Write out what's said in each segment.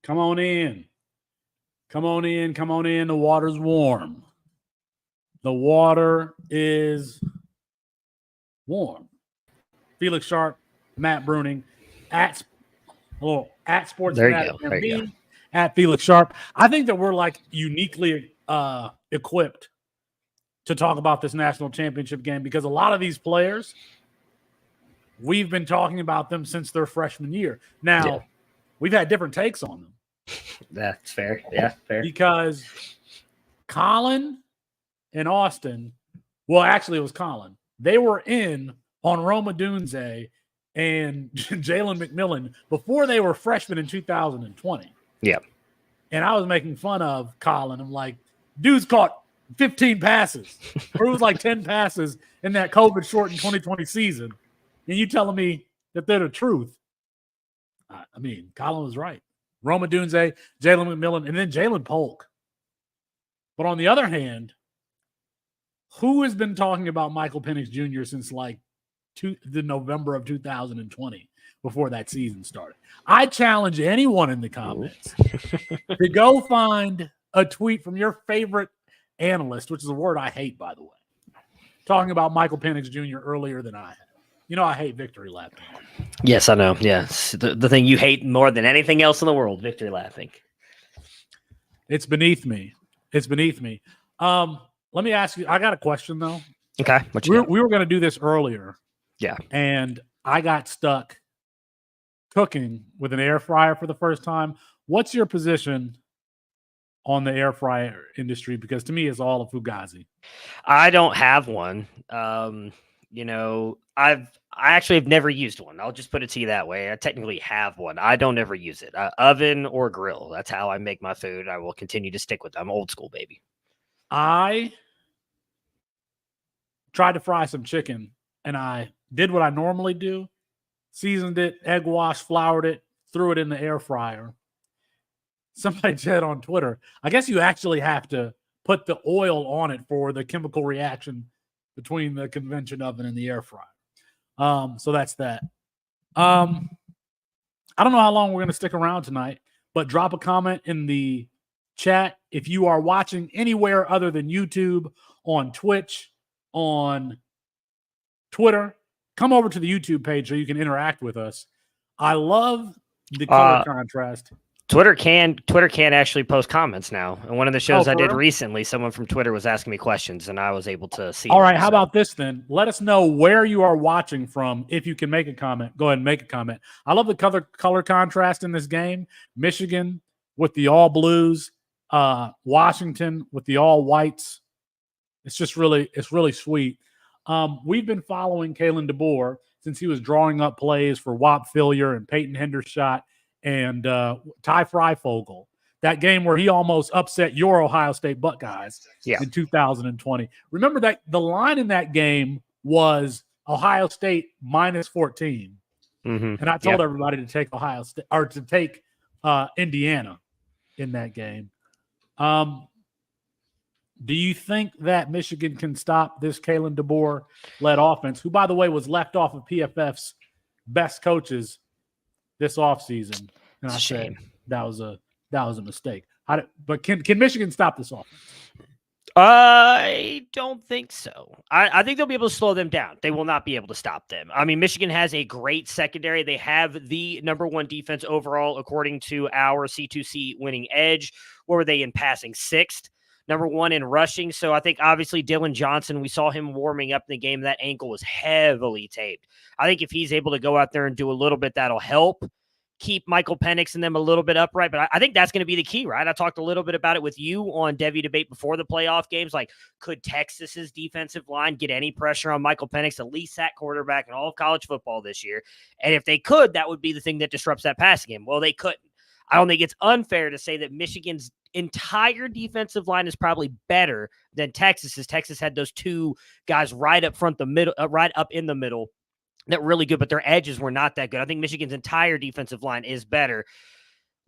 Come on in. Come on in. Come on in. The water's warm. The water is warm. Felix Sharpe, Matt Bruening, at Sports There you Fanatic go. There you go. MB, at Felix Sharpe. I think that we're like uniquely equipped to talk about this national championship game because a lot of these players, we've been talking about them since their freshman year. Now, we've had different takes on them. That's fair. Yeah, fair. Because Colin and Austin, well, actually it was Colin. They were in on Roma Dunze and Jalen McMillan before they were freshmen in 2020. Yeah. And I was making fun of Colin. I'm like, dude's caught 15 passes. Or it was like 10 passes in that COVID-shortened 2020 season. And you telling me that they're the truth. I mean, Colin was right. Roma Dunze, Jalen McMillan, and then Jalen Polk. But on the other hand, who has been talking about Michael Penix Jr. since like the November of 2020 before that season started? I challenge anyone in the comments to go find a tweet from your favorite analyst, which is a word I hate, by the way, talking about Michael Penix Jr. earlier than I have. You know I hate victory lapping. Yes, I know. Yes. The thing you hate more than anything else in the world, victory lapping. It's beneath me. It's beneath me. Let me ask you, I got a question, though. Okay. We were going to do this earlier. Yeah. And I got stuck cooking with an air fryer for the first time. What's your position on the air fryer industry? Because to me, it's all a fugazi. I don't have one. I actually have never used one. I'll just put it to you that way. I technically have one. I don't ever use it. Oven or grill. That's how I make my food. I will continue to stick with them. I'm old school, baby. I tried to fry some chicken, and I did what I normally do. Seasoned it, egg wash, floured it, threw it in the air fryer. Somebody said on Twitter, I guess you actually have to put the oil on it for the chemical reaction between the convention oven and the air fryer. So that's that. I don't know how long we're going to stick around tonight, but drop a comment in the chat if you are watching anywhere other than YouTube, on Twitch, on Twitter. Come over to the YouTube page so you can interact with us. I love the color contrast. Twitter can actually post comments now. And one of the shows I did real? recently, someone from Twitter was asking me questions, and I was able to see. All right, how about this then? Let us know where you are watching from. If you can make a comment, go ahead and make a comment. I love the color contrast in this game. Michigan with the all blues, Washington with the all whites. It's really sweet. We've been following Kalen DeBoer since he was drawing up plays for Whop Phillier and Peyton Hendershot and Ty Freifogel. That game where he almost upset your Ohio State Buckeyes in 2020. Remember that the line in that game was Ohio State minus 14. Mm-hmm. And I told everybody to take Ohio State or to take Indiana in that game. Do you think that Michigan can stop this Kalen DeBoer-led offense, who, by the way, was left off of PFF's best coaches this offseason? And I said that was a mistake. But can Michigan stop this offense? I don't think so. I think they'll be able to slow them down. They will not be able to stop them. I mean, Michigan has a great secondary. They have the number one defense overall, according to our C2C winning edge. Where were they in passing? 6th. Number 1 in rushing. So I think obviously Dylan Johnson, we saw him warming up in the game. That ankle was heavily taped. I think if he's able to go out there and do a little bit, that'll help keep Michael Penix and them a little bit upright. But I think that's going to be the key, right? I talked a little bit about it with you on Devy Debate before the playoff games. Like, could Texas's defensive line get any pressure on Michael Penix, the least sacked quarterback in all of college football this year? And if they could, that would be the thing that disrupts that passing game. Well, they couldn't. I don't think it's unfair to say that Michigan's entire defensive line is probably better than Texas's. Texas had those two guys right up front, right up in the middle, that really good, but their edges were not that good. I think Michigan's entire defensive line is better.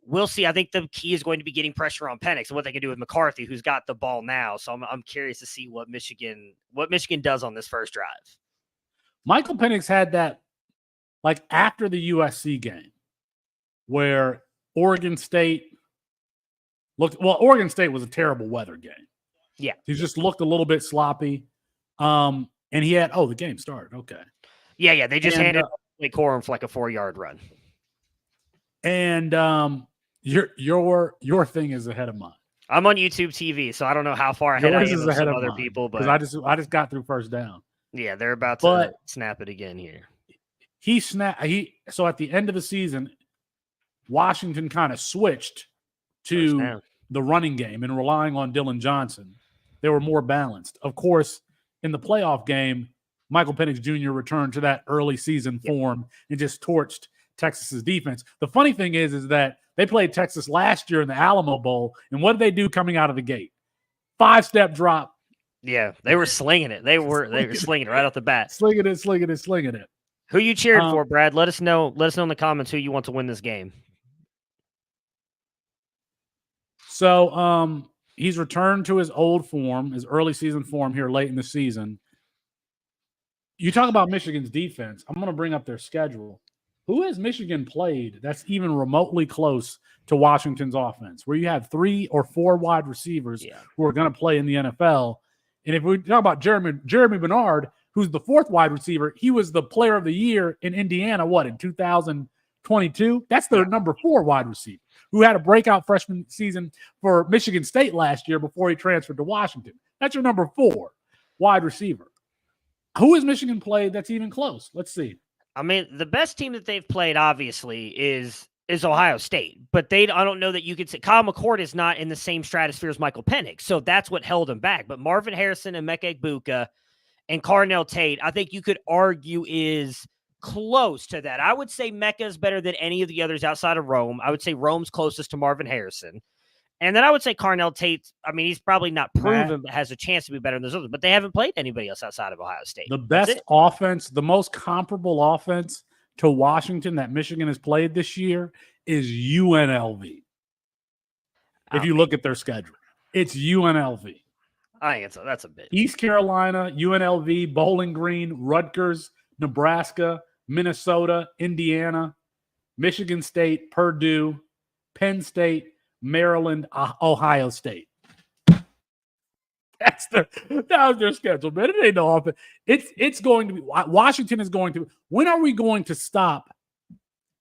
We'll see. I think the key is going to be getting pressure on Penix and what they can do with McCarthy, who's got the ball now. So I'm curious to see what Michigan does on this first drive. Michael Penix had that, like, after the USC game, where Oregon State Oregon State was a terrible weather game. Yeah. He just looked a little bit sloppy. And he had the game started. Okay. Yeah. They just handed Corum for like a 4-yard run. And your thing is ahead of mine. I'm on YouTube TV, so I don't know how far ahead I am of some other people, but I just got through first down. Yeah, they're about to snap it again here. So at the end of the season, Washington kind of switched to the running game and relying on Dylan Johnson. They were more balanced. Of course, in the playoff game, Michael Penix Jr. returned to that early season form and just torched Texas's defense. The funny thing is that they played Texas last year in the Alamo Bowl, and what did they do coming out of the gate? 5-step drop. Yeah, they were slinging it. They were slinging it right off the bat. Slinging it. Who you cheered for, Brad? Let us know. Let us know in the comments who you want to win this game. So he's returned to his old form, his early season form here late in the season. You talk about Michigan's defense. I'm going to bring up their schedule. Who has Michigan played that's even remotely close to Washington's offense, where you have 3 or 4 wide receivers who are going to play in the NFL? And if we talk about Jeremy Bernard, who's the 4th wide receiver, he was the player of the year in Indiana, in 2022? That's their number 4 wide receiver, who had a breakout freshman season for Michigan State last year before he transferred to Washington. That's your number 4 wide receiver. Who has Michigan played that's even close? Let's see. I mean, the best team that they've played, obviously, is Ohio State. But I don't know that you could say Kyle McCord is not in the same stratosphere as Michael Penix. So that's what held him back. But Marvin Harrison and Emeka Egbuka and Carnell Tate, I think you could argue is close to that. I would say Mecca is better than any of the others outside of Rome. I would say Rome's closest to Marvin Harrison. And then I would say Carnell Tate, I mean, he's probably not proven, but has a chance to be better than those others. But they haven't played anybody else outside of Ohio State. The best offense, the most comparable offense to Washington that Michigan has played this year is UNLV. If you look at their schedule, it's UNLV. I think that's a bit. East Carolina, UNLV, Bowling Green, Rutgers, Nebraska, Minnesota, Indiana, Michigan State, Purdue, Penn State, Maryland, Ohio State. That was their schedule, man. It ain't no offense. It's going to be Washington is going to. When are we going to stop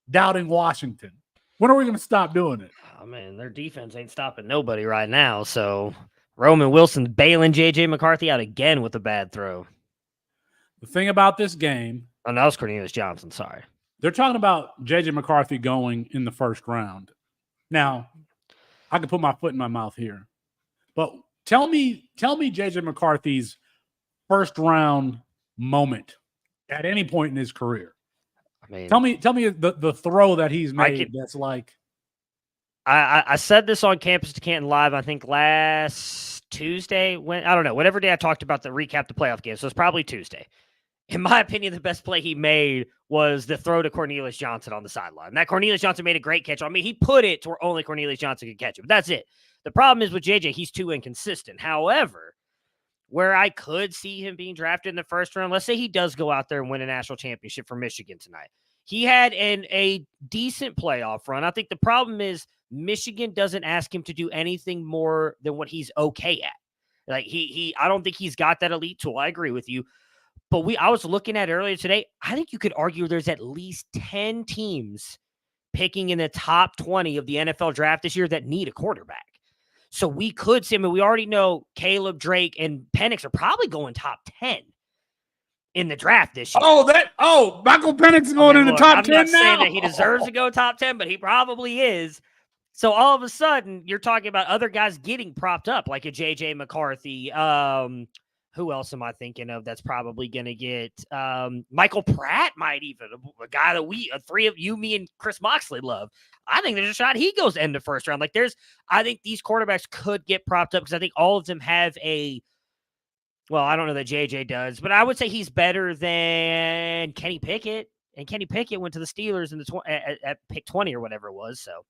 doubting Washington? When are we going to stop doing it? Oh man, their defense ain't stopping nobody right now. So Roman Wilson's bailing JJ McCarthy out again with a bad throw. The thing about this game, that was Cornelius Johnson. Sorry, they're talking about JJ McCarthy going in the first round. Now, I can put my foot in my mouth here, but tell me JJ McCarthy's first round moment at any point in his career. I mean, tell me the throw that he's made. That's like. I said this on Campus to Canton Live, I think last Tuesday, whatever day I talked about the playoff game. So it's probably Tuesday. In my opinion, the best play he made was the throw to Cornelius Johnson on the sideline. That Cornelius Johnson made a great catch. I mean, he put it to where only Cornelius Johnson could catch it, but that's it. The problem is with JJ, he's too inconsistent. However, where I could see him being drafted in the first round, let's say he does go out there and win a national championship for Michigan tonight. He had a decent playoff run. I think the problem is Michigan doesn't ask him to do anything more than what he's okay at. Like I don't think he's got that elite tool. I agree with you. But I was looking at earlier today, I think you could argue there's at least 10 teams picking in the top 20 of the NFL draft this year that need a quarterback. So we could see, we already know Caleb, Drake, and Penix are probably going top 10 in the draft this year. Michael Penix going in the top 10 now. I'm not saying that he deserves to go top 10, but he probably is. So all of a sudden, you're talking about other guys getting propped up, like a JJ McCarthy. Who else am I thinking of that's probably going to get Michael Pratt might even, a guy that three of you, me, and Chris Moxley love. I think there's a shot he goes end of first round. I think these quarterbacks could get propped up because I think all of them have I don't know that JJ does, but I would say he's better than Kenny Pickett. And Kenny Pickett went to the Steelers in at pick 20 or whatever it was. So,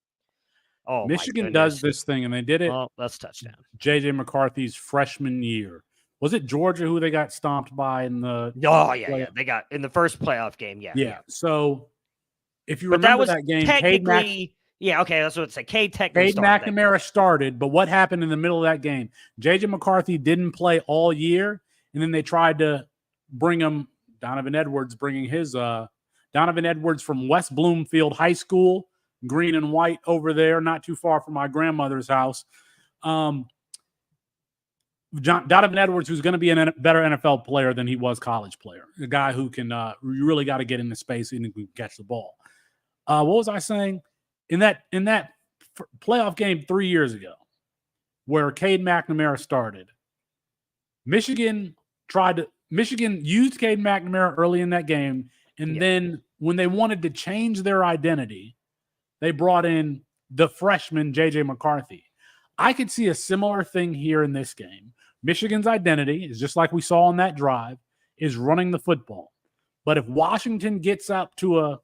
Michigan does this thing, and they did it. Well, that's touchdown. JJ McCarthy's freshman year. Was it Georgia who they got stomped by in the? Oh yeah. They got in the first playoff game. Yeah. So if you remember that game, technically, Yeah, okay, that's what it's like. Cade technically Cade started. McNamara started, but what happened in the middle of that game? J.J. McCarthy didn't play all year, and then they tried to bring him Donovan Edwards, Donovan Edwards from West Bloomfield High School, green and white over there, not too far from my grandmother's house. Donovan Edwards, who's going to be a better NFL player than he was college player, a guy who can you really got to get into space and can catch the ball. What was I saying? In that playoff game 3 years ago, where Cade McNamara started, Michigan used Cade McNamara early in that game, and then when they wanted to change their identity, they brought in the freshman J.J. McCarthy. I could see a similar thing here in this game. Michigan's identity is just like we saw on that drive, is running the football. But if Washington gets up to a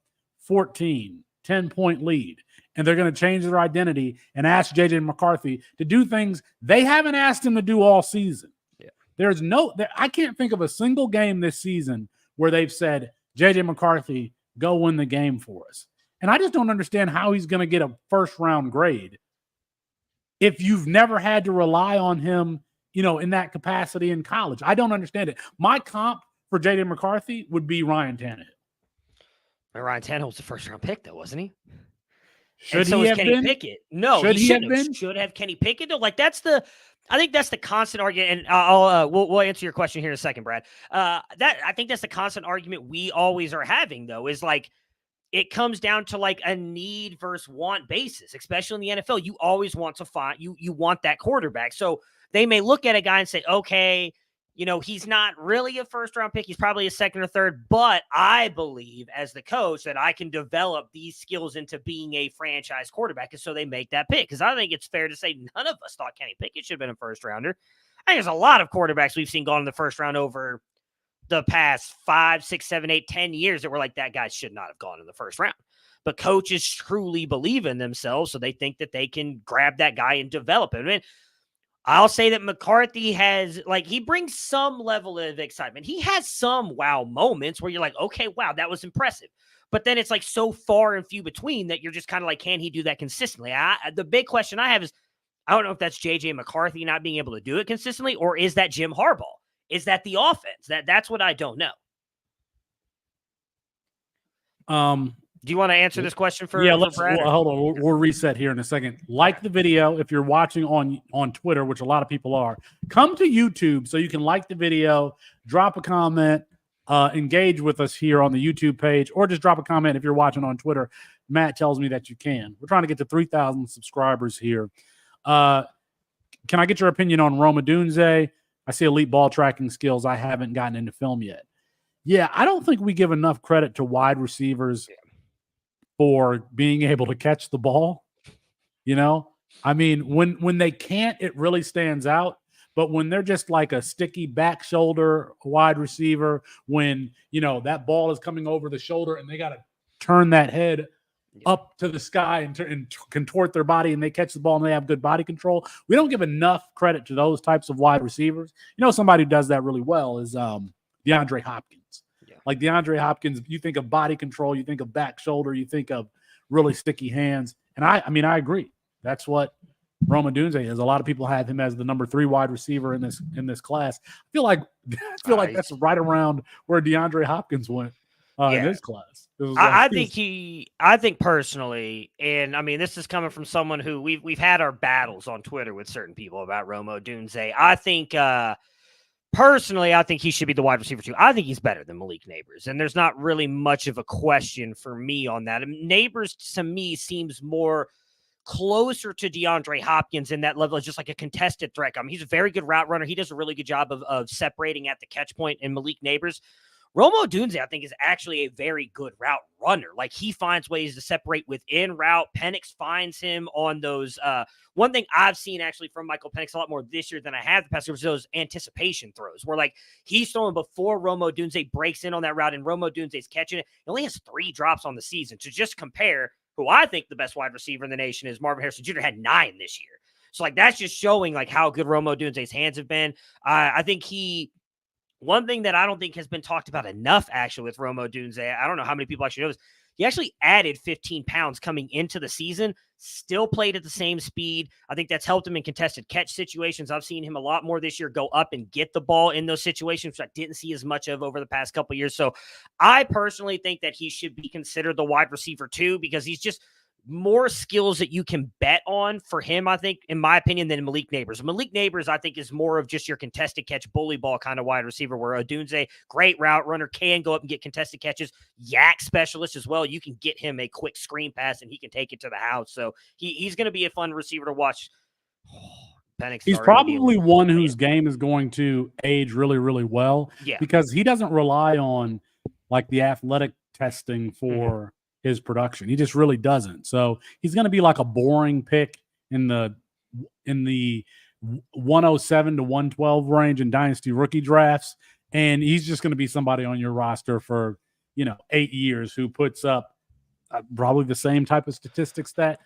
10-point lead, and they're going to change their identity and ask J.J. McCarthy to do things they haven't asked him to do all season. Yeah. I can't think of a single game this season where they've said, J.J. McCarthy, go win the game for us. And I just don't understand how he's going to get a first-round grade if you've never had to rely on him, in that capacity in college. I don't understand it. My comp for J.J. McCarthy would be Ryan Tannehill. And Ryan Tannehill was the first-round pick, though, wasn't he? Should he have Kenny been? Pickett. No, should he have been? Should have Kenny Pickett, though. Like, I think that's the constant argument, and we'll answer your question here in a second, Brad. I think that's the constant argument we always are having, though, is like it comes down to like a need versus want basis, especially in the NFL. You always want to find you want that quarterback. So they may look at a guy and say, okay, he's not really a first-round pick. He's probably a second or third, but I believe as the coach that I can develop these skills into being a franchise quarterback. And so they make that pick. Because I think it's fair to say none of us thought Kenny Pickett should have been a first-rounder. I think there's a lot of quarterbacks we've seen gone in the first round over the past 5, 6, 7, 8, 10 years that were like, that guy should not have gone in the first round. But coaches truly believe in themselves, so they think that they can grab that guy and develop him. I mean, I'll say that McCarthy he brings some level of excitement. He has some wow moments where you're like, okay, wow, that was impressive. But then it's like so far and few between that you're just kind of like, can he do that consistently? The big question I have is, I don't know if that's J.J. McCarthy not being able to do it consistently, or is that Jim Harbaugh? Is that the offense? That's what I don't know. Do you want to answer this question for Brad? Hold on. We'll reset here in a second. Like the video if you're watching on Twitter, which a lot of people are. Come to YouTube so you can like the video, drop a comment, engage with us here on the YouTube page, or just drop a comment if you're watching on Twitter. Matt tells me that you can. We're trying to get to 3,000 subscribers here. Can I get your opinion on Rome Odunze? I see elite ball tracking skills. I haven't gotten into film yet. Yeah, I don't think we give enough credit to wide receivers for being able to catch the ball. I mean, when they can't, it really stands out. But when they're just like a sticky back shoulder wide receiver, when, that ball is coming over the shoulder and they got to turn that head up to the sky and contort their body, and they catch the ball and they have good body control. We don't give enough credit to those types of wide receivers. Somebody who does that really well is DeAndre Hopkins. Yeah. Like DeAndre Hopkins, you think of body control, you think of back shoulder, you think of really sticky hands. And I agree. That's what Rome Odunze is. A lot of people have him as the number 3 wide receiver in this class. I feel like that's right around where DeAndre Hopkins went in this class. I think personally, and I mean, this is coming from someone who we've had our battles on Twitter with certain people about Rome Odunze. I think personally, I think he should be the wide receiver too. I think he's better than Malik Neighbors, and there's not really much of a question for me on that. Neighbors to me seems more closer to DeAndre Hopkins in that level, is just like a contested threat. I mean, he's a very good route runner. He does a really good job of separating at the catch point. And Malik Neighbors, Rome Odunze, I think, is actually a very good route runner. Like, he finds ways to separate within route. Penix finds him on those. One thing I've seen actually from Michael Penix a lot more this year than I have the past year was those anticipation throws, where like he's throwing before Rome Odunze breaks in on that route, and Rome Odunze's catching it. He only has 3 drops on the season. To just compare, who I think the best wide receiver in the nation is, Marvin Harrison Jr. had 9 this year. So like that's just showing like how good Rome Odunze's hands have been. I think one thing that I don't think has been talked about enough actually with Rome Odunze, I don't know how many people actually know this, He actually added 15 pounds coming into the season, still played at the same speed. I think that's helped him in contested catch situations. I've seen him a lot more this year go up and get the ball in those situations, which I didn't see as much of over the past couple of years. So I personally think that he should be considered the wide receiver too, because he's just more skills that you can bet on for him, I think, in my opinion, than Malik Neighbors. Malik Neighbors, I think, is more of just your contested catch bully ball kind of wide receiver, where Odunze, great route runner, can go up and get contested catches. Yak specialist as well. You can get him a quick screen pass and he can take it to the house. So he's going to be a fun receiver to watch. He's probably one whose game is going to age really, really well, because he doesn't rely on like the athletic testing for his production. He just really doesn't. So he's going to be like a boring pick in the 107 to 112 range in dynasty rookie drafts, and he's just going to be somebody on your roster for 8 years who puts up probably the same type of statistics that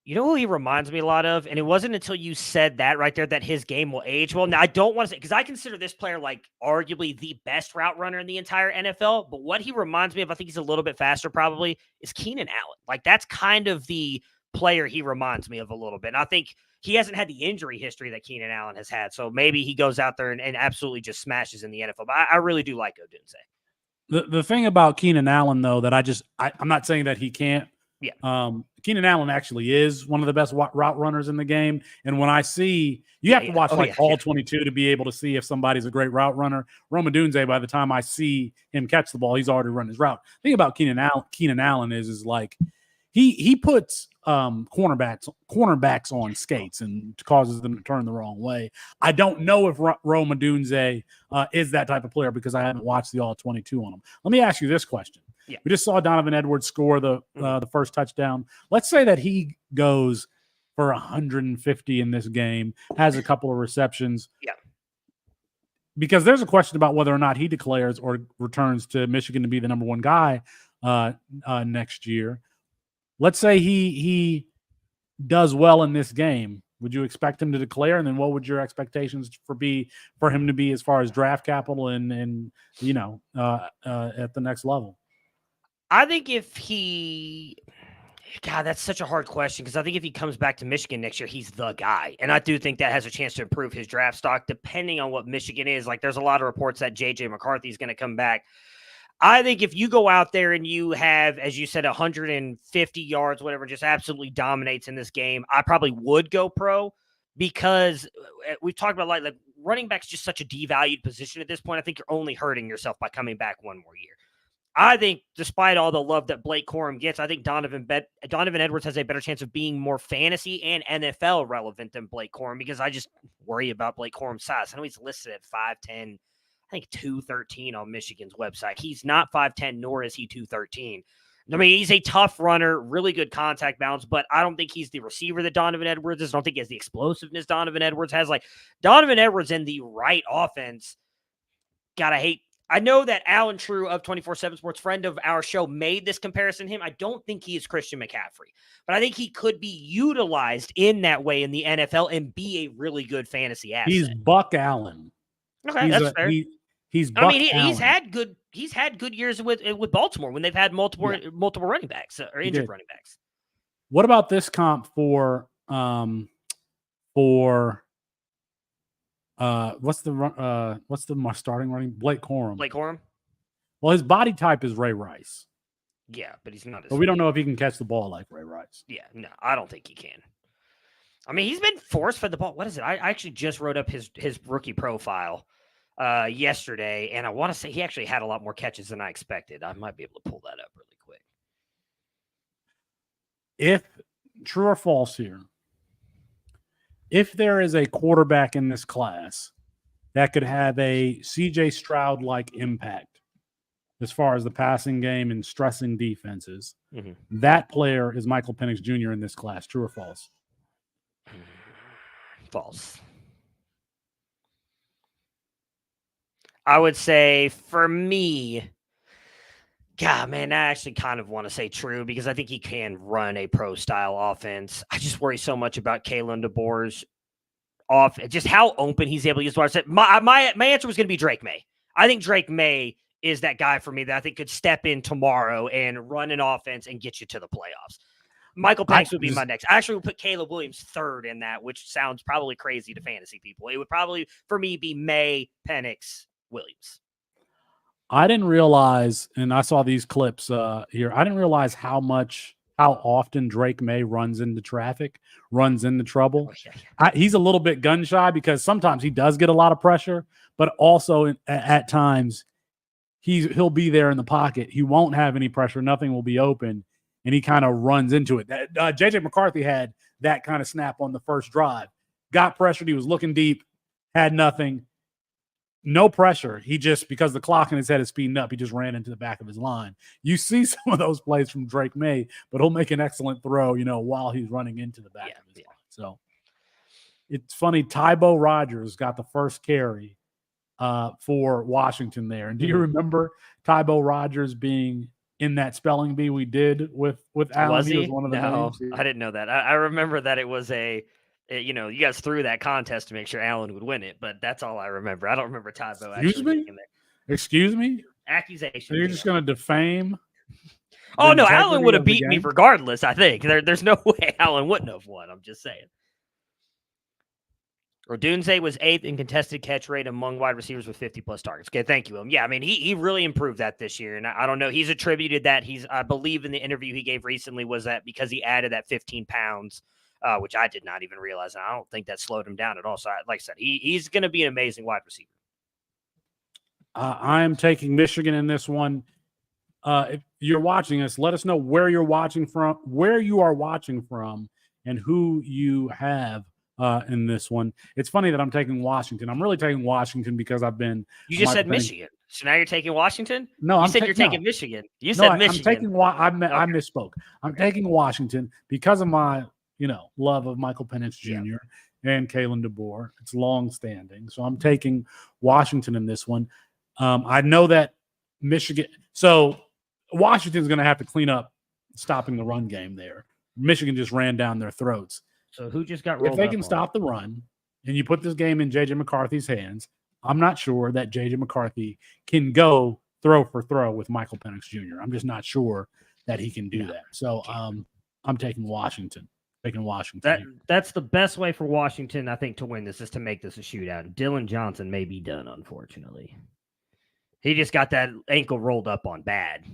You know who he reminds me a lot of? And it wasn't until you said that right there that his game will age well. Now, I don't want to say, because I consider this player like arguably the best route runner in the entire NFL. But what he reminds me of, I think he's a little bit faster probably, is Keenan Allen. Like, that's kind of the player he reminds me of a little bit. And I think he hasn't had the injury history that Keenan Allen has had. So maybe he goes out there and absolutely just smashes in the NFL. But I really do like Odunze. The thing about Keenan Allen, though, that I'm not saying that he can't. Keenan Allen actually is one of the best route runners in the game. And when I see, you have to watch all 22 to be able to see if somebody's a great route runner. Rome Odunze, by the time I see him catch the ball, he's already run his route. The thing about Keenan Allen is like he puts cornerbacks on skates and causes them to turn the wrong way. I don't know if Rome Odunze is that type of player, because I haven't watched the all 22 on him. Let me ask you this question. We just saw Donovan Edwards score the first touchdown. Let's say that he goes for 150 in this game, has a couple of receptions. Because there's a question about whether or not he declares or returns to Michigan to be the number one guy next year. Let's say he does well in this game. Would you expect him to declare? And then what would your expectations for him to be as far as draft capital and at the next level? I think that's such a hard question, because I think if he comes back to Michigan next year, he's the guy. And I do think that has a chance to improve his draft stock, depending on what Michigan is. Like, there's a lot of reports that J.J. McCarthy is going to come back. I think if you go out there and you have, as you said, 150 yards, whatever, just absolutely dominates in this game, I probably would go pro, because we've talked about like running back's just such a devalued position at this point. I think you're only hurting yourself by coming back one more year. I think despite all the love that Blake Corum gets, I think Donovan Edwards has a better chance of being more fantasy and NFL relevant than Blake Corum, because I just worry about Blake Corum's size. I know he's listed at 5'10", I think 213 on Michigan's website. He's not 5'10", nor is he 213. I mean, he's a tough runner, really good contact balance, but I don't think he's the receiver that Donovan Edwards is. I don't think he has the explosiveness Donovan Edwards has. Like, Donovan Edwards in the right offense, I know that Alan True of 24/7 Sports, friend of our show, made this comparison to him. I don't think he is Christian McCaffrey, but I think he could be utilized in that way in the NFL and be a really good fantasy asset. He's Buck Allen. Okay, that's fair. He's Buck Allen. He's had good years with Baltimore when they've had multiple running backs or injured running backs. What about this comp for what's the starting running? Blake Corum. Well, his body type is Ray Rice. Yeah, but he's not. But we don't know if he can catch the ball like Ray Rice. Yeah, no, I don't think he can. I mean, he's been force-fed the ball. What is it? I actually just wrote up his rookie profile yesterday, and I want to say he actually had a lot more catches than I expected. I might be able to pull that up really quick. If true or false here, if there is a quarterback in this class that could have a C.J. Stroud-like impact as far as the passing game and stressing defenses, that player is Michael Penix Jr. in this class. True or false? False. I would say for me, God, man, I actually kind of want to say true, because I think he can run a pro-style offense. I just worry so much about Kalen DeBoer's just how open he's able to use the ball. My answer was going to be Drake May. I think Drake May is that guy for me that I think could step in tomorrow and run an offense and get you to the playoffs. Michael Penix would be my next. I actually would put Caleb Williams third in that, which sounds probably crazy to fantasy people. It would probably, for me, be May, Penix, Williams. I didn't realize, and I saw these clips here, I didn't realize how often Drake May runs into traffic, runs into trouble. Oh, yeah. He's a little bit gun shy because sometimes he does get a lot of pressure, but also at times he'll be there in the pocket. He won't have any pressure. Nothing will be open, and he kind of runs into it. J.J. McCarthy had that kind of snap on the first drive. Got pressured. He was looking deep, had nothing. No pressure. He just, because the clock in his head is speeding up, he just ran into the back of his line. You see some of those plays from Drake May, but he'll make an excellent throw, while he's running into the back of his line. So it's funny. Tybo Rogers got the first carry for Washington there. And do you remember Tybo Rogers being in that spelling bee we did with Allen? Was he? He was one of the names. I didn't know that. I remember that it was you guys threw that contest to make sure Allen would win it, but that's all I remember. I don't remember Tybo actually being in there. Excuse me? Accusation. So you're just going to defame? Oh, no, Allen would have beat me regardless, I think. There's no way Allen wouldn't have won. I'm just saying. Odunze was 8th in contested catch rate among wide receivers with 50-plus targets. Okay, thank you, William. Yeah, I mean, he really improved that this year, and I don't know. He's attributed that. I believe in the interview he gave recently was that because he added that 15 pounds, which I did not even realize, and I don't think that slowed him down at all. So, like I said, he's going to be an amazing wide receiver. I am taking Michigan in this one. If you're watching us, let us know where you are watching from, and who you have in this one. It's funny that I'm taking Washington. I'm really taking Washington because I've been. You just said Michigan, so now you're taking Washington. No, you said you're taking Michigan. You said Michigan. I'm taking. I misspoke. I'm taking Washington because of my love of Michael Penix Jr. and Kalen DeBoer. It's long-standing, so I'm taking Washington in this one. I know that Michigan. So Washington's going to have to clean up stopping the run game there. Michigan just ran down their throats. So who just got rolled? If they can stop the run and you put this game in J.J. McCarthy's hands, I'm not sure that J.J. McCarthy can go throw for throw with Michael Penix Jr. I'm just not sure that he can do that. So I'm taking Washington. That's the best way for Washington, I think, to win this is to make this a shootout. Dylan Johnson may be done, unfortunately. He just got that ankle rolled up on bad.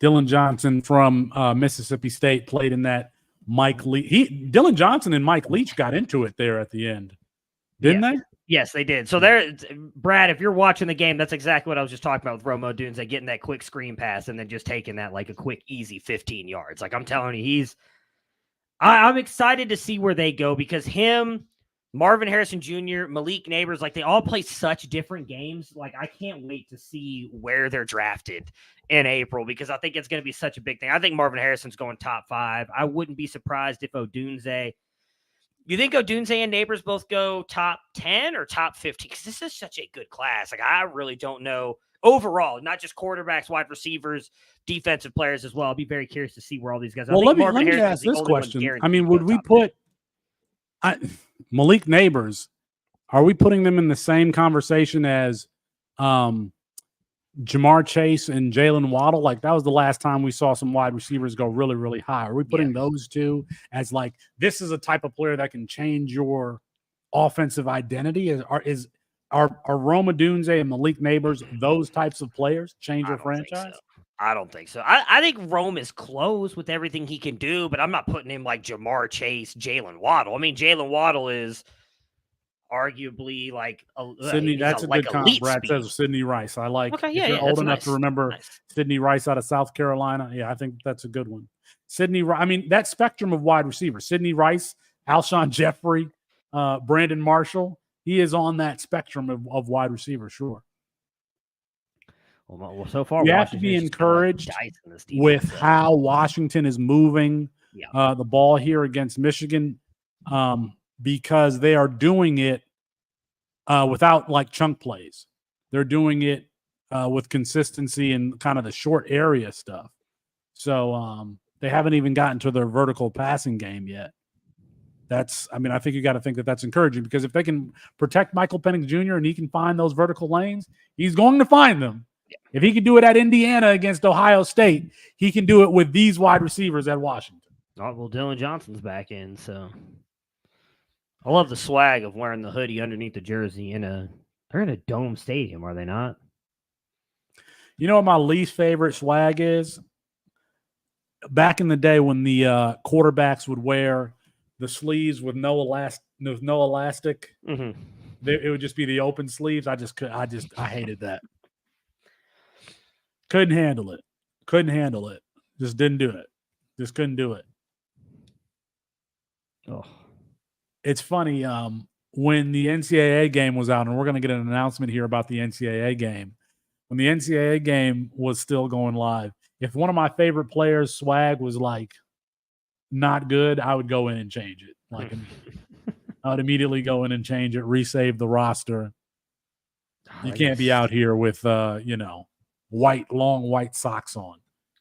Dylan Johnson from Mississippi State played in that Mike Leach. Dylan Johnson and Mike Leach got into it there at the end, didn't they? Yes, they did. So Brad, if you're watching the game, that's exactly what I was just talking about with Rome Odunze, getting that quick screen pass and then just taking that like a quick, easy 15 yards. Like I'm telling you, I'm excited to see where they go because him, Marvin Harrison Jr., Malik Neighbors, like they all play such different games. Like I can't wait to see where they're drafted in April because I think it's going to be such a big thing. I think Marvin Harrison's going top 5. I wouldn't be surprised if Odunze. You think Odunze and Neighbors both go top 10 or top 15? Because this is such a good class. Like I really don't know overall, not just quarterbacks, wide receivers, defensive players as well. I'll be very curious to see where all these guys are. Well, let me ask this question. I mean, would we put Malik Neighbors? Are we putting them in the same conversation as Jamar Chase and Jalen Waddle? Like that was the last time we saw some wide receivers go really, really high. Are we putting those two as like this is a type of player that can change your offensive identity? Are Rome Odunze and Malik Neighbors those types of players change your franchise? I don't think so. I think Rome is close with everything he can do, but I'm not putting him like Jamar Chase, Jalen Waddle. I mean, Jalen Waddle is arguably like Sydney. That's a good comp. Brad says Sidney Rice. I like. Okay, you're old enough to remember Sidney Rice out of South Carolina. Yeah, I think that's a good one. Sidney. I mean, that spectrum of wide receivers: Sidney Rice, Alshon Jeffrey, Brandon Marshall. He is on that spectrum of wide receivers. Sure. Well, so far you have to be encouraged with how Washington is moving the ball here against Michigan. Because they are doing it without like chunk plays. They're doing it with consistency and kind of the short area stuff. So they haven't even gotten to their vertical passing game yet. I think you got to think that that's encouraging, because if they can protect Michael Penix Jr. and he can find those vertical lanes, he's going to find them. If he can do it at Indiana against Ohio State, he can do it with these wide receivers at Washington. Oh, well, Dylan Johnson's back in, so I love the swag of wearing the hoodie underneath the jersey. They're in a dome stadium, are they not? You know what my least favorite swag is? Back in the day when the quarterbacks would wear the sleeves with no elastic, Mm-hmm. it would just be the open sleeves. I hated that. Couldn't handle it. Just didn't do it. Just couldn't do it. Oh, it's funny. When the NCAA game was out, and we're going to get an announcement here about the NCAA game. When the NCAA game was still going live, if one of my favorite players' swag was like not good, I would go in and change it. Like I would immediately go in and change it, resave the roster. You can't be out here with long white socks on.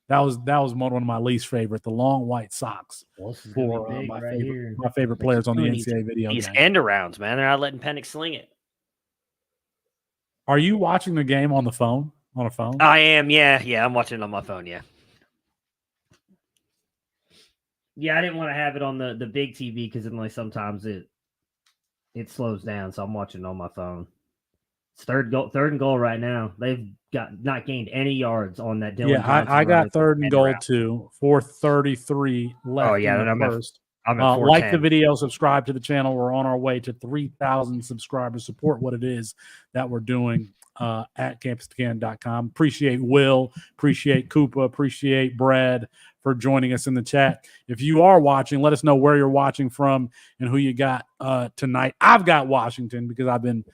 That was one of my least favorite, the long white socks for my favorite players on the NCAA video game. These end arounds, man, they're not letting Penix sling it. Are you watching the game on the phone? On a phone? I am, yeah. I'm watching it on my phone, yeah. Yeah, I didn't want to have it on the big TV because sometimes it slows down, so I'm watching it on my phone. It's third and goal right now. They've not gained any yards on that Dylan Johnson. I got third and goal too. 4:33 left in the first. I'm at like the video, subscribe to the channel. We're on our way to 3,000 subscribers. Support what it is that we're doing at campustocan.com. Appreciate Will, appreciate Koopa, appreciate Brad for joining us in the chat. If you are watching, let us know where you're watching from and who you got tonight. I've got Washington because I've been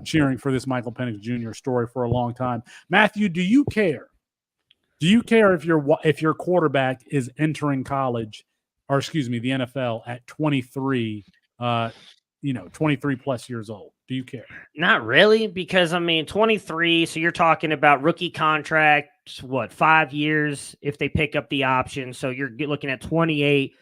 cheering for this Michael Penix Jr. story for a long time. Matthew, do you care? Do you care if your quarterback is entering college, or excuse me, the NFL at 23, 23 plus years old? Do you care? Not really, because 23. So you're talking about rookie contracts, 5 years if they pick up the option. So you're looking at 28.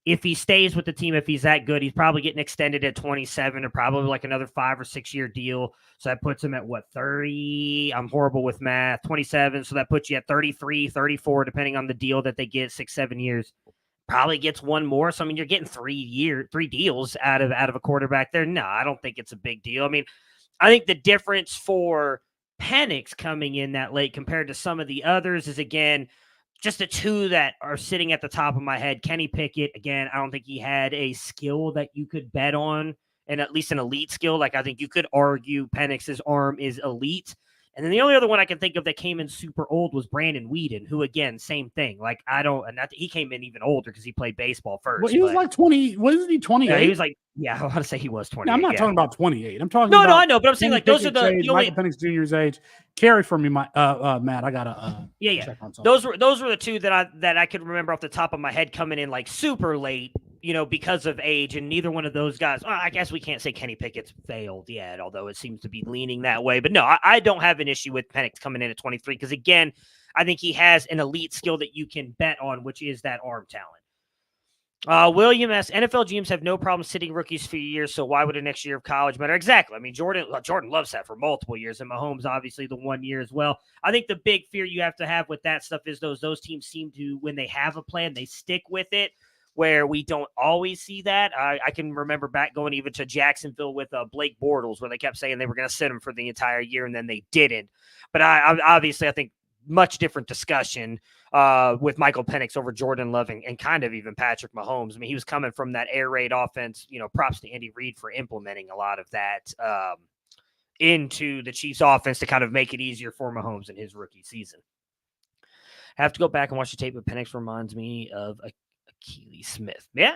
If he stays with the team, if he's that good, he's probably getting extended at 27 or probably like another 5 or 6 year deal. So that puts him at 30? I'm horrible with math. 27. So that puts you at 33, 34, depending on the deal that they get, 6-7 years. Probably gets one more. So, you're getting 3 deals out of a quarterback there. No, I don't think it's a big deal. I think the difference for Penix coming in that late compared to some of the others is, again, just the two that are sitting at the top of my head. Kenny Pickett, again, I don't think he had a skill that you could bet on, and at least an elite skill. Like, I think you could argue Penix's arm is elite. And then the only other one I can think of that came in super old was Brandon Weeden, who, again, same thing. Like, he came in even older because he played baseball first. Well, he was like 20. Wasn't he 28? Yeah, he was like, I want to say he was 28. I'm not talking about 28. I'm talking about. No, I know, but I'm saying, like, those are the only. Michael Penix Jr.'s age. Carry for me, Matt. I got to check on something. Those were the two that I could remember off the top of my head coming in, like, super late, because of age, and neither one of those guys. Well, I guess we can't say Kenny Pickett's failed yet, although it seems to be leaning that way. But no, I don't have an issue with Penix coming in at 23 because, again, I think he has an elite skill that you can bet on, which is that arm talent. William S. NFL GMs have no problem sitting rookies for years, so why would a next year of college matter? Exactly. Jordan loves that for multiple years, and Mahomes obviously the 1 year as well. I think the big fear you have to have with that stuff is those teams seem to, when they have a plan, they stick with it, where we don't always see that. I can remember back going even to Jacksonville with Blake Bortles, where they kept saying they were going to sit him for the entire year, and then they didn't. But I think much different discussion with Michael Penix over Jordan Love and kind of even Patrick Mahomes. He was coming from that air raid offense. Props to Andy Reid for implementing a lot of that into the Chiefs offense to kind of make it easier for Mahomes in his rookie season. I have to go back and watch the tape, but Penix reminds me of Keely Smith. Yeah.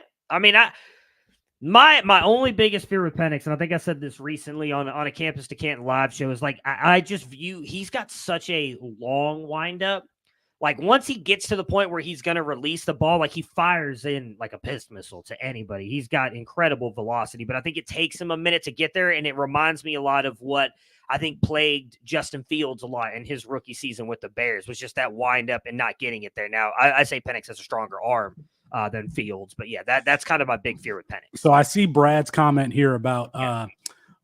My only biggest fear with Penix, and I think I said this recently on a Campus to Canton live show, is like I just view he's got such a long windup. Like once he gets to the point where he's going to release the ball, like he fires in like a pistol missile to anybody. He's got incredible velocity, but I think it takes him a minute to get there, and it reminds me a lot of what I think plagued Justin Fields a lot in his rookie season with the Bears, was just that wind up and not getting it there. Now, I say Penix has a stronger arm, than Fields. But yeah, that's kind of my big fear with Penix. So I see Brad's comment here about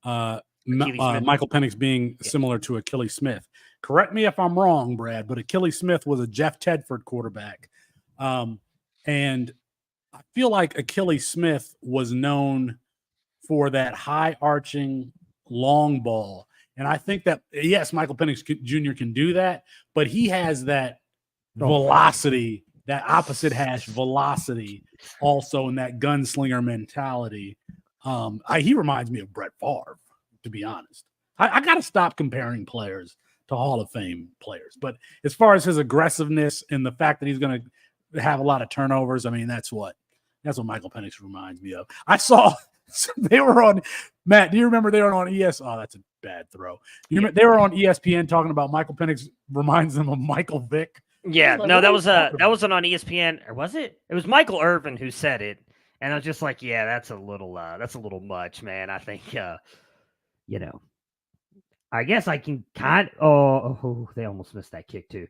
Smith. Michael Penix being similar to Achilles Smith. Correct me if I'm wrong, Brad, but Achilles Smith was a Jeff Tedford quarterback. And I feel like Achilles Smith was known for that high arching long ball. And I think that, yes, Michael Penix Jr. can do that, but he has that velocity, that opposite hash velocity also in that gunslinger mentality. He reminds me of Brett Favre, to be honest. I got to stop comparing players to Hall of Fame players. But as far as his aggressiveness and the fact that he's going to have a lot of turnovers, I mean, that's what Michael Penix reminds me of. I saw they were on, Matt, do you remember they were on ES? Oh, that's a bad throw. They were on ESPN talking about Michael Penix reminds them of Michael Vick. Yeah, no, that wasn't on ESPN, or was it? It was Michael Irvin who said it, and I was just like, yeah, that's a little much, man. I think, I guess I can they almost missed that kick too.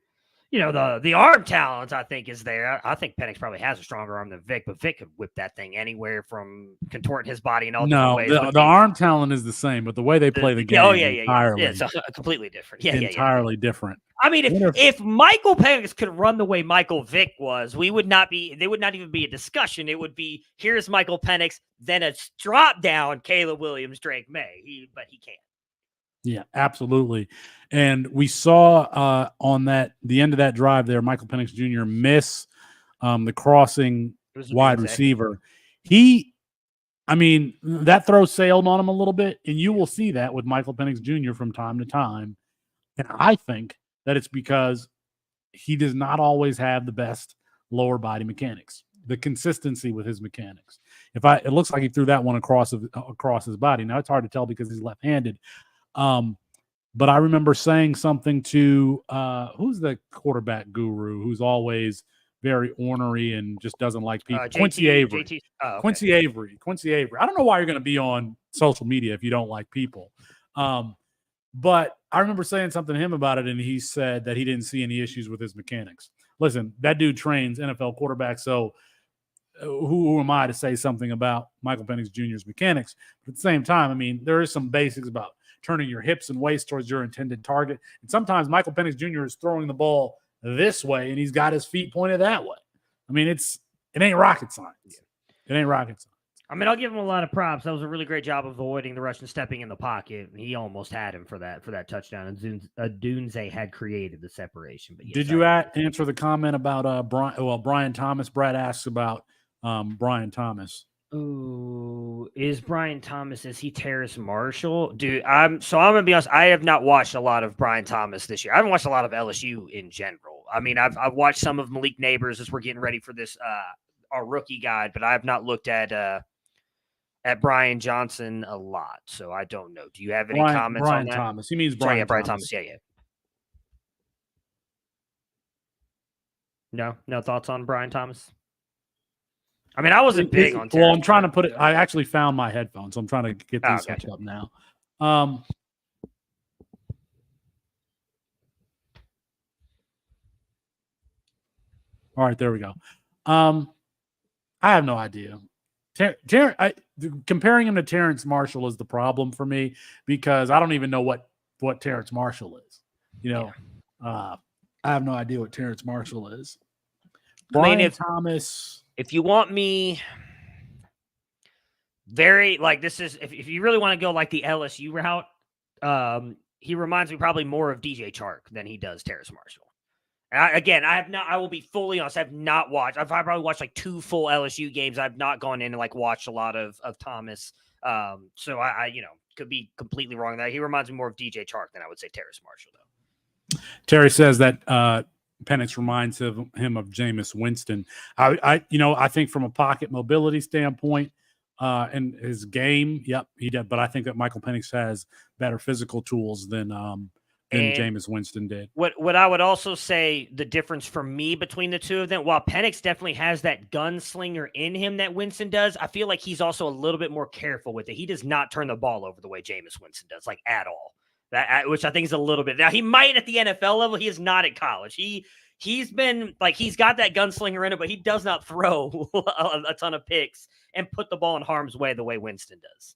The arm talent, I think, is there. I think Penix probably has a stronger arm than Vic, but Vic could whip that thing anywhere from contorting his body in all different ways. The arm talent is the same, but the way they play the game entirely. Yeah, it's completely different. Entirely different. I mean, if Michael Penix could run the way Michael Vick was, there would not even be a discussion. It would be, here's Michael Penix, then a drop down Caleb Williams, Drake May. But he can't. Yeah, absolutely. And we saw on the end of that drive there, Michael Penix Jr. miss the crossing wide receiver. That throw sailed on him a little bit, and you will see that with Michael Penix Jr. from time to time. And I think that it's because he does not always have the best lower body mechanics, the consistency with his mechanics. It looks like he threw that one across his body. Now it's hard to tell because he's left-handed. But I remember saying something to who's the quarterback guru who's always very ornery and just doesn't like people. Quincy Avery. Quincy Avery. I don't know why you're going to be on social media if you don't like people. But I remember saying something to him about it, and he said that he didn't see any issues with his mechanics. Listen, that dude trains NFL quarterbacks, so who am I to say something about Michael Penix Jr.'s mechanics? But at the same time, I mean, there is some basics about turning your hips and waist towards your intended target. And sometimes Michael Penix Jr. is throwing the ball this way, and he's got his feet pointed that way. I mean, it ain't rocket science. It ain't rocket science. I mean, I'll give him a lot of props. That was a really great job of avoiding the rush and stepping in the pocket. He almost had him for that touchdown, and Dunze had created the separation. But yes, did you answer the comment about Brian Thomas? Brad asks about Brian Thomas. Ooh, is Brian Thomas, is he Terrace Marshall? Dude, I'm gonna be honest, I have not watched a lot of Brian Thomas this year. I haven't watched a lot of LSU in general. I mean, I've watched some of Malik Neighbors as we're getting ready for this our rookie guide, but I have not looked at Brian Johnson a lot, so I don't know. Do you have any comments on that? Brian Thomas. He means Brian. Brian Thomas. Yeah. No thoughts on Brian Thomas. I mean, I wasn't big on Terrace. Well, I'm trying to put it. I actually found my headphones, so I'm trying to get these set up now. All right, there we go. I have no idea. Comparing him to Terrace Marshall is the problem for me because I don't even know what Terrace Marshall is. I have no idea what Terrace Marshall is. Brian Thomas. If you want me if you really want to go like the LSU route, he reminds me probably more of DJ Chark than he does Terrace Marshall. I will be fully honest. I've probably watched like 2 full LSU games. I've not gone in and watched a lot of Thomas. So I could be completely wrong there. He reminds me more of DJ Chark than I would say Terrace Marshall though. Terry says that, Penix reminds him of Jameis Winston. I think from a pocket mobility standpoint and his game, yep, he did. But I think that Michael Penix has better physical tools than Jameis Winston did. What I would also say the difference for me between the two of them, while Penix definitely has that gunslinger in him that Winston does, I feel like he's also a little bit more careful with it. He does not turn the ball over the way Jameis Winston does, at all. Which I think is a little bit. Now he might at the NFL level. He is not at college. He he's been like, he's got that gunslinger in it, but he does not throw a ton of picks and put the ball in harm's way the way Winston does.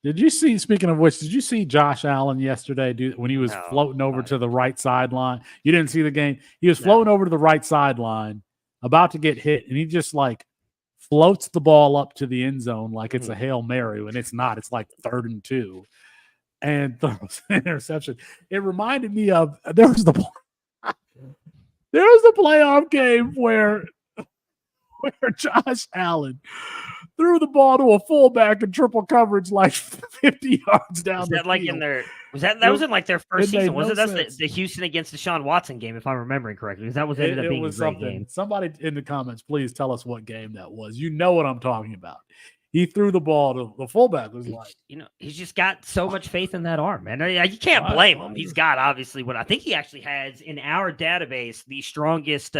Did you see, speaking of which, did you see Josh Allen yesterday when he was floating over to the right sideline? You didn't see the game? He was floating over to the right sideline, about to get hit, and he just like floats the ball up to the end zone like it's a Hail Mary, when it's not. It's like 3rd and 2. And throws an interception. It reminded me of there was the playoff game where Josh Allen threw the ball to a fullback in triple coverage like 50 yards down the like field. In their that was in like their first season, was it? That's the Houston against Deshaun Watson game, if I'm remembering correctly, because that was ended up being a great game. Somebody in the comments, please tell us what game that was. You know what I'm talking about. He threw the ball to the fullback. Was like, he's just got so much faith in that arm, man. You can't blame him. He's got obviously what I think he actually has in our database the strongest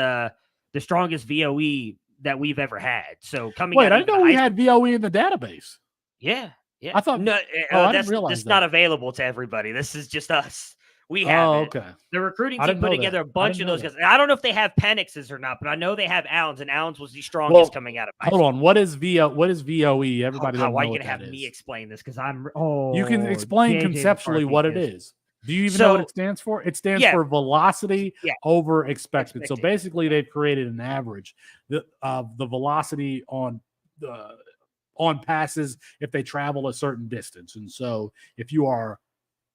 VOE that we've ever had. So coming. Wait, I didn't know we had VOE in the database. Yeah. I thought no. I didn't realize that's not available to everybody. This is just us. We have. Oh, okay. The recruiting team put together a bunch of those guys. I don't know if they have Penix's or not, but I know they have Allens, and Allens was the strongest coming out of. Hold on. What is VOE? Everybody. Why are you gonna have me explain this? Because I'm. You can explain conceptually what it is. Do you even know what it stands for? It stands for velocity over expected. So basically, they've created an average of the velocity on passes if they travel a certain distance. And so if you are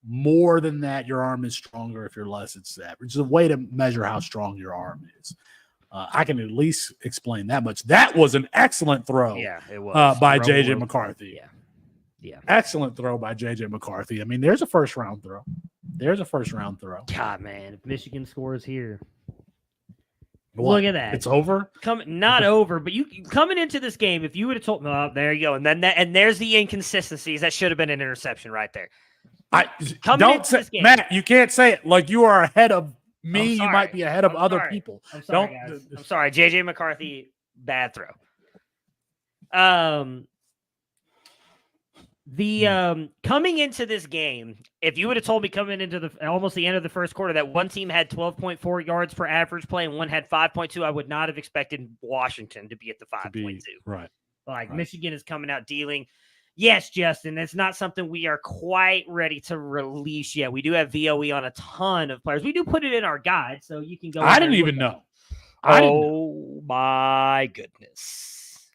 more than that, your arm is stronger. If you're less, it's average. It's a way to measure how strong your arm is. I can at least explain that much. That was an excellent throw. Yeah, it was by JJ McCarthy. Yeah. Excellent throw by JJ McCarthy. I mean, there's a first round throw. God, man, if Michigan scores here, what? Look at that. It's over. Not over, but you coming into this game, if you would have told me, oh, there you go, and then there's the inconsistencies. That should have been an interception right there. Don't say, Matt. You can't say it like you are ahead of me. You might be ahead of other people. I'm sorry, guys. I'm sorry. JJ McCarthy, bad throw. Coming into this game, if you would have told me coming into almost the end of the first quarter that one team had 12.4 yards per average play and one had 5.2, I would not have expected Washington to be at the 5.2. Right. Michigan is coming out dealing. Yes, Justin, it's not something we are quite ready to release yet. We do have VOE on a ton of players. We do put it in our guide, so you can go. I didn't even know. Oh my goodness!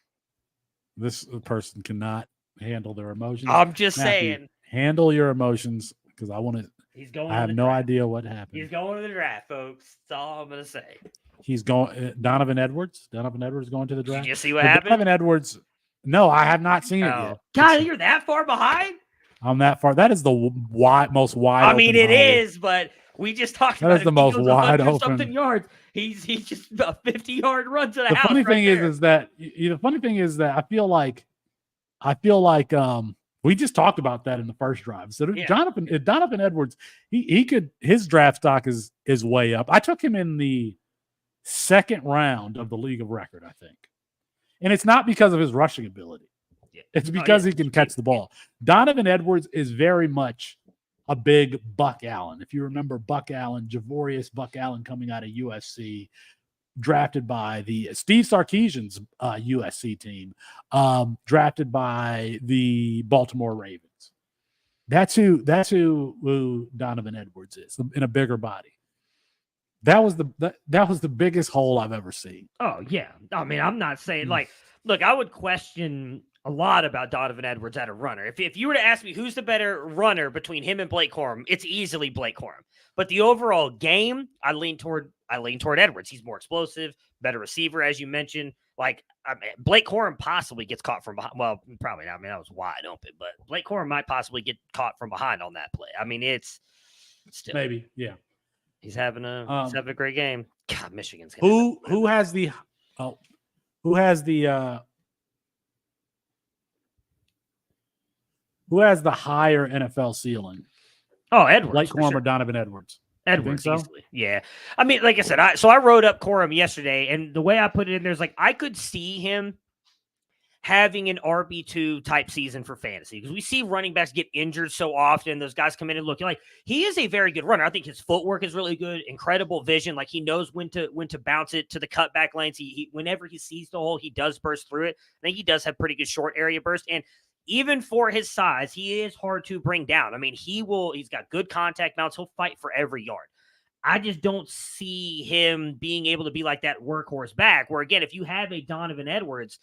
This person cannot handle their emotions. I'm just saying. Handle your emotions, because I want to. He's going. I have no idea what happened. He's going to the draft, folks. That's all I'm going to say. He's going. Donovan Edwards. Donovan Edwards going to the draft. Did you see what happened? Donovan Edwards. No, I have not seen it yet. God, you're that far behind? I'm that far. That is the most wide. I mean, it is, but we just talked about it. That is the most wide open. Something yards. He's just a 50-yard run to the house. The funny thing is that I feel like we just talked about that in the first drive. So Donovan Edwards, he could, his draft stock is way up. I took him in the second round of the league of record, I think. And it's not because of his rushing ability. It's because he can catch the ball. Donovan Edwards is very much a big Buck Allen. If you remember Buck Allen, Javorius Buck Allen coming out of USC, drafted by the Steve Sarkisian's USC team, drafted by the Baltimore Ravens. That's who Donovan Edwards is in a bigger body. That was the biggest hole I've ever seen. Oh yeah, I mean, I'm not saying look, I would question a lot about Donovan Edwards at a runner. If you were to ask me who's the better runner between him and Blake Corum, it's easily Blake Corum. But the overall game, I lean toward Edwards. He's more explosive, better receiver, as you mentioned. Blake Corum possibly gets caught from behind. Well, probably not. I mean, that was wide open, but Blake Corum might possibly get caught from behind on that play. I mean, it's still maybe, yeah. He's having a great game. God, Michigan's who has the higher NFL ceiling? Oh, Edwards. Blake Corum or Donovan Edwards? Edwards, so? Easily. Yeah. I mean, like I said, I wrote up Corum yesterday, and the way I put it in there is I could see him having an RB2 type season for fantasy, because we see running backs get injured so often. Those guys come in and look like he is a very good runner. I think his footwork is really good, incredible vision. Like he knows when to bounce it to the cutback lanes. He whenever he sees the hole, he does burst through it. I think he does have pretty good short area burst. And even for his size, he is hard to bring down. I mean, he's got good contact balance. He'll fight for every yard. I just don't see him being able to be like that workhorse back where, again, if you have a Donovan Edwards,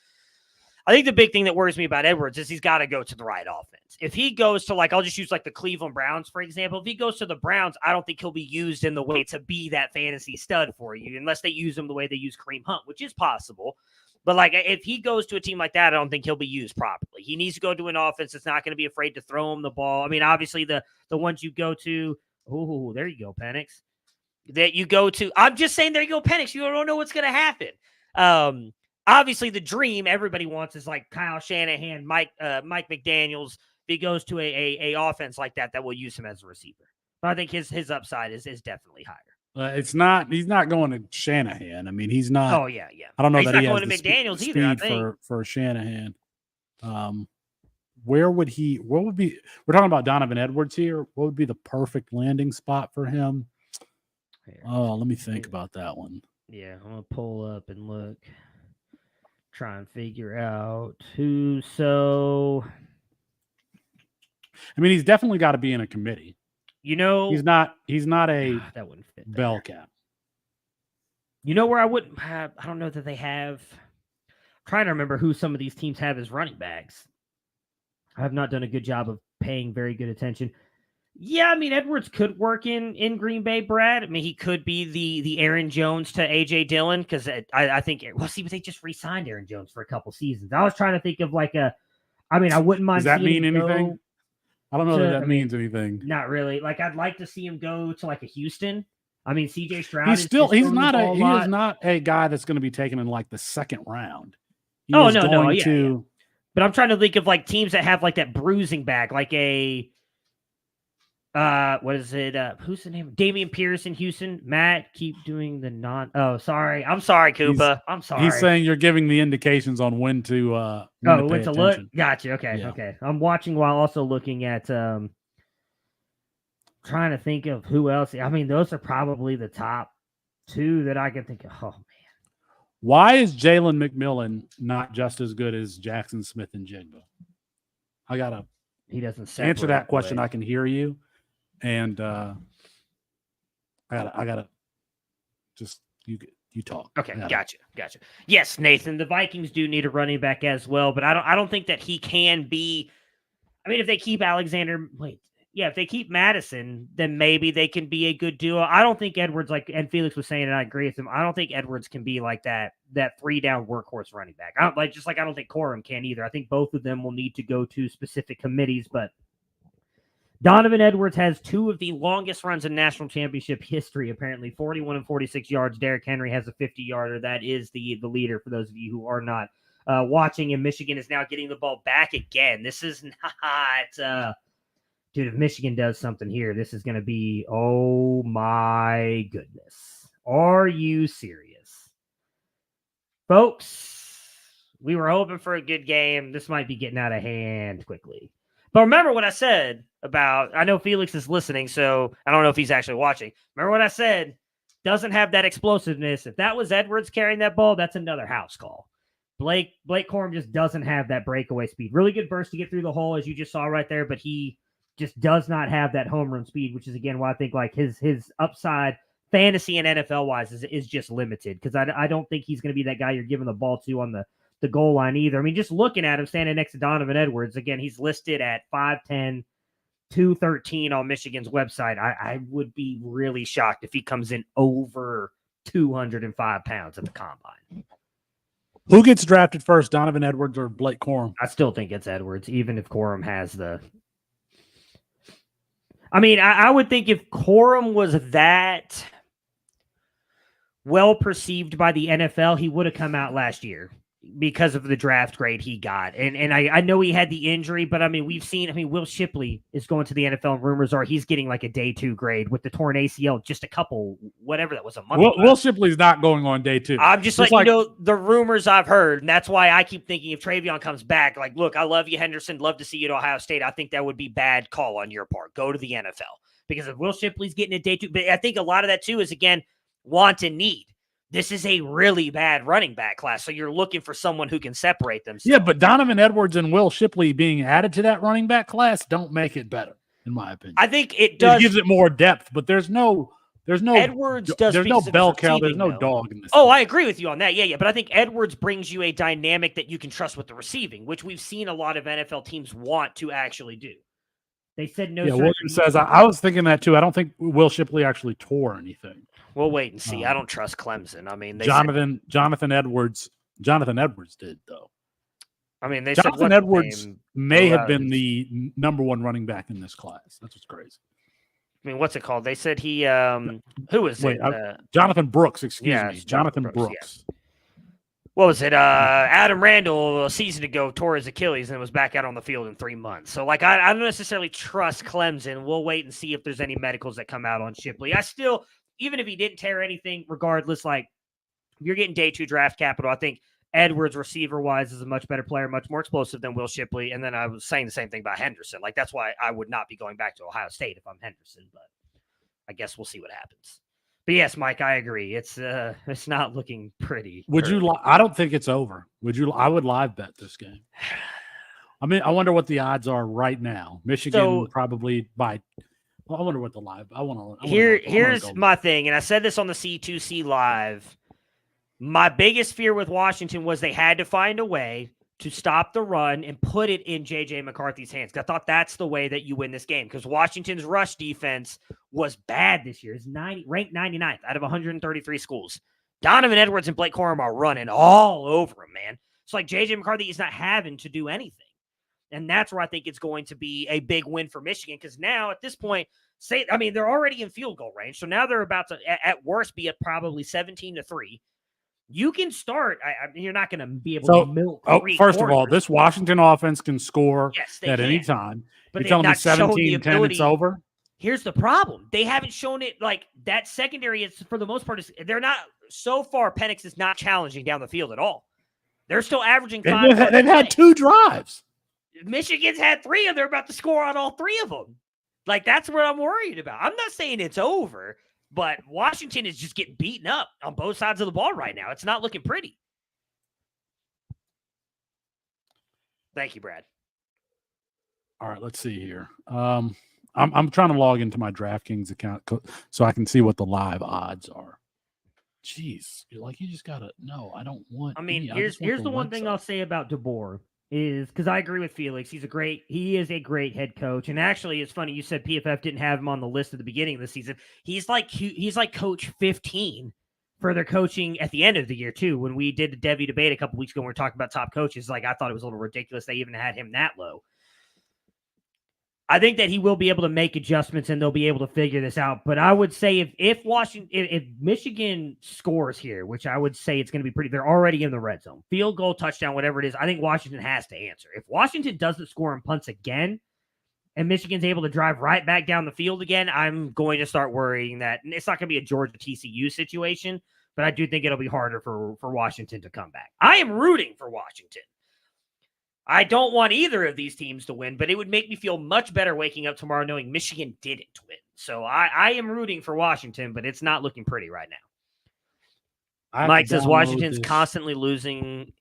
I think the big thing that worries me about Edwards is he's got to go to the right offense. If he goes to, like, I'll just use like the Cleveland Browns, for example. If he goes to the Browns, I don't think he'll be used in the way to be that fantasy stud for you, unless they use him the way they use Kareem Hunt, which is possible. But like, if he goes to a team like that, I don't think he'll be used properly. He needs to go to an offense that's not going to be afraid to throw him the ball. I mean, obviously the ones you go to, oh, there you go, Penix. That you go to, I'm just saying, there you go, Penix. You don't know what's going to happen. Obviously, the dream everybody wants is like Kyle Shanahan, Mike McDaniels. If he goes to a offense like that will use him as a receiver. But I think his upside is definitely higher. It's not. He's not going to Shanahan. I mean, he's not. Oh yeah. I don't know he's that not he has going the to McDaniels speed either. I think for Shanahan. Where would he? What would be? We're talking about Donovan Edwards here. What would be the perfect landing spot for him? Oh, let me think about that one. Yeah, I'm gonna pull up and look. Try and figure out who. So, I mean, he's definitely got to be in a committee. You know, he's not a that wouldn't fit there. bell cap. You know where I wouldn't have? I don't know that they have. I'm trying to remember who some of these teams have as running backs. I have not done a good job of paying very good attention. Yeah, I mean, Edwards could work in Green Bay, Brad. I mean, he could be the Aaron Jones to A.J. Dillon, because I think, well, see, but they just re-signed Aaron Jones for a couple seasons. I was trying to think of like I wouldn't mind. Does that mean anything? I don't know that means anything. Not really. Like, I'd like to see him go to like a Houston. I mean, C.J. Stroud. He is not a guy that's going to be taken in like the second round. No. But I'm trying to think of like teams that have like that bruising back, like a. What is it? Who's the name? Damian Pierce in Houston. Matt, keep doing the non. Oh, sorry. I'm sorry, Koopa. I'm sorry. He's saying you're giving the indications on when to. When to look. Gotcha. Okay. Yeah. Okay. I'm watching while also looking at. Trying to think of who else. I mean, those are probably the top two that I can think of. Oh man. Why is Jalen McMillan not just as good as Jackson Smith and Jigba? He doesn't answer that question. I can hear you. And I gotta just you talk. Okay, gotcha. Yes, Nathan, the Vikings do need a running back as well, but I don't think that he can be. I mean, if they keep if they keep Madison, then maybe they can be a good duo. I don't think Edwards, and Felix was saying, and I agree with him. I don't think Edwards can be like that 3-down workhorse running back. I don't think Corum can either. I think both of them will need to go to specific committees, but. Donovan Edwards has two of the longest runs in national championship history, apparently 41 and 46 yards. Derrick Henry has a 50-yarder. That is the leader for those of you who are not watching. And Michigan is now getting the ball back again. This is not, dude, if Michigan does something here, this is going to be, oh my goodness. Are you serious? Folks, we were hoping for a good game. This might be getting out of hand quickly. But remember what I said about, I know Felix is listening, so I don't know if he's actually watching. Remember what I said, doesn't have that explosiveness. If that was Edwards carrying that ball, that's another house call. Blake Corum just doesn't have that breakaway speed. Really good burst to get through the hole, as you just saw right there, but he just does not have that home run speed, which is, again, why I think like his upside, fantasy and NFL-wise, is just limited, because I don't think he's going to be that guy you're giving the ball to on the goal line either. I mean, just looking at him standing next to Donovan Edwards, again, he's listed at 5'10", 213 on Michigan's website. I would be really shocked if he comes in over 205 pounds at the combine. Who gets drafted first, Donovan Edwards or Blake Corum? I still think it's Edwards, even if Corum has the... I mean, I would think if Corum was that well perceived by the NFL, he would have come out last year. because of the draft grade he got. And I know he had the injury, but I mean, Will Shipley is going to the NFL, and rumors are he's getting like a day 2 grade with the torn ACL, just a couple, whatever that was, a month ago. Will Shipley's not going on day 2. I'm just like, you know, the rumors I've heard, and that's why I keep thinking if Travion comes back, like, look, I love you, Henderson, love to see you at Ohio State. I think that would be bad call on your part. Go to the NFL. Because if Will Shipley's getting a day 2, but I think a lot of that too is, again, want and need. This is a really bad running back class, so you're looking for someone who can separate them. Yeah, but Donovan Edwards and Will Shipley being added to that running back class don't make it better, in my opinion. I think it does. It gives it more depth, but there's no Edwards does. There's no bell cow. There's no dog in this. Oh, I agree with you on that. Yeah. But I think Edwards brings you a dynamic that you can trust with the receiving, which we've seen a lot of NFL teams want to actually do. They said no. Yeah, William says I was thinking that too. I don't think Will Shipley actually tore anything. We'll wait and see. I don't trust Clemson. I mean, Jonathan Edwards did though. I mean, Jonathan Edwards may have been the number 1 running back in this class. That's what's crazy. I mean, what's it called? They said he who was it? Jonathan Brooks, excuse me. Jonathan Brooks. Yeah. What was it? Adam Randall a season ago tore his Achilles and was back out on the field in 3 months. So, like, I don't necessarily trust Clemson. We'll wait and see if there's any medicals that come out on Shipley. I still, even if he didn't tear anything, regardless, like, you're getting day 2 draft capital. I think Edwards, receiver-wise, is a much better player, much more explosive than Will Shipley. And then I was saying the same thing about Henderson. Like, that's why I would not be going back to Ohio State if I'm Henderson. But I guess we'll see what happens. But yes, Mike, I agree. It's not looking pretty. I don't think it's over. I would live bet this game. I mean, I wonder what the odds are right now. Michigan probably by. Well, I wonder what the live. Here's my thing, and I said this on the C2C live. My biggest fear with Washington was they had to find a way to stop the run and put it in J.J. McCarthy's hands. I thought that's the way that you win this game because Washington's rush defense was bad this year. It's ranked 99th out of 133 schools. Donovan Edwards and Blake Corum are running all over him, man. It's like J.J. McCarthy is not having to do anything. And that's where I think it's going to be a big win for Michigan because now at this point, they're already in field goal range. So now they're about to, at worst, be at probably 17-3. You can start. You're not going to be able to milk. First of all, this Washington offense can score at any time. But you're telling me 17-10, it's over? Here's the problem. They haven't shown it. Like, that secondary is, for the most part, they're not. So far, Penix is not challenging down the field at all. They're still averaging 5. They've had 2 drives. Michigan's had 3, and they're about to score on all 3 of them. Like, that's what I'm worried about. I'm not saying it's over. But Washington is just getting beaten up on both sides of the ball right now. It's not looking pretty. Thank you, Brad. All right, let's see here. I'm trying to log into my DraftKings account so I can see what the live odds are. Jeez, you just gotta. No, I don't want. I mean, here's the one thing I'll say about DeBoer. Is because I agree with Felix. He is a great head coach. And actually, it's funny. You said PFF didn't have him on the list at the beginning of the season. He's like coach 15 for their coaching at the end of the year too. When we did the Debbie debate a couple weeks ago, when we were talking about top coaches, like I thought it was a little ridiculous. They even had him that low. I think that he will be able to make adjustments and they'll be able to figure this out. But I would say if Michigan scores here, which I would say it's going to be they're already in the red zone. Field goal, touchdown, whatever it is, I think Washington has to answer. If Washington doesn't score and punts again, and Michigan's able to drive right back down the field again, I'm going to start worrying that it's not going to be a Georgia TCU situation, but I do think it'll be harder for Washington to come back. I am rooting for Washington. I don't want either of these teams to win, but it would make me feel much better waking up tomorrow knowing Michigan didn't win. So I am rooting for Washington, but it's not looking pretty right now. Mike says Washington's constantly losing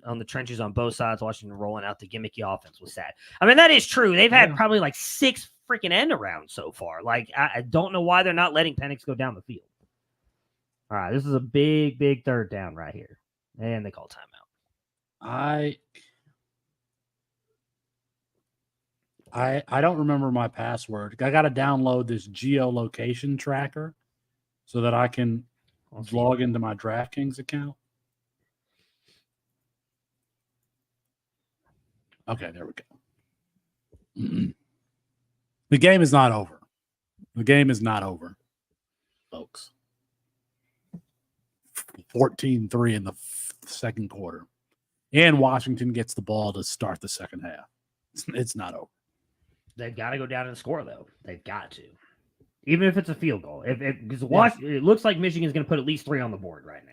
on the trenches on both sides. Washington rolling out the gimmicky offense was sad. I mean, that is true. They've had probably like 6 freaking end arounds so far. Like, I don't know why they're not letting Penix go down the field. All right, this is a big, big third down right here. And they call timeout. I don't remember my password. I got to download this geolocation tracker so that I can log into my DraftKings account. Okay, there we go. The game is not over. The game is not over, folks. 14-3 in the second quarter. and Washington gets the ball to start the second half. It's not over. They've got to go down and score, though. They've got to. Even if it's a field goal. Because it looks like Michigan's going to put at least 3 on the board right now.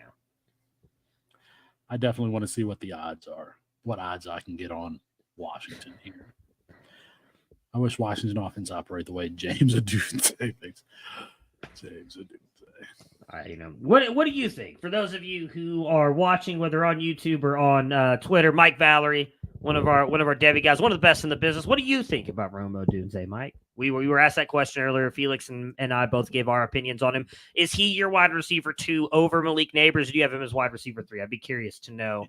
I definitely want to see what the odds are, what odds I can get on Washington here. I wish Washington offense operate the way James Adunze thinks. James Adunze. What do you think? For those of you who are watching, whether on YouTube or on Twitter, Mike Valerie, one of our Debbie guys, one of the best in the business. What do you think about Rome Odunze, Mike? We were asked that question earlier. Felix and I both gave our opinions on him. Is he your wide receiver 2 over Malik Neighbors? Or do you have him as wide receiver 3? I'd be curious to know.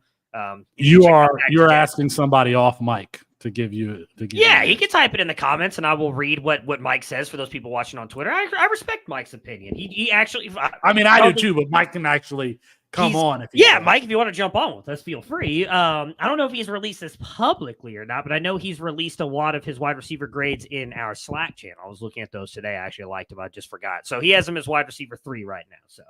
You're asking somebody off mic to give you. He can type it in the comments, and I will read what Mike says for those people watching on Twitter. I respect Mike's opinion. He actually. I do too, but Mike can actually come on. Mike, if you want to jump on with us, feel free. I don't know if he's released this publicly or not, but I know he's released a lot of his wide receiver grades in our Slack channel. I was looking at those today. I actually liked them. I just forgot. So he has him as wide receiver 3 right now. So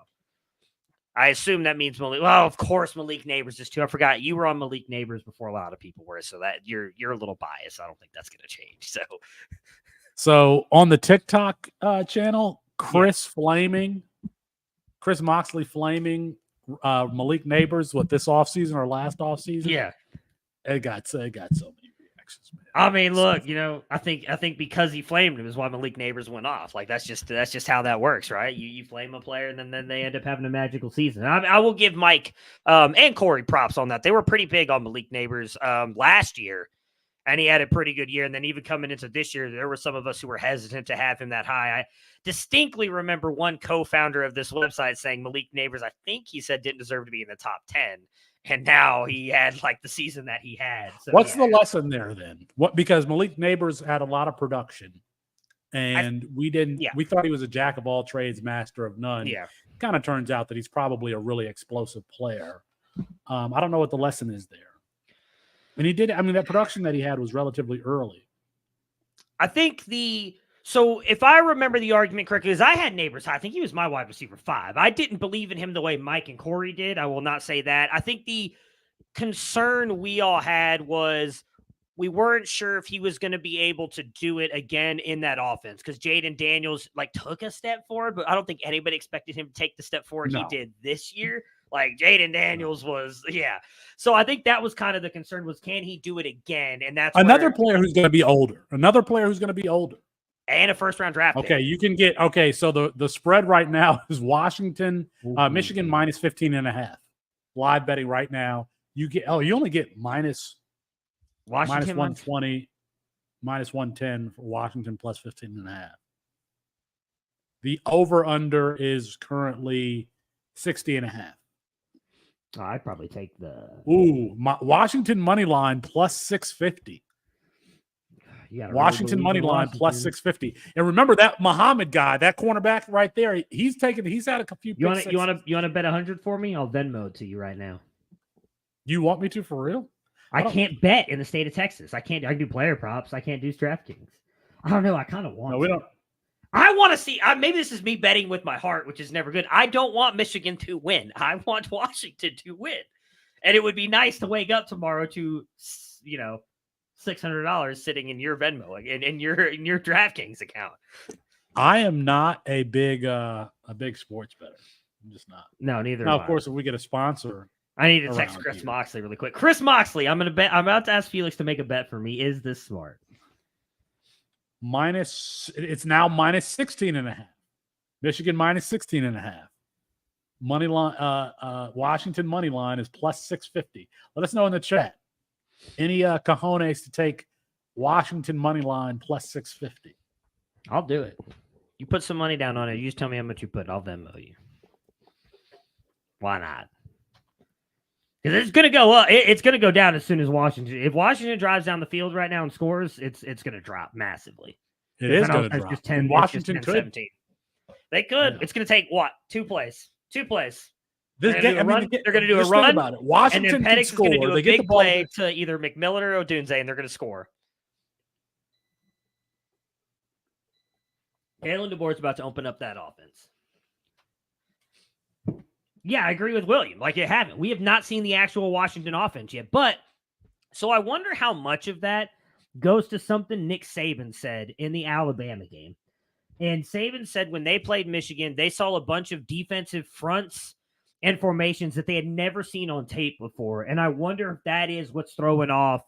I assume that means Malik. Well, of course, Malik Neighbors is 2. I forgot you were on Malik Neighbors before a lot of people were, so that you're a little biased. I don't think that's going to change. So on the TikTok channel, Chris Moxley flaming Malik Neighbors this offseason or last offseason. Yeah, it got so many reactions, man. I mean, look, I think because he flamed him is why Malik Neighbors went off. Like that's just how that works, right? You flame a player and then they end up having a magical season. I will give Mike and Corey props on that. They were pretty big on Malik Neighbors last year, and he had a pretty good year. And then even coming into this year, there were some of us who were hesitant to have him that high. I distinctly remember one co-founder of this website saying Malik Neighbors, I think he said, didn't deserve to be in the top 10. And now he had the season that he had. So, what's the lesson there then? Because Malik Neighbors had a lot of production, and we thought he was a jack of all trades, master of none. Yeah, kind of turns out that he's probably a really explosive player. I don't know what the lesson is there. And he did. I mean, that production that he had was relatively early. I think So if I remember the argument correctly, because I had Neighbors high, I think he was my wide receiver 5. I didn't believe in him the way Mike and Corey did. I will not say that. I think the concern we all had was we weren't sure if he was going to be able to do it again in that offense because Jaden Daniels took a step forward, but I don't think anybody expected him to take the step forward he did this year. Jaden Daniels was, So I think that was kind of the concern was, can he do it again? And that's another player who's going to be older. And a first-round draft pick. Okay, you can get – so the spread right now is Washington, Michigan minus 15.5. Live betting right now. You only get minus 120, minus 110 for Washington plus 15.5. The over-under is currently 60.5. Oh, I'd probably take the Washington money line plus 650. Washington money line plus 650. And remember that Muhammad guy, that cornerback right there, he's had a few. You want to bet 100 for me? I'll Venmo it to you right now. You want me to for real? I can't bet in the state of Texas. I can do player props. I can't do DraftKings. I don't know. I kind of want. No, we don't. I want to see. Maybe this is me betting with my heart, which is never good. I don't want Michigan to win. I want Washington to win, and it would be nice to wake up tomorrow to $600 sitting in your Venmo, in your DraftKings account. I am not a big sports bettor. I'm just not. No, neither. Now, of course, if we get a sponsor, I need to text Chris Moxley really quick. Chris Moxley, I'm about to ask Felix to make a bet for me. Is this smart? It's now minus 16.5. Michigan minus 16.5. Money line, Washington money line is plus 650. Let us know in the chat. Any cojones to take Washington money line plus 650? I'll do it. You put some money down on it. You just tell me how much you put. I'll Venmo you. Why not? Because it's going to go up. It's going to go down as soon as Washington. If Washington drives down the field right now and scores, it's going to drop massively. It is going to drop. Just 10, Washington just 10, could. 17. They could. Yeah. It's going to take what? 2 plays. 2 plays. They're going to do a run. About it. Washington and then Penix is going to do a big play to either McMillan or Odunze, and they're going to score. Kalen DeBoer's about to open up that offense. Yeah, I agree with William. Like, it haven't. We have not seen the actual Washington offense yet. But so I wonder how much of that goes to something Nick Saban said in the Alabama game. And Saban said when they played Michigan, they saw a bunch of defensive fronts and formations that they had never seen on tape before. And I wonder if that is what's throwing off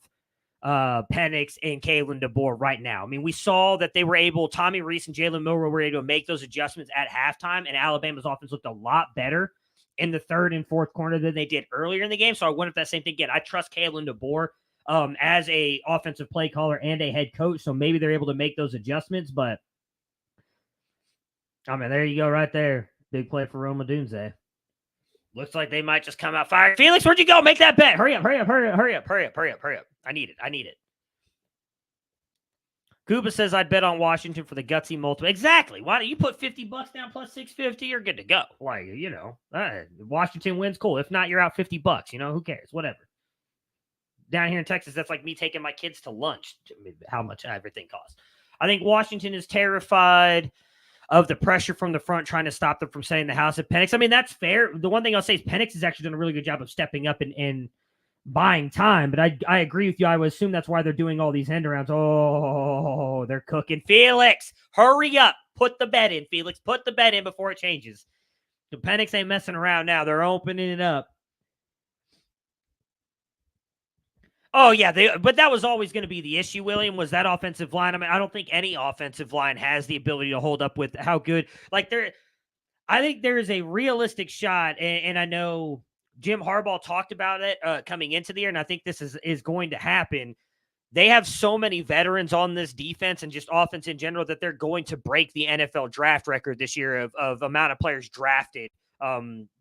Penix and Kalen DeBoer right now. I mean, we saw that they were able, Tommy Reese and Jalen Milroe were able to make those adjustments at halftime, and Alabama's offense looked a lot better in the third and fourth quarter than they did earlier in the game. So I wonder if that same thing again. I trust Kalen DeBoer as a offensive play caller and a head coach, so maybe they're able to make those adjustments. But I mean, there you go, right there. Big play for Roma Dunze. Looks like they might just come out firing. Felix, where'd you go? Make that bet. Hurry up, hurry up, hurry up, hurry up, hurry up, hurry up, hurry up. I need it. I need it. Koopa says I'd bet on Washington for the gutsy multiple. Exactly. Why don't you put $50 down plus 650? You're good to go. Like, you know, Washington wins, cool. If not, you're out $50. You know, who cares? Whatever. Down here in Texas, that's like me taking my kids to lunch. How much everything costs. I think Washington is terrified of the pressure from the front, trying to stop them from setting the house at Penix. I mean, that's fair. The one thing I'll say is Penix has actually done a really good job of stepping up and buying time, but I agree with you. I would assume that's why they're doing all these end arounds. Oh, they're cooking. Felix, hurry up. Put the bet in, Felix. Put the bet in before it changes. The Penix ain't messing around now. They're opening it up. Oh, yeah, but that was always going to be the issue, William, was that offensive line. I mean, I don't think any offensive line has the ability to hold up with how good. Like, I think there is a realistic shot, and I know Jim Harbaugh talked about it coming into the year, and I think this is going to happen. They have so many veterans on this defense and just offense in general that they're going to break the NFL draft record this year of amount of players drafted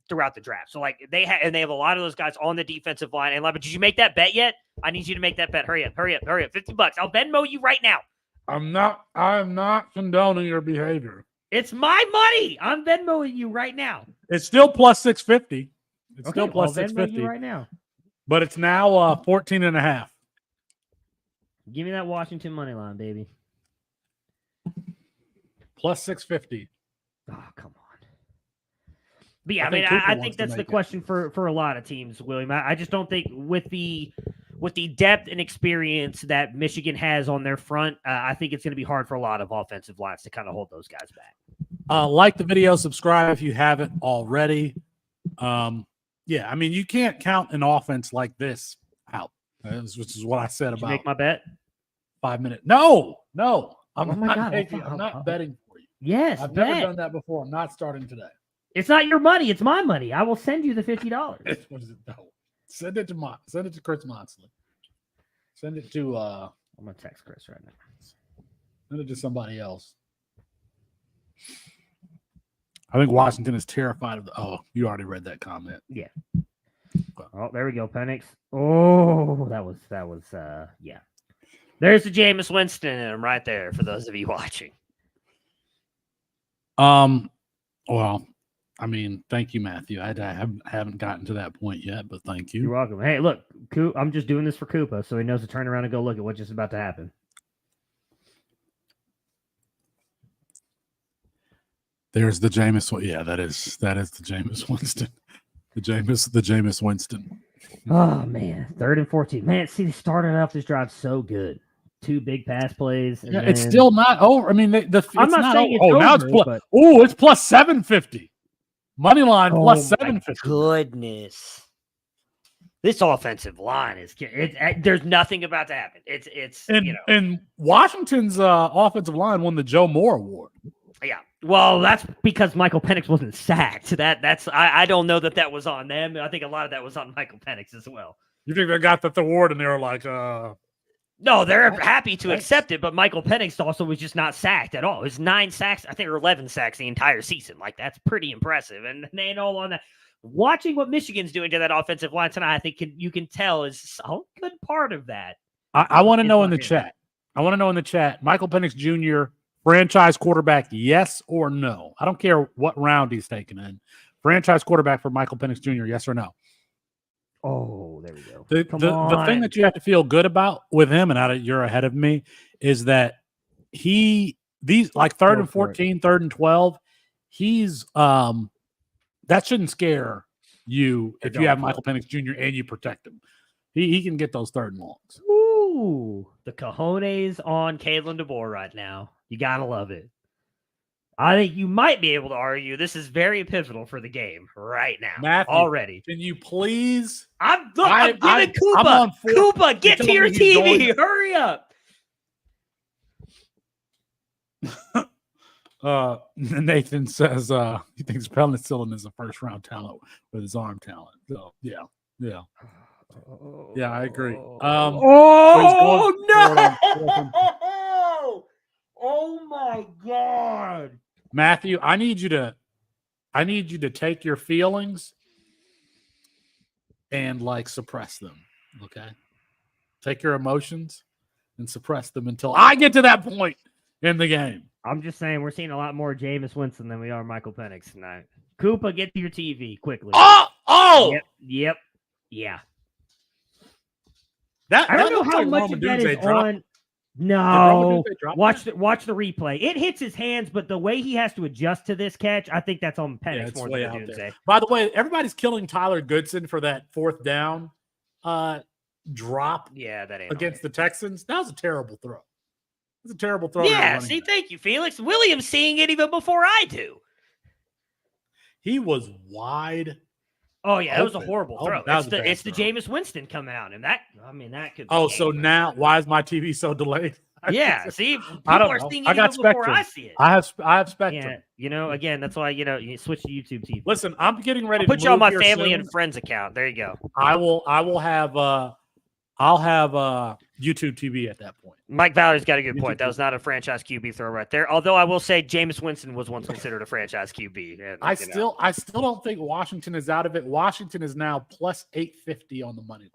throughout the draft. So, like, they have a lot of those guys on the defensive line. And, did you make that bet yet? I need you to make that bet. Hurry up, hurry up, hurry up. $50. I'll Venmo you right now. I'm not condoning your behavior. It's my money. I'm Venmoing you right now. It's still plus 650. It's okay, still plus I'll 650 you right now. But it's now 14 and a half. Give me that Washington money line, baby. Plus 650. Oh, come on. But yeah, I think that's the question for a lot of teams, William. I just don't think with the depth and experience that Michigan has on their front, I think it's going to be hard for a lot of offensive lines to kind of hold those guys back. Like the video, subscribe if you haven't already. Yeah, I mean, you can't count an offense like this out, which is what I said about. Did you make my bet? 5 minutes. No. I'm I'm not betting for you. Yes, I've never done that before. I'm not starting today. It's not your money. It's my money. I will send you the $50. What is it? No. Send it to Chris Monsley. Send it to I'm gonna text Chris right now. Send it to somebody else. I think Washington is terrified of you already read that comment. Yeah. Oh, there we go, Penix. Oh, that was yeah. There's the Jameis Winston in him right there for those of you watching. Well, I mean, thank you, Matthew. I haven't gotten to that point yet, but thank you. You're welcome. Hey, look, I'm just doing this for Koopa, so he knows to turn around and go look at what's just about to happen. There's the Jameis. Yeah, that is the Jameis Winston. The Jameis Winston. Oh man, 3rd and 14. Man, see, they started off this drive so good. 2 big pass plays. And it's still not over. I mean, I'm not saying over. Now it's plus 750. Money line plus 750. Goodness. This offensive line is there's nothing about to happen. And Washington's offensive line won the Joe Moore Award. Yeah. Well, that's because Michael Penix wasn't sacked. I don't know that was on them. I think a lot of that was on Michael Penix as well. You think they got the award and they were like, No, they're happy to accept it, but Michael Penix also was just not sacked at all. It was 9 sacks, I think, or 11 sacks the entire season. Like, that's pretty impressive. And they ain't all on that. Watching what Michigan's doing to that offensive line tonight, I think you can tell is a good part of that. I want to know in the chat. Michael Penix Jr., franchise quarterback, yes or no? I don't care what round he's taken in. Franchise quarterback for Michael Penix Jr., yes or no? Oh, there we go. The thing that you have to feel good about with him, and you're ahead of me, is that these like 3rd and 14, 3rd and 12, he's that shouldn't scare you if you have Michael Penix Jr. and you protect him. He can get those 3rd and longs. Ooh, the cojones on Kalen DeBoer right now. You gotta love it. I think you might be able to argue this is very pivotal for the game right now. Matthew, already. Can you please? I'm giving Koopa. Koopa, get to your TV. Hurry up. Nathan says he thinks Penicillin is a 1st-round talent with his arm talent. So yeah. Yeah, I agree. No! Oh my God, Matthew, I need you to take your feelings and like suppress them. Okay, take your emotions and suppress them until I get to that point in the game. I'm just saying we're seeing a lot more Jameis Winston than we are Michael Penix tonight. Koopa, get to your TV quickly. Oh! Yep. Yeah. I don't know how much of that is on. No, watch the replay. It hits his hands, but the way he has to adjust to this catch, I think that's on Penix more than Doomsday. By the way, everybody's killing Tyler Goodson for that 4th down drop. Yeah, that ain't against the Texans. That was a terrible throw. It's a terrible throw. Yeah, see, thank you, Felix. Williams seeing it even before I do. He was wide. Oh yeah, that was a horrible throw. It's the Jameis Winston coming out, and that could. Oh, so now why is my TV so delayed? Yeah, see, people are seeing it even before I see it. I have Spectrum. Yeah, again, that's why you switch to YouTube TV. Listen, I'm getting ready. I'll put you on my family and friends account. There you go. I'll have YouTube TV at that point. Mike Valler's got a good point. That was not a franchise QB throw right there. Although I will say Jameis Winston was once considered a franchise QB. And, I still don't think Washington is out of it. Washington is now plus 850 on the money line.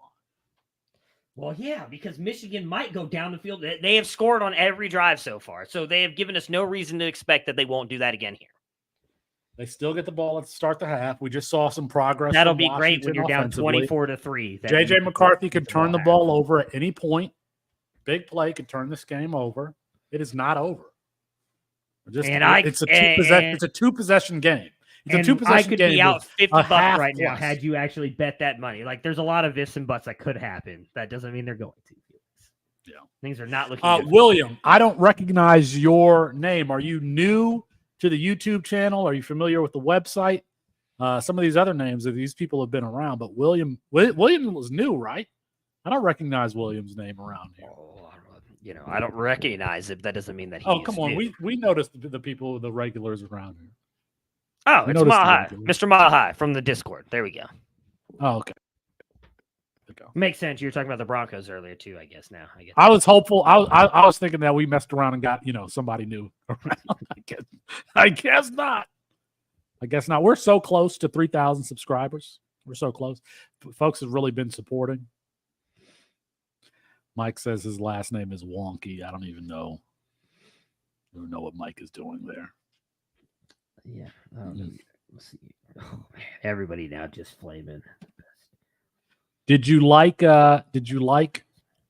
Well, yeah, because Michigan might go down the field. They have scored on every drive so far, so they have given us no reason to expect that they won't do that again here. They still get the ball at the start the half. We just saw some progress. That'll be great when you're down 24-3. JJ McCarthy could turn the ball over at any point. Big play could turn this game over. It is not over. It's a 2-possession game. It's a 2-possession game. I could be out $50 right now had you actually bet that money. Like, there's a lot of ifs and buts that could happen. That doesn't mean they're going to. Yeah, things are not looking good. William, I don't recognize your name. Are you new to the YouTube channel? Are you familiar with the website? Some of these other names of these people have been around, but William was new, right? I don't recognize William's name around here. I don't recognize it. That doesn't mean that he's come on. new. We noticed the people, the regulars around here. Oh, it's Mile High. Mr. Mile High from the Discord. There we go. Oh, okay. Makes sense. You were talking about the Broncos earlier too, I guess. I was hopeful. I was thinking that we messed around and got somebody new around. I guess not. We're so close to 3,000 subscribers. We're so close. Folks have really been supporting. Mike says his last name is Wonky. I don't even know what Mike is doing there. Yeah. Let's see. Oh, man. Everybody now just flaming. Did you like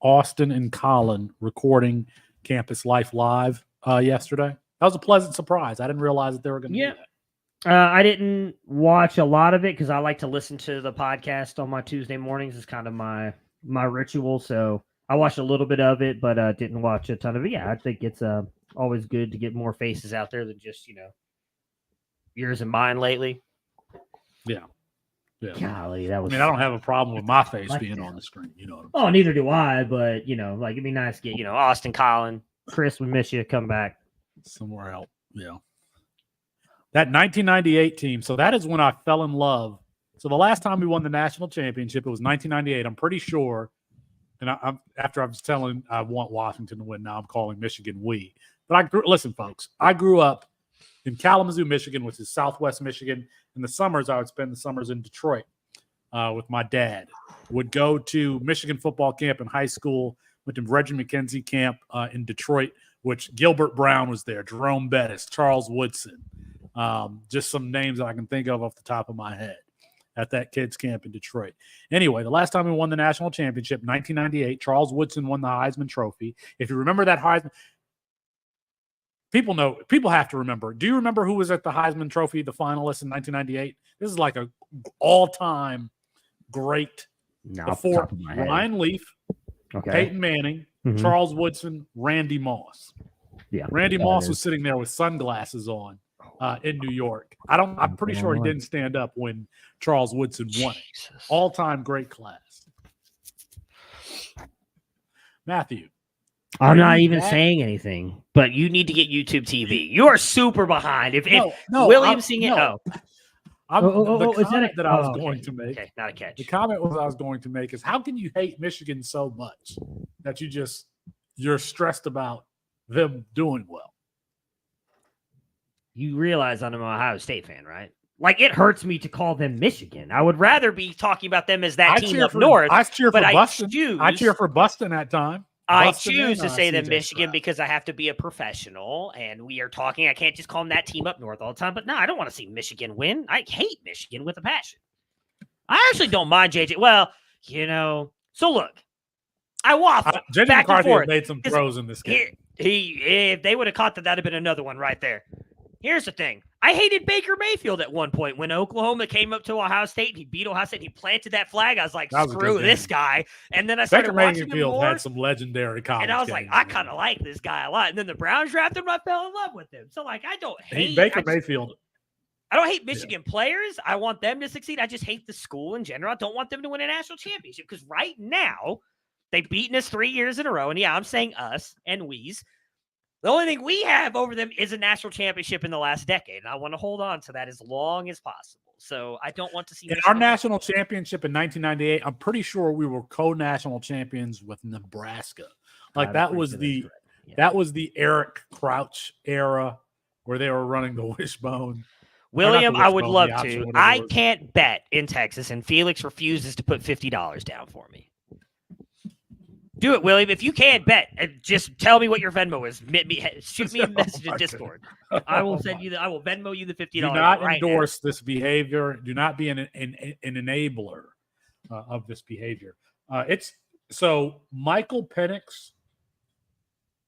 Austin and Colin recording Campus Life Live yesterday? That was a pleasant surprise. I didn't realize that they were going to do that. I didn't watch a lot of it because I like to listen to the podcast on my Tuesday mornings. It's kind of my ritual. So I watched a little bit of it, but didn't watch a ton of it. Yeah, I think it's always good to get more faces out there than just, yours and mine lately. Yeah. Yeah. Golly, that was. I don't have a problem with my face being on the screen. You know what I'm saying? Oh, neither do I. But it'd be nice to get Austin, Colin, Chris, we miss you. Come back somewhere else. Yeah. That 1998 team. So that is when I fell in love. So the last time we won the national championship, it was 1998. I'm pretty sure. And after I was telling I want Washington to win, now I'm calling Michigan we. But listen, folks. I grew up in Kalamazoo, Michigan, which is Southwest Michigan. In the summers, I would spend the summers in Detroit with my dad. Would go to Michigan football camp in high school. Went to Reggie McKenzie camp in Detroit, which Gilbert Brown was there, Jerome Bettis, Charles Woodson. Just some names that I can think of off the top of my head at that kids' camp in Detroit. Anyway, the last time we won the national championship, 1998, Charles Woodson won the Heisman Trophy. If you remember that Heisman, People have to remember. Do you remember who was at the Heisman Trophy, the finalists in 1998? This is like a all-time great. Before Ryan Leaf, Peyton Manning, Charles Woodson, Randy Moss. Yeah, Randy Moss was sitting there with sunglasses on in New York. I'm pretty sure he didn't stand up when Charles Woodson won it. All-time great class. Matthew. I'm not even saying anything, but you need to get YouTube TV. You are super behind. If Williams seeing it, the comment that I was going to make. Okay, not a catch. The comment I was going to make is, how can you hate Michigan so much that you're stressed about them doing well? You realize I'm an Ohio State fan, right? Like, it hurts me to call them Michigan. I would rather be talking about them as that team up north. I cheer for Boston. I cheer for Boston at time. I choose to say them Michigan because I have to be a professional, and we are talking. I can't just call them that team up north all the time. But no, I don't want to see Michigan win. I hate Michigan with a passion. I actually don't mind JJ. Well, so look, I waffle. JJ McCarthy has made some throws in this game. If they would have caught that'd have been another one right there. Here's the thing. I hated Baker Mayfield at one point when Oklahoma came up to Ohio State and he beat Ohio State and he planted that flag. I was like, screw this guy. And then I started watching him more. Had some legendary college and I was like, I kind of like this guy a lot. And then the Browns drafted him. I fell in love with him. So, like, I don't hate Baker Mayfield. I don't hate Michigan players. I want them to succeed. I just hate the school in general. I don't want them to win a national championship because right now they've beaten us 3 years in a row. And yeah, I'm saying us and we's. The only thing we have over them is a national championship in the last decade, and I want to hold on to that as long as possible. So I don't want to see our national championship in 1998. I'm pretty sure we were co-national champions with Nebraska. Like that was the Eric Crouch era where they were running the wishbone. William, I would love to. I can't bet in Texas, and Felix refuses to put $50 down for me. Do it, William. If you can't bet, just tell me what your Venmo is. Shoot me a message in Discord. I will send you. I will Venmo you the $50. Do not endorse this behavior. Do not be an enabler of this behavior. So Michael Penix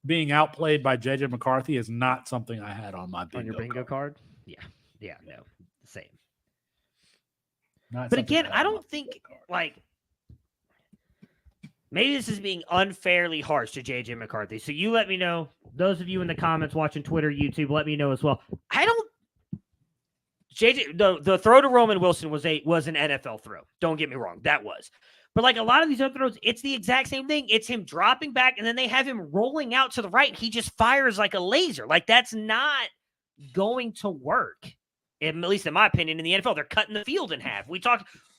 being outplayed by JJ McCarthy is not something I had on my bingo card. Yeah, no, same. But again, I don't think like. Maybe this is being unfairly harsh to JJ McCarthy. So you let me know. Those of you in the comments watching Twitter, YouTube, let me know as well. The throw to Roman Wilson was an NFL throw. Don't get me wrong. That was. But like a lot of these other throws, it's the exact same thing. It's him dropping back, and then they have him rolling out to the right, and he just fires like a laser. Like, that's not going to work. At least in my opinion, in the NFL, they're cutting the field in half.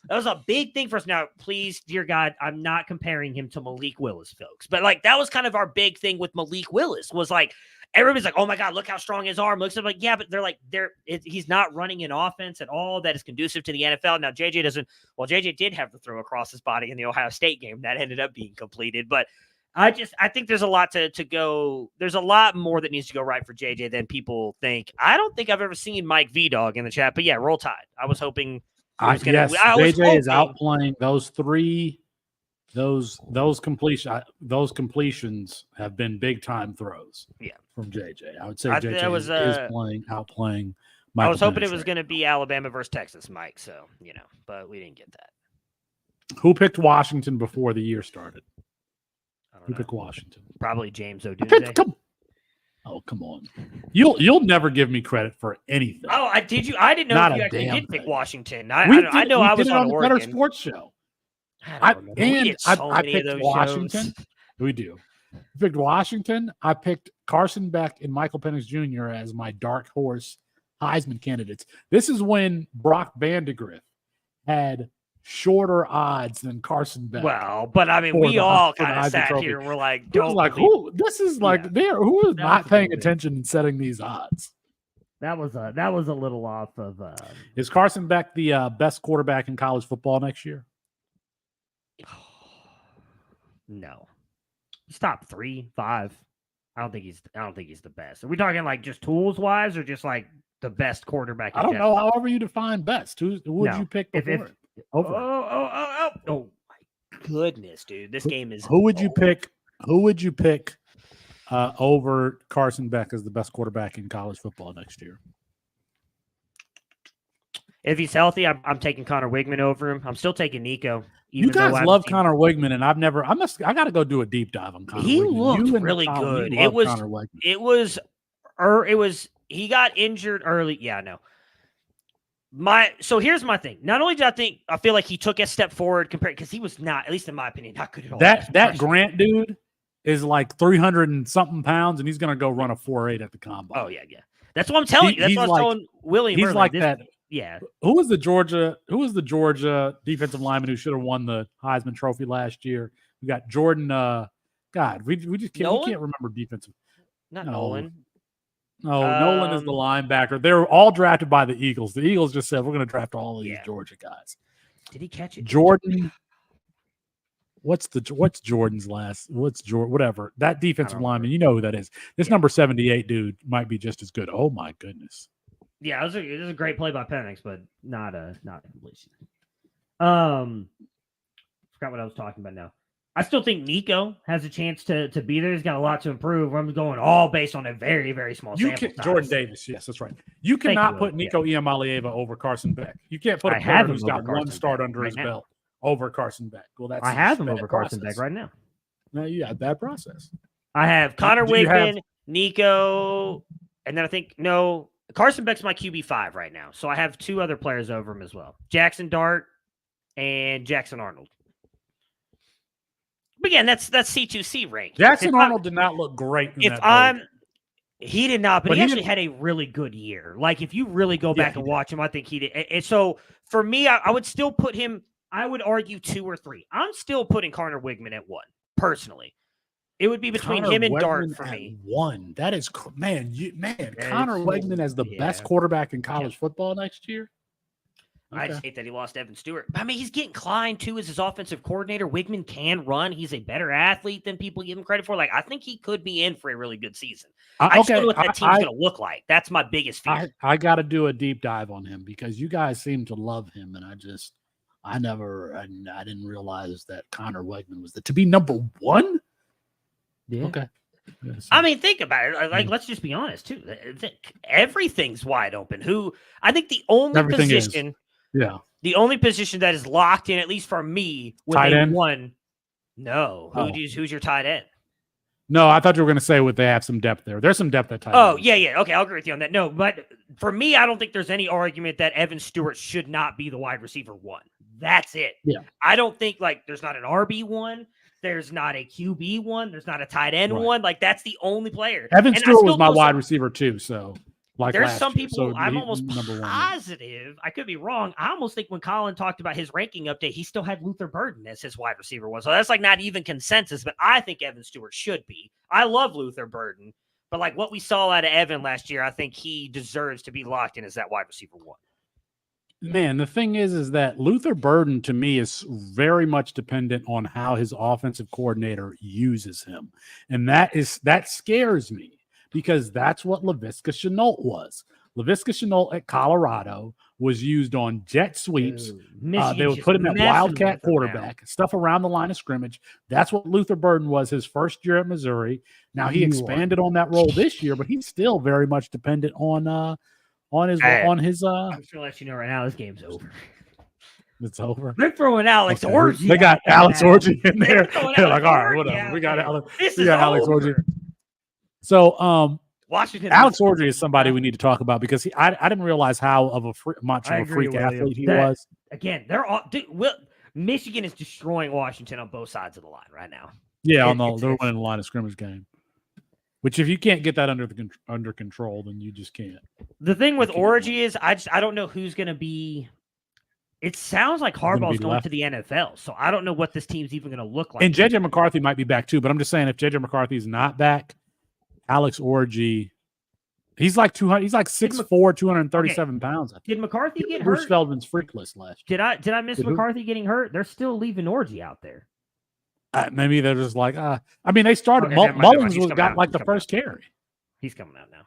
That was a big thing for us. Now, please, dear God, I'm not comparing him to Malik Willis, folks. But, like, that was kind of our big thing with Malik Willis was, like, everybody's like, oh, my God, look how strong his arm looks. I'm like, yeah, but he's not running an offense at all that is conducive to the NFL. Now, JJ did have the throw across his body in the Ohio State game. That ended up being completed. But I think there's a lot to go. There's a lot more that needs to go right for JJ than people think. I don't think I've ever seen Mike V-Dog in the chat. But, yeah, roll tide. I was hoping – JJ is outplaying those three. Those completions have been big time throws. Yeah, from JJ. I would say JJ is outplaying. I was hoping it was going to be Alabama versus Texas, Mike. So but we didn't get that. Who picked Washington before the year started? Who picked Washington? Probably James Odunze. Come on. You'll never give me credit for anything. Oh, did you? I didn't know if you actually did pick Washington. I know I was on Oregon. Better Sports Show. I picked Washington. We do. I picked Washington. I picked Carson Beck and Michael Penix Jr. as my dark horse Heisman candidates. This is when Brock Vandegrift had shorter odds than Carson Beck. Well, but I mean, we all kind of sat here and we're like, who is not paying attention and setting these odds? That was a little off of. Is Carson Beck the best quarterback in college football next year? No. Stop 3, 5. I don't think he's the best. Are we talking like just tools wise or just like the best quarterback? I don't know. However you define best. Who would you pick before? Oh my goodness, dude! This game is. Who would you pick? Who would you pick over Carson Beck as the best quarterback in college football next year. If he's healthy, I'm taking Connor Wigman over him. I'm still taking Nico. You guys love Connor Wigman, and I got to go do a deep dive on Connor Wigman. He looked really good. He got injured early. Yeah, no. So here's my thing. Not only did I feel like he took a step forward compared, because he was not, at least in my opinion, not good at all. That Grant dude is like 300 and something pounds, and he's going to go run a 4.8 at the combine. Oh yeah. That's what I'm telling you. That's what I was telling William. He's like that. Yeah. Who was the Georgia defensive lineman who should have won the Heisman Trophy last year? We got Jordan. We just can't. We can't remember defensive. Not Nolan. No, Nolan is the linebacker. They were all drafted by the Eagles. The Eagles just said we're going to draft all of these Georgia guys. Did he catch it? Jordan. What's Jordan's last? Whatever. That defensive lineman, you know who that is. This number 78 dude might be just as good. Oh my goodness. Yeah, it was a great play by Penix, but not a completion. Forgot what I was talking about now. I still think Nico has a chance to be there. He's got a lot to improve. I'm going all based on a very, very small sample size. Jordan Davis, yes, that's right. You cannot put Nico Iamaleava over Carson Beck. You can't put a player who's got one start under his belt over Carson Beck. Well, I have him over Carson Beck right now. No, you got bad process. I have Connor Wigman, Nico, and then I think Carson Beck's my QB5 right now. So I have two other players over him as well. Jackson Dart and Jackson Arnold. But again, that's C2C rank. Jackson Arnold did not look great. He did not, but he actually had a really good year. Like if you really go back and watch him, I think he did. And so for me, I would still put him, I would argue 2 or 3. I'm still putting Connor Wigman at 1, personally. It would be between him and Dart for me. 1. That is, man. Connor Wigman as the best quarterback in college football next year. Okay. I just hate that he lost Evan Stewart. I mean, he's getting Klein too as his offensive coordinator. Wigman can run. He's a better athlete than people give him credit for. Like, I think he could be in for a really good season. I just don't know what that team's going to look like. That's my biggest fear. I got to do a deep dive on him because you guys seem to love him, and I didn't realize that Connor Wigman was to be number 1. Yeah. Okay. I mean, think about it. Like, let's just be honest too. Everything's wide open. I think the only position. Yeah. The only position that is locked in, at least for me, with tight end? 1. No. Who's your tight end? No, I thought you were going to say they have some depth there. There's some depth at tight end. Oh, yeah. Okay, I'll agree with you on that. No, but for me, I don't think there's any argument that Evan Stewart should not be the wide receiver 1. That's it. Yeah. I don't think, there's not an RB1. There's not a QB1. There's not a tight end 1. Like, that's the only player. Evan Stewart was my wide receiver, too, so... There's some people I'm almost positive. I could be wrong. I almost think when Colin talked about his ranking update, he still had Luther Burden as his wide receiver 1. So that's not even consensus, but I think Evan Stewart should be. I love Luther Burden, but what we saw out of Evan last year, I think he deserves to be locked in as that wide receiver 1. Man, the thing is that Luther Burden to me is very much dependent on how his offensive coordinator uses him. And that scares me. Because that's what Laviska Shenault was. Laviska Shenault at Colorado was used on jet sweeps. They would put him at Wildcat quarterback, stuff around the line of scrimmage. That's what Luther Burden was his first year at Missouri. Now he expanded on that role this year, but he's still very much dependent on his. I'm just gonna let you know right now, this game's over. It's over. They're throwing Alex Orji. They got Alex Orji in there. They're like, all right, whatever. We got Alex. Alex Orji. So, Washington. Alex Orji is somebody we need to talk about because I didn't realize how of a much of a freak athlete he was. Again, Michigan is destroying Washington on both sides of the line right now. Yeah, they're winning the line of scrimmage game. Which, if you can't get that under control, then you just can't. The thing with Orji is I don't know who's going to be. It sounds like Harbaugh's going to the NFL, so I don't know what this team's even going to look like. And JJ McCarthy might be back too, but I'm just saying if JJ McCarthy's not back. Alex Orji, he's like 200. He's like 6'4", 237 pounds. Did McCarthy get hurt? Bruce Feldman's freak list last year. Did I miss McCarthy getting hurt? They're still leaving Orji out there. Maybe they're just like, I mean, they started. Mullins got the first carry. He's coming out now.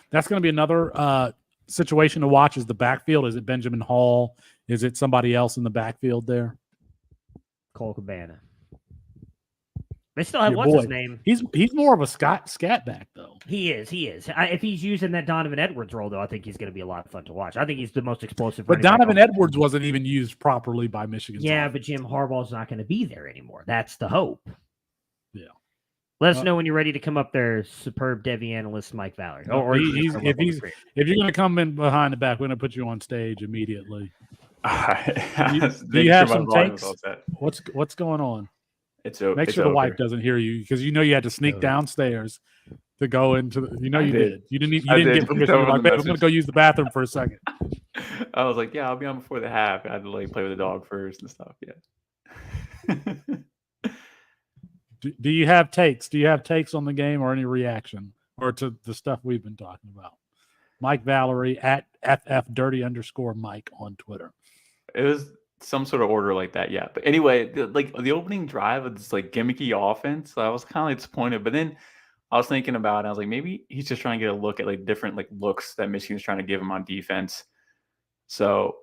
That's going to be another situation to watch. Is the backfield? Is it Benjamin Hall? Is it somebody else in the backfield there? Cole Cabana. They still have Your what's boy. his name? He's more of a scat back though. He is. If he's using that Donovan Edwards role, though, I think he's going to be a lot of fun to watch. I think he's the most explosive. But Donovan Edwards wasn't even used properly by Michigan. Yeah, but Jim Harbaugh's not going to be there anymore. That's the hope. Yeah. Let us know when you're ready to come up there, superb Devy analyst Mike Valerie. If you're going to come in behind the back, we're going to put you on stage immediately. Do you have some takes? What's going on? Make sure the wife doesn't hear you because you had to sneak downstairs to go into the. You did. You didn't get permission. You're like, babe, I'm going to go use the bathroom for a second. I was like, yeah, I'll be on before the half. I had to play with the dog first and stuff. Yeah. Do you have takes? Do you have takes on the game or any reaction or to the stuff we've been talking about? Mike Valerie at @FF_Mike on Twitter. It was some sort of order like that, yeah. But anyway, the opening drive of this gimmicky offense, I was kind of disappointed. But then I was thinking about it. I was like, maybe he's just trying to get a look at different looks that Michigan's trying to give him on defense. So,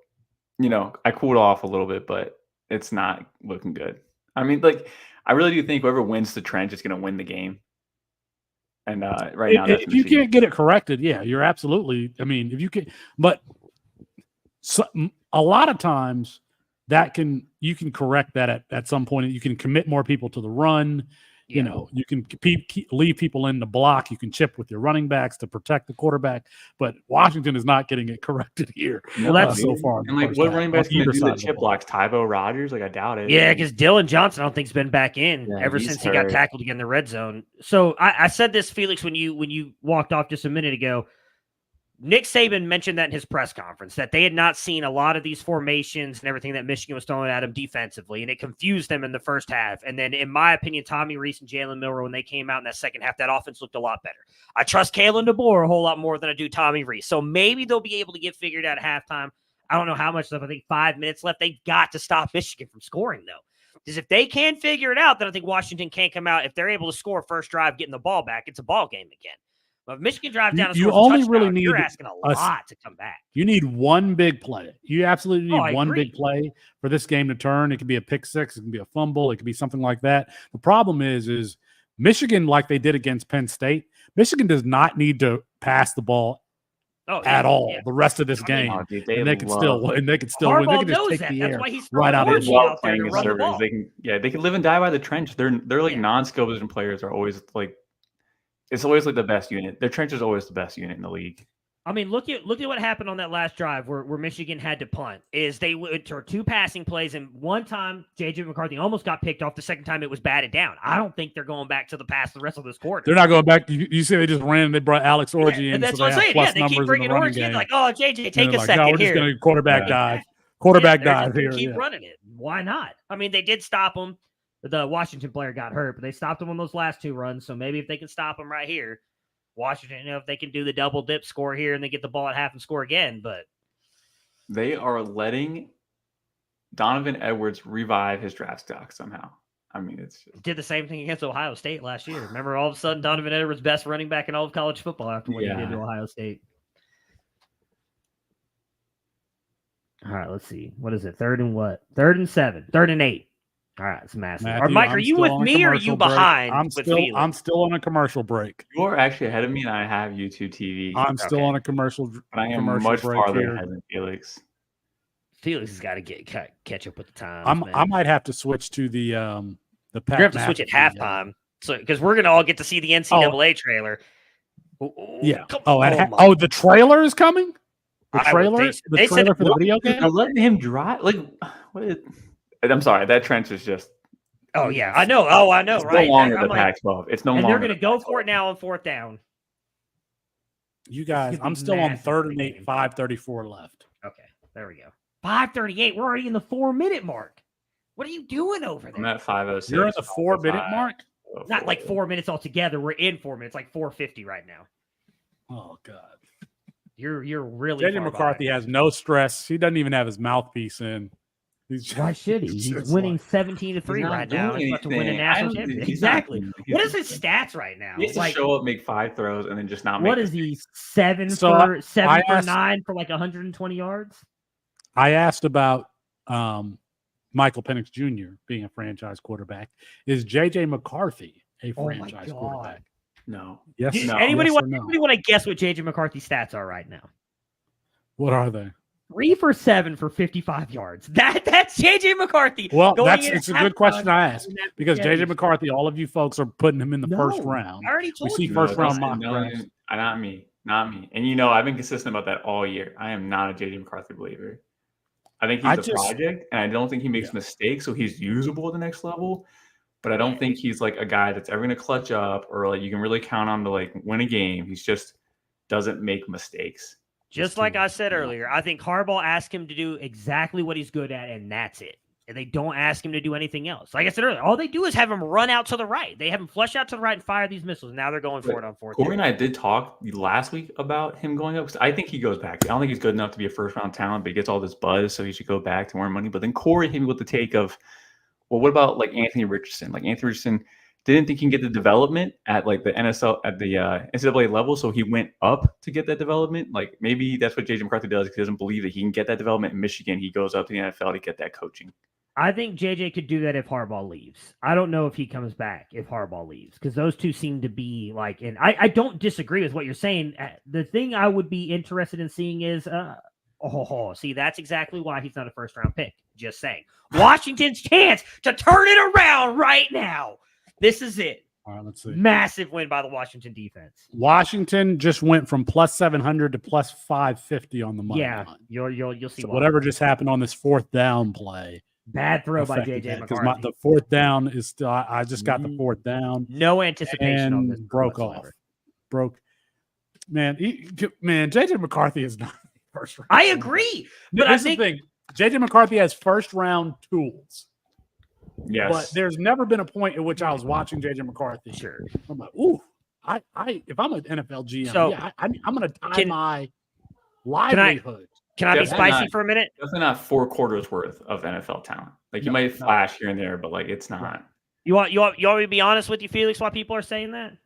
I cooled off a little bit, but it's not looking good. I mean, I really do think whoever wins the trench is going to win the game. And right now, if you can't get it corrected, yeah, you're absolutely. I mean, if you can, but a lot of times you can correct that at some point. You can commit more people to the run. Yeah. You can leave people in the block. You can chip with your running backs to protect the quarterback. But Washington is not getting it corrected here. Well, that's so far. And what running backs can do the chip blocks? Tybo Rogers? I doubt it. Yeah, because Dylan Johnson, I don't think, has been back in ever since he got tackled again in the red zone. So I said this, Felix, when you walked off just a minute ago. Nick Saban mentioned that in his press conference, that they had not seen a lot of these formations and everything that Michigan was throwing at them defensively, and it confused them in the first half. And then, in my opinion, Tommy Rees and Jalen Milroe, when they came out in that second half, that offense looked a lot better. I trust Kalen DeBoer a whole lot more than I do Tommy Rees. So maybe they'll be able to get figured out at halftime. I don't know how much left. I think 5 minutes left. They've got to stop Michigan from scoring, though. Because if they can figure it out, then I think Washington can't come out. If they're able to score first drive, getting the ball back, it's a ball game again. But if Michigan drives down and scores a touchdown, you're asking a lot to come back. You need one big play. You absolutely need one big play for this game to turn. It could be a pick six. It can be a fumble. It could be something like that. The problem is Michigan, like they did against Penn State, Michigan does not need to pass the ball at all the rest of this game. They can still win. They can just take the air right out of the ball. They can live and die by the trench. They're non-skill position players are always it's always the best unit. Their trench is always the best unit in the league. I mean, look at what happened on that last drive where Michigan had to punt. Is they went to 2 passing plays, and one time J.J. McCarthy almost got picked off. The second time it was batted down. I don't think they're going back to the pass the rest of this quarter. They're not going back. You say they just ran and they brought Alex Orji in. That's what I'm saying. Yeah, they keep bringing Orji in. J.J., take a second we're here. just going to quarterback dive. Quarterback dive here. Keep running it. Why not? I mean, they did stop him. The Washington player got hurt, but they stopped him on those last 2 runs. So maybe if they can stop him right here, Washington, if they can do the double dip score here and they get the ball at half and score again, but they are letting Donovan Edwards revive his draft stock somehow. I mean, it's did the same thing against Ohio State last year. Remember, all of a sudden, Donovan Edwards best running back in all of college football after what he did to Ohio State. All right, let's see. What is it? 3rd and what? 3rd and 7. 3rd and 8. All right, it's massive. Matthew, Mike, are you with me or are you behind? I'm still on a commercial break. You're actually ahead of me, and I have YouTube TV. I'm still on a commercial. But I am much farther ahead than Felix. Felix has got to catch up with the time. I might have to switch to the pack. You have to switch at halftime, so because we're gonna all get to see the NCAA trailer. Yeah. The trailer is coming. The trailer. The trailer for the video game. They're letting him drive. What? I'm sorry, that trench is just. Oh yeah, I know. Oh, I know. It's right? no longer the Pac-12. It's no longer. And they're going to go for it now on 4th down. You guys, I'm still on 3rd and 8. 5:34 left. Okay, there we go. 5:38. We're already in the 4-minute mark. What are you doing over there? I'm at 5:06. You're at the 4-minute mark. Not 4 minutes altogether. We're in 4 minutes. 4:50 right now. Oh God. You're really. J.J. McCarthy has no stress. He doesn't even have his mouthpiece in. Why should he? He's winning 17-3 right now. He's about to win a national championship. Exactly. What is his stats right now? He has to show up, make 5 throws, and then just not make. What is he? 7 for 9 for 120 yards. I asked about Michael Penix Jr. being a franchise quarterback, is J.J. McCarthy a franchise quarterback? No. Yes. Does No. anybody Yes want or no? anybody want to guess what JJ McCarthy's stats are right now? What are they? 3 for 7 for 55 yards. That's JJ McCarthy. Well, going in it's a halftime good question I ask in that because game. J.J. McCarthy, all of you folks are putting him in the first No. round. I already We told see you. first round No, mock drafts. not me. Not me. And you know, I've been consistent about that all year. I am not a JJ McCarthy believer. I think he's a project, and I don't think he makes mistakes, so he's usable at the next level. But I don't think he's like a guy that's ever going to clutch up or like you can really count on to like win a game. He's just doesn't make mistakes. Just like I said earlier, I think Harbaugh asked him to do exactly what he's good at, and that's it. And they don't ask him to do anything else. Like I said earlier, all they do is have him run out to the right. They have him flush out to the right and fire these missiles. Now they're going for it on fourth. Corey and I did talk last week about him going up because I think he goes back. I don't think he's good enough to be a first round talent, but he gets all this buzz, so he should go back to more money. But then Corey hit me with the take of, well, what about like Anthony Richardson? Like Anthony Richardson didn't think he can get the development at like the NCAA level, so he went up to get that development. Like maybe that's what JJ McCarthy does because he doesn't believe that he can get that development in Michigan. He goes up to the NFL to get that coaching. I think JJ could do that if Harbaugh leaves. I don't know if he comes back if Harbaugh leaves because those two seem to be like, and I don't disagree with what you're saying. The thing I would be interested in seeing is, see, that's exactly why he's not a first round pick. Just saying. Washington's chance to turn it around right now. This is it. All right, let's see. Massive win by the Washington defense. Washington just went from plus 700 to plus 550 on the money line. You'll see So whatever just happened on this fourth down play. Bad throw by JJ because McCarthy. the fourth down is still. I just got the fourth down. No anticipation on this. Broke off. Man, JJ McCarthy is not first round. I agree, but I think the thing. JJ McCarthy has first round tools. Yes, but there's never been a point at which I was watching JJ McCarthy. Sure, I'm like, ooh, if I'm an NFL GM, so, I'm going to tie my livelihood. Can I be spicy for a minute? Definitely not 4 quarters worth of NFL talent. Like you might flash here and there, but like it's not. You want me to be honest with you, Felix? Why people are saying that?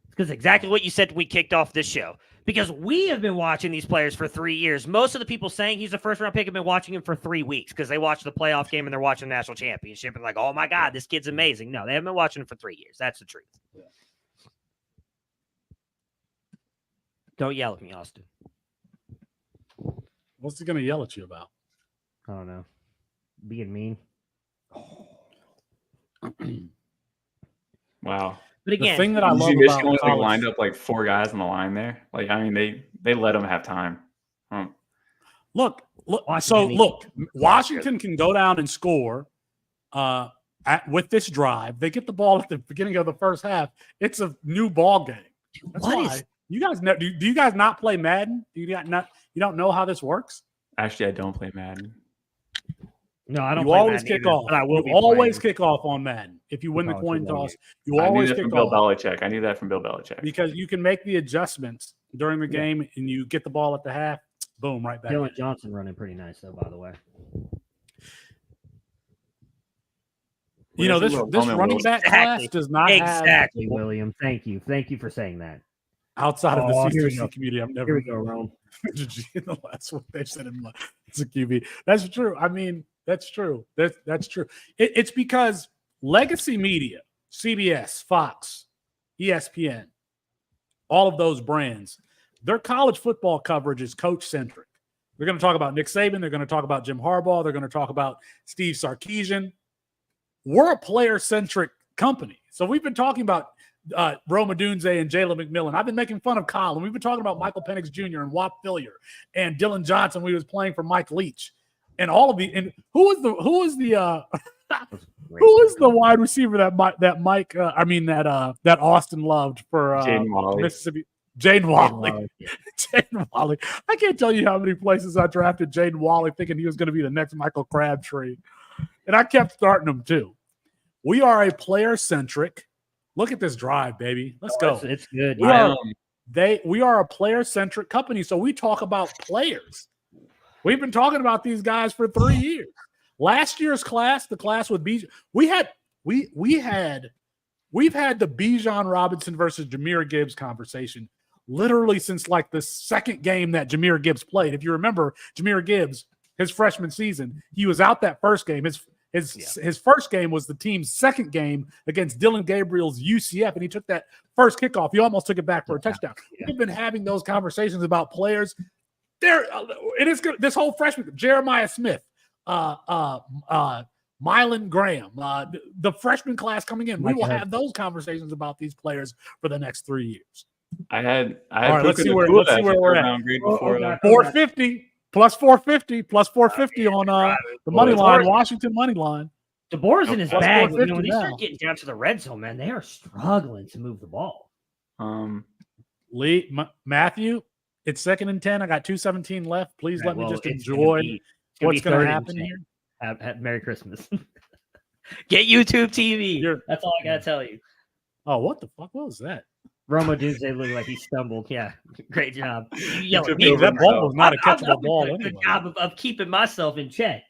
Because exactly what you said when we kicked off this show. Because we have been watching these players for 3 years. Most of the people saying he's a first-round pick have been watching him for 3 weeks because they watched the playoff game and they're watching the national championship and like, oh my God, this kid's amazing. No, they haven't been watching him for 3 years. That's the truth. Yeah. Don't yell at me, Austin. What's he going to yell at you about? I don't know. Being mean. Wow. But again, the thing that I love Michigan about college, lined up like 4 guys on the line there. Like I mean, they let them have time. Look. Washington can go down and score with this drive. They get the ball at the beginning of the first half. It's a new ball game. That's why you guys know. Do you guys not play Madden? You don't know how this works? Actually, I don't play Madden. No, I don't. You always kick off. But I will always kick off on Madden. If you win the coin toss, you always kick off. Bill Belichick. I knew that from Bill Belichick. Because you can make the adjustments during the game, and you get the ball at the half. Boom, right back. Dylan Johnson running pretty nice, though. By the way, you know this running back class does not have William. Thank you for saying that. Outside of the CCC community, I'm never. Here we go, Rome. The last one they said him it's a QB. That's true. I mean, that's true. That's true. It's because legacy media, CBS, Fox, ESPN, all of those brands, their college football coverage is coach centric. They're going to talk about Nick Saban. They're going to talk about Jim Harbaugh. They're going to talk about Steve Sarkisian. We're a player centric company, so we've been talking about Rome Odunze and Jalen McMillan. I've been making fun of Colin. We've been talking about Michael Penix Jr. and Wap Fillier and Dylan Johnson. We was playing for Mike Leach and all of the. And who was the wide receiver that Austin loved for Mississippi? Jaden Wally. Jaden Wally. I can't tell you how many places I drafted Jaden Wally thinking he was going to be the next Michael Crabtree, and I kept starting him too. We are a player centric. Look at this drive, baby. Let's go. It's good. We are a player-centric company, so we talk about players. We've been talking about these guys for 3 years. Last year's class, the class with Bijan, we've had the Bijan Robinson versus Jahmyr Gibbs conversation literally since like the second game that Jahmyr Gibbs played. If you remember Jahmyr Gibbs, his freshman season, he was out that first game. His first game was the team's second game against Dylan Gabriel's UCF, and he took that first kickoff. He almost took it back for a touchdown. Yeah. We've been having those conversations about players. There, it is good. This whole freshman, Jeremiah Smith, Mylan Graham, the freshman class coming in. We will have those conversations about these players for the next 3 years. I had All right, let's see where we're at. 450 plus 450 plus 450 on the money line, Washington money line. DeBoer's in his Plus bag. When 450 they now. start getting down to the red zone, man, they are struggling to move the ball. Matthew, it's 2nd and 10. I got 2:17 left. Please let me just it's enjoy what's going to happen 30 here. Have Merry Christmas. Get YouTube TV. That's all I gotta tell you. Oh, what the fuck? What was that? Roma Doomsday looked like he stumbled. Yeah, great job. That ball was not a catchable ball anyway. Good job of keeping myself in check.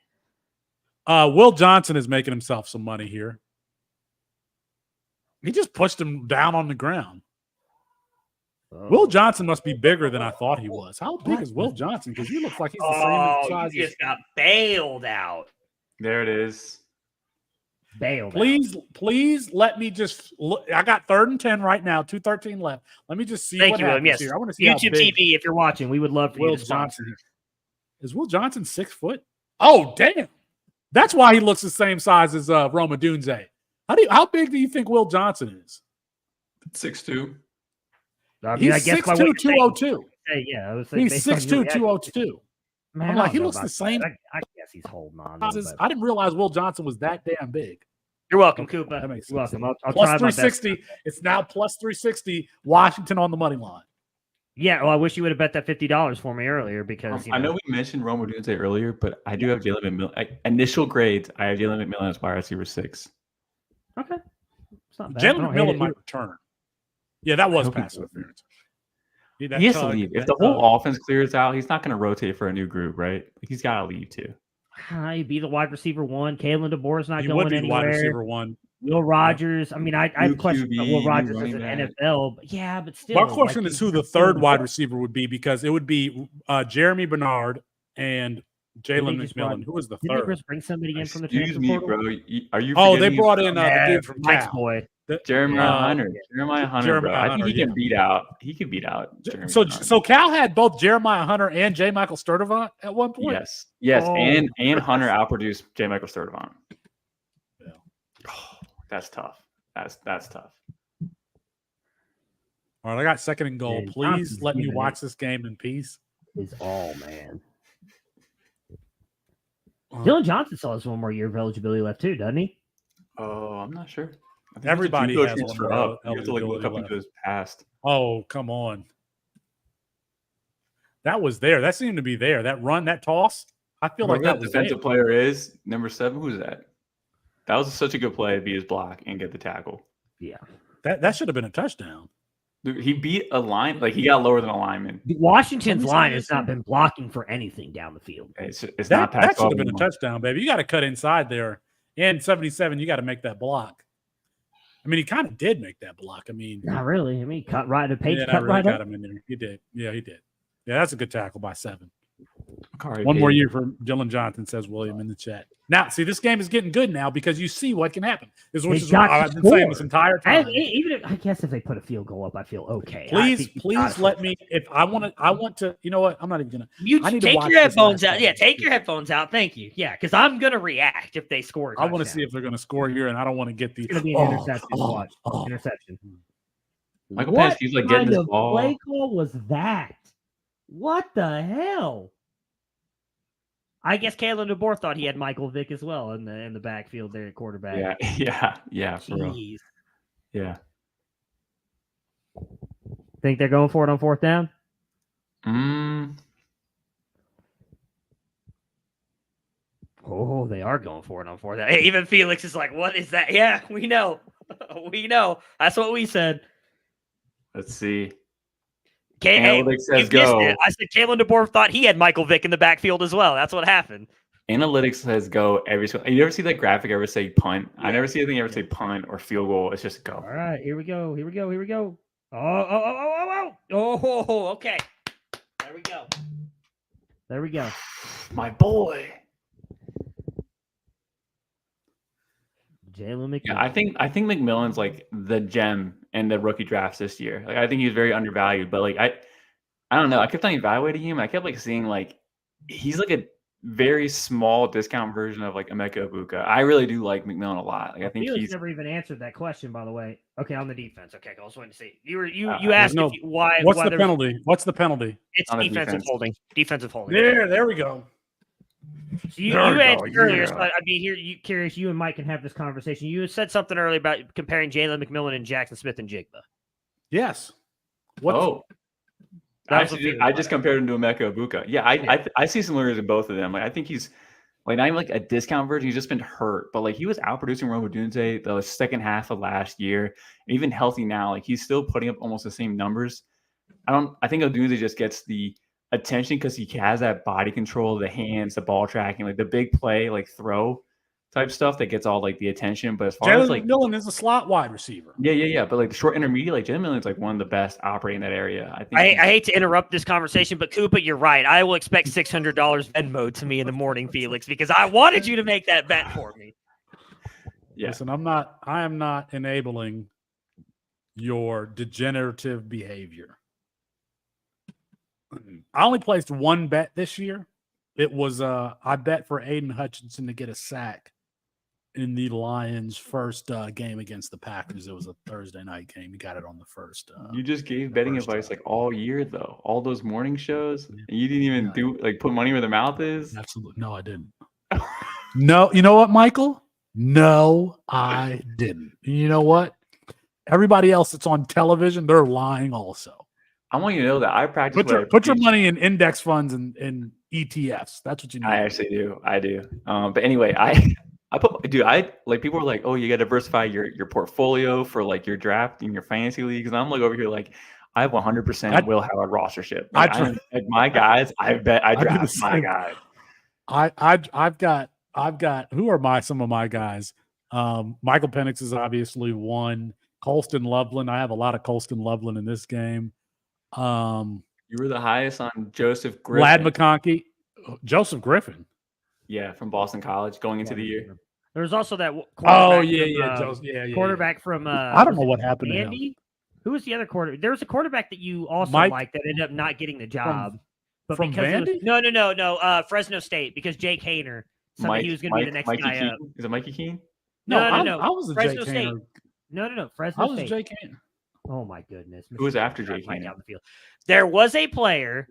Will Johnson is making himself some money here. He just pushed him down on the ground. Will Johnson must be bigger than I thought he was. How big is Will Johnson? Because he looks like he's the same size. He just got bailed out. There it is. Bailed. Please let me just look. I got 3rd and 10 right now. 2:13 left. Let me just see what happens Yes. here. I want to see YouTube TV. If you're watching, we would love for Will you to sponsor. Johnson is. Will Johnson 6 foot? Oh, damn! That's why he looks the same size as Roma Dunze. How big do you think Will Johnson is? 6'2". I mean, He's I guess 6'2", 202. Yeah, I was He's 6'2", 202. Man, I'm I like, he don't know looks the about same. that. I guess he's holding on. though, but- I didn't realize Will Johnson was that damn big. You're welcome, That Koopa. makes You're sense. welcome. I'll Plus try my best. 360. It's now plus 360. Washington on the money line. Yeah, well, I wish you would have bet that $50 for me earlier because I know we mentioned Roma Doomsday earlier, but I do have Jalen McMillan. Initial grades, I have Jalen McMillan as wide receiver 6. Okay, it's not bad. Jalen McMillan might return. Yeah, that was pass interference. He has to leave. If the whole offense clears out, he's not going to rotate for a new group, right? He's got to leave too. He'd be the wide receiver 1. Kalen DeBoer's not He going would be anywhere. wide receiver 1. Will Rogers. I mean, I have questions about Will QB, Rogers as running an back. NFL, but yeah, but still. My question like, is who the third wide receiver would be, because it would be Jeremy Bernard and Jalen McMillan. Who was the Didn't they third? just bring somebody in from the Excuse transfer me, portal? bro. Are you? Oh, they forgetting brought in the dude from Mike's Cal. boy. Jeremiah Hunter. Jeremiah Hunter, bro. Jeremiah I think he Hunter, can beat out. He could beat out. Jeremiah So Hunter. Cal had both Jeremiah Hunter and J. Michael Sturdivant at one point. Yes, Oh. and Hunter outproduced J. Michael Sturdivant. Yeah. Oh, that's tough. That's tough. All right, I got 2nd and goal. Man, Please Johnson's let me giving watch this game in peace. Is all, man. Dylan Johnson still has one more year of eligibility left too, doesn't he? Oh, I'm not sure. I think Everybody there's a has transfer one more up. You have to look eligibility up left. into his past. Oh, come on. That was there. That seemed to be there. That run, that toss. I feel like that was defensive there. player is number 7. Who's that? That was such a good play to beat his block and get the tackle. Yeah. That should have been a touchdown. Dude, he beat a line, like he got lower than a lineman. Washington's Let me see line this has not here. been blocking for anything down the field. It's That not should Pac-12 have been a anymore. touchdown, baby. You got to cut inside there. And 77, you got to make that block. I mean, he kind of did make that block. I mean, Not really. I mean, cut right to page, yeah, cut not really right got up. him in there. He did. Yeah, he did. Yeah, that's a good tackle by 7. Sorry, One more Pete. year for Dylan Johnson, says William in the chat. Now, see, this game is getting good now because you see what can happen. Which is got what to I've been saying this score. entire time. Even if, I guess if they put a field goal up, I feel okay. Please let me. If I want to. You know what? I'm not even gonna. You I need to take watch your this headphones last out. game. Yeah, take your headphones out. Thank you. Yeah, because I'm gonna react if they score. I want to see if they're going to score here, and I don't want to get the. It's going to be an interception. Watch. Interception. Michael What Penix, he's like kind getting this of ball. play call was that? What the hell? I guess Kalen DeBoer thought he had Michael Vick as well in the backfield there at quarterback. Yeah, for real. Jeez. Yeah. Think they're going for it on 4th down? Oh, they are going for it on 4th down. Hey, even Felix is like, "What is that?" Yeah, we know. We know. That's what we said. Let's see. Hey, Analytics you says missed go. it. I said Kalen DeBoer thought he had Michael Vick in the backfield as well. That's what happened. Analytics says go every single. You ever see that graphic ever say punt? I Yeah. never see anything ever say punt or field goal. It's just go. All right, here we go. Here we go. Here we go. Oh, okay. There we go. There we go. My boy. Jalen McMillan. Yeah, I think McMillan's like the gem in the rookie drafts this year. Like I think he's very undervalued, but like I don't know. I kept on evaluating him. And I kept like seeing like he's like a very small discount version of like Emeka Ibuka. I really do like McMillan a lot. Like I think Felix he's never even answered that question, by the way. Okay, on the defense. Okay, I was waiting to see. You there's asked no- why. What's why the there's- penalty? What's the penalty? It's On the defensive defense. holding. Defensive holding. There we go. So you There we go, answered earlier, so yeah. I'd be curious. You and Mike can have this conversation. You said something earlier about comparing Jalen McMillan and Jackson Smith and Jigba. Yes. What's, oh. That was Actually, what I just compared him to Emeka Ibuka. Yeah, I see similarities in both of them. Like I think he's like not even like a discount version. He's just been hurt, but like he was outproducing Rome Odunze the second half of last year, and even healthy now. Like he's still putting up almost the same numbers. I think Odunze just gets the attention because he has that body control, the hands, the ball tracking, like the big play, like throw type stuff that gets all like the attention. But as far as Jalen like McMillan is a slot wide receiver. yeah. But like the short intermediate, like Jalen Million's like one of the best operating that area. I think. I hate to interrupt this conversation, but Koopa, you're right. I will expect $600 Venmo to me in the morning, Felix, because I wanted you to make that bet for me. Yeah. Listen, I am not enabling your degenerative behavior. I only placed one bet this year. It was I bet for Aiden Hutchinson to get a sack in the Lions' first game against the Packers. It was a Thursday night game. He got it on the first. You just gave betting first advice time. like all year though. All those morning shows. Yeah. And you didn't even Yeah. do like put money where the mouth is. Absolutely. No, I didn't. No, you know what, Michael? No, I didn't. You know what? Everybody else that's on television, they're lying also. I want you to know that I practice. Put your money in index funds and ETFs. That's what you need. I actually do. I do. But anyway, I like people are like, oh, you got to diversify your portfolio for like your draft in your fantasy leagues, and I'm like over here like I have 100% Will Howard rostership. Like, like my guys, I bet I draft my guys. I've got who are some of my guys? Michael Penix is obviously one. Colston Loveland. I have a lot of Colston Loveland in this game. You were the highest on Joseph Griffin. Lad McConkey. Joseph Griffin. Yeah, from Boston College going into the year. There's also that quarterback from I don't know what happened to him. Andy? Who was the other quarterback? There was a quarterback that you also liked that ended up not getting the job. But from because Vandy? No. Fresno State, because Jake Hayner said he was going to be the next guy up. Is it Mikey Keene? No. I was a Fresno Jake State. Hayner. No. Fresno I was State. Jake Hayner. Oh my goodness. Who was after Jake Right Hayner? down the field. There was a player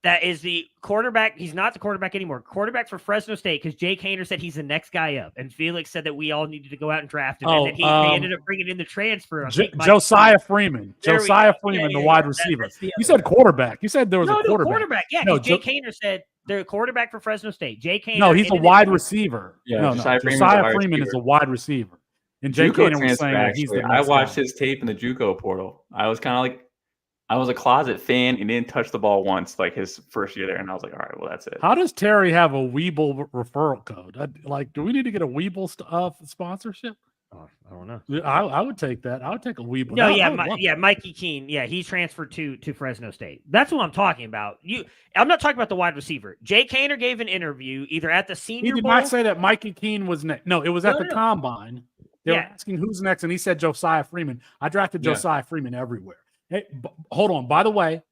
that is the quarterback. He's not the quarterback anymore. Quarterback for Fresno State, because Jake Hayner said he's the next guy up, and Felix said that we all needed to go out and draft him, and then they ended up bringing in the transfer. Josiah Freeman. Josiah Freeman, the wide receiver. You said quarterback. You said there was a quarterback. Yeah, no, Jake Hayner said the quarterback for Fresno State. Jake Hayner. No, he's a wide receiver. Yeah, no, Josiah Freeman is a wide receiver. And Jake Hayner was saying that he's the next I watched guy. his tape in the JUCO portal. I was kind of like, I was a closet fan and didn't touch the ball once, like his first year there, and I was like, all right, well, that's it. How does Terry have a Weeble referral code? Do we need to get a Weeble sponsorship? Oh, I don't know. I would take that. I would take a Weeble. No, Mikey Keene. Yeah, he's transferred to Fresno State. That's what I'm talking about. I'm not talking about the wide receiver. Jake Hayner gave an interview either at the Senior Bowl. He did Bowl. not say that Mikey Keene was next. No, it was at the Combine. They were asking who's next, and he said Josiah Freeman. I drafted Josiah Freeman everywhere. Hey, hold on. By the way,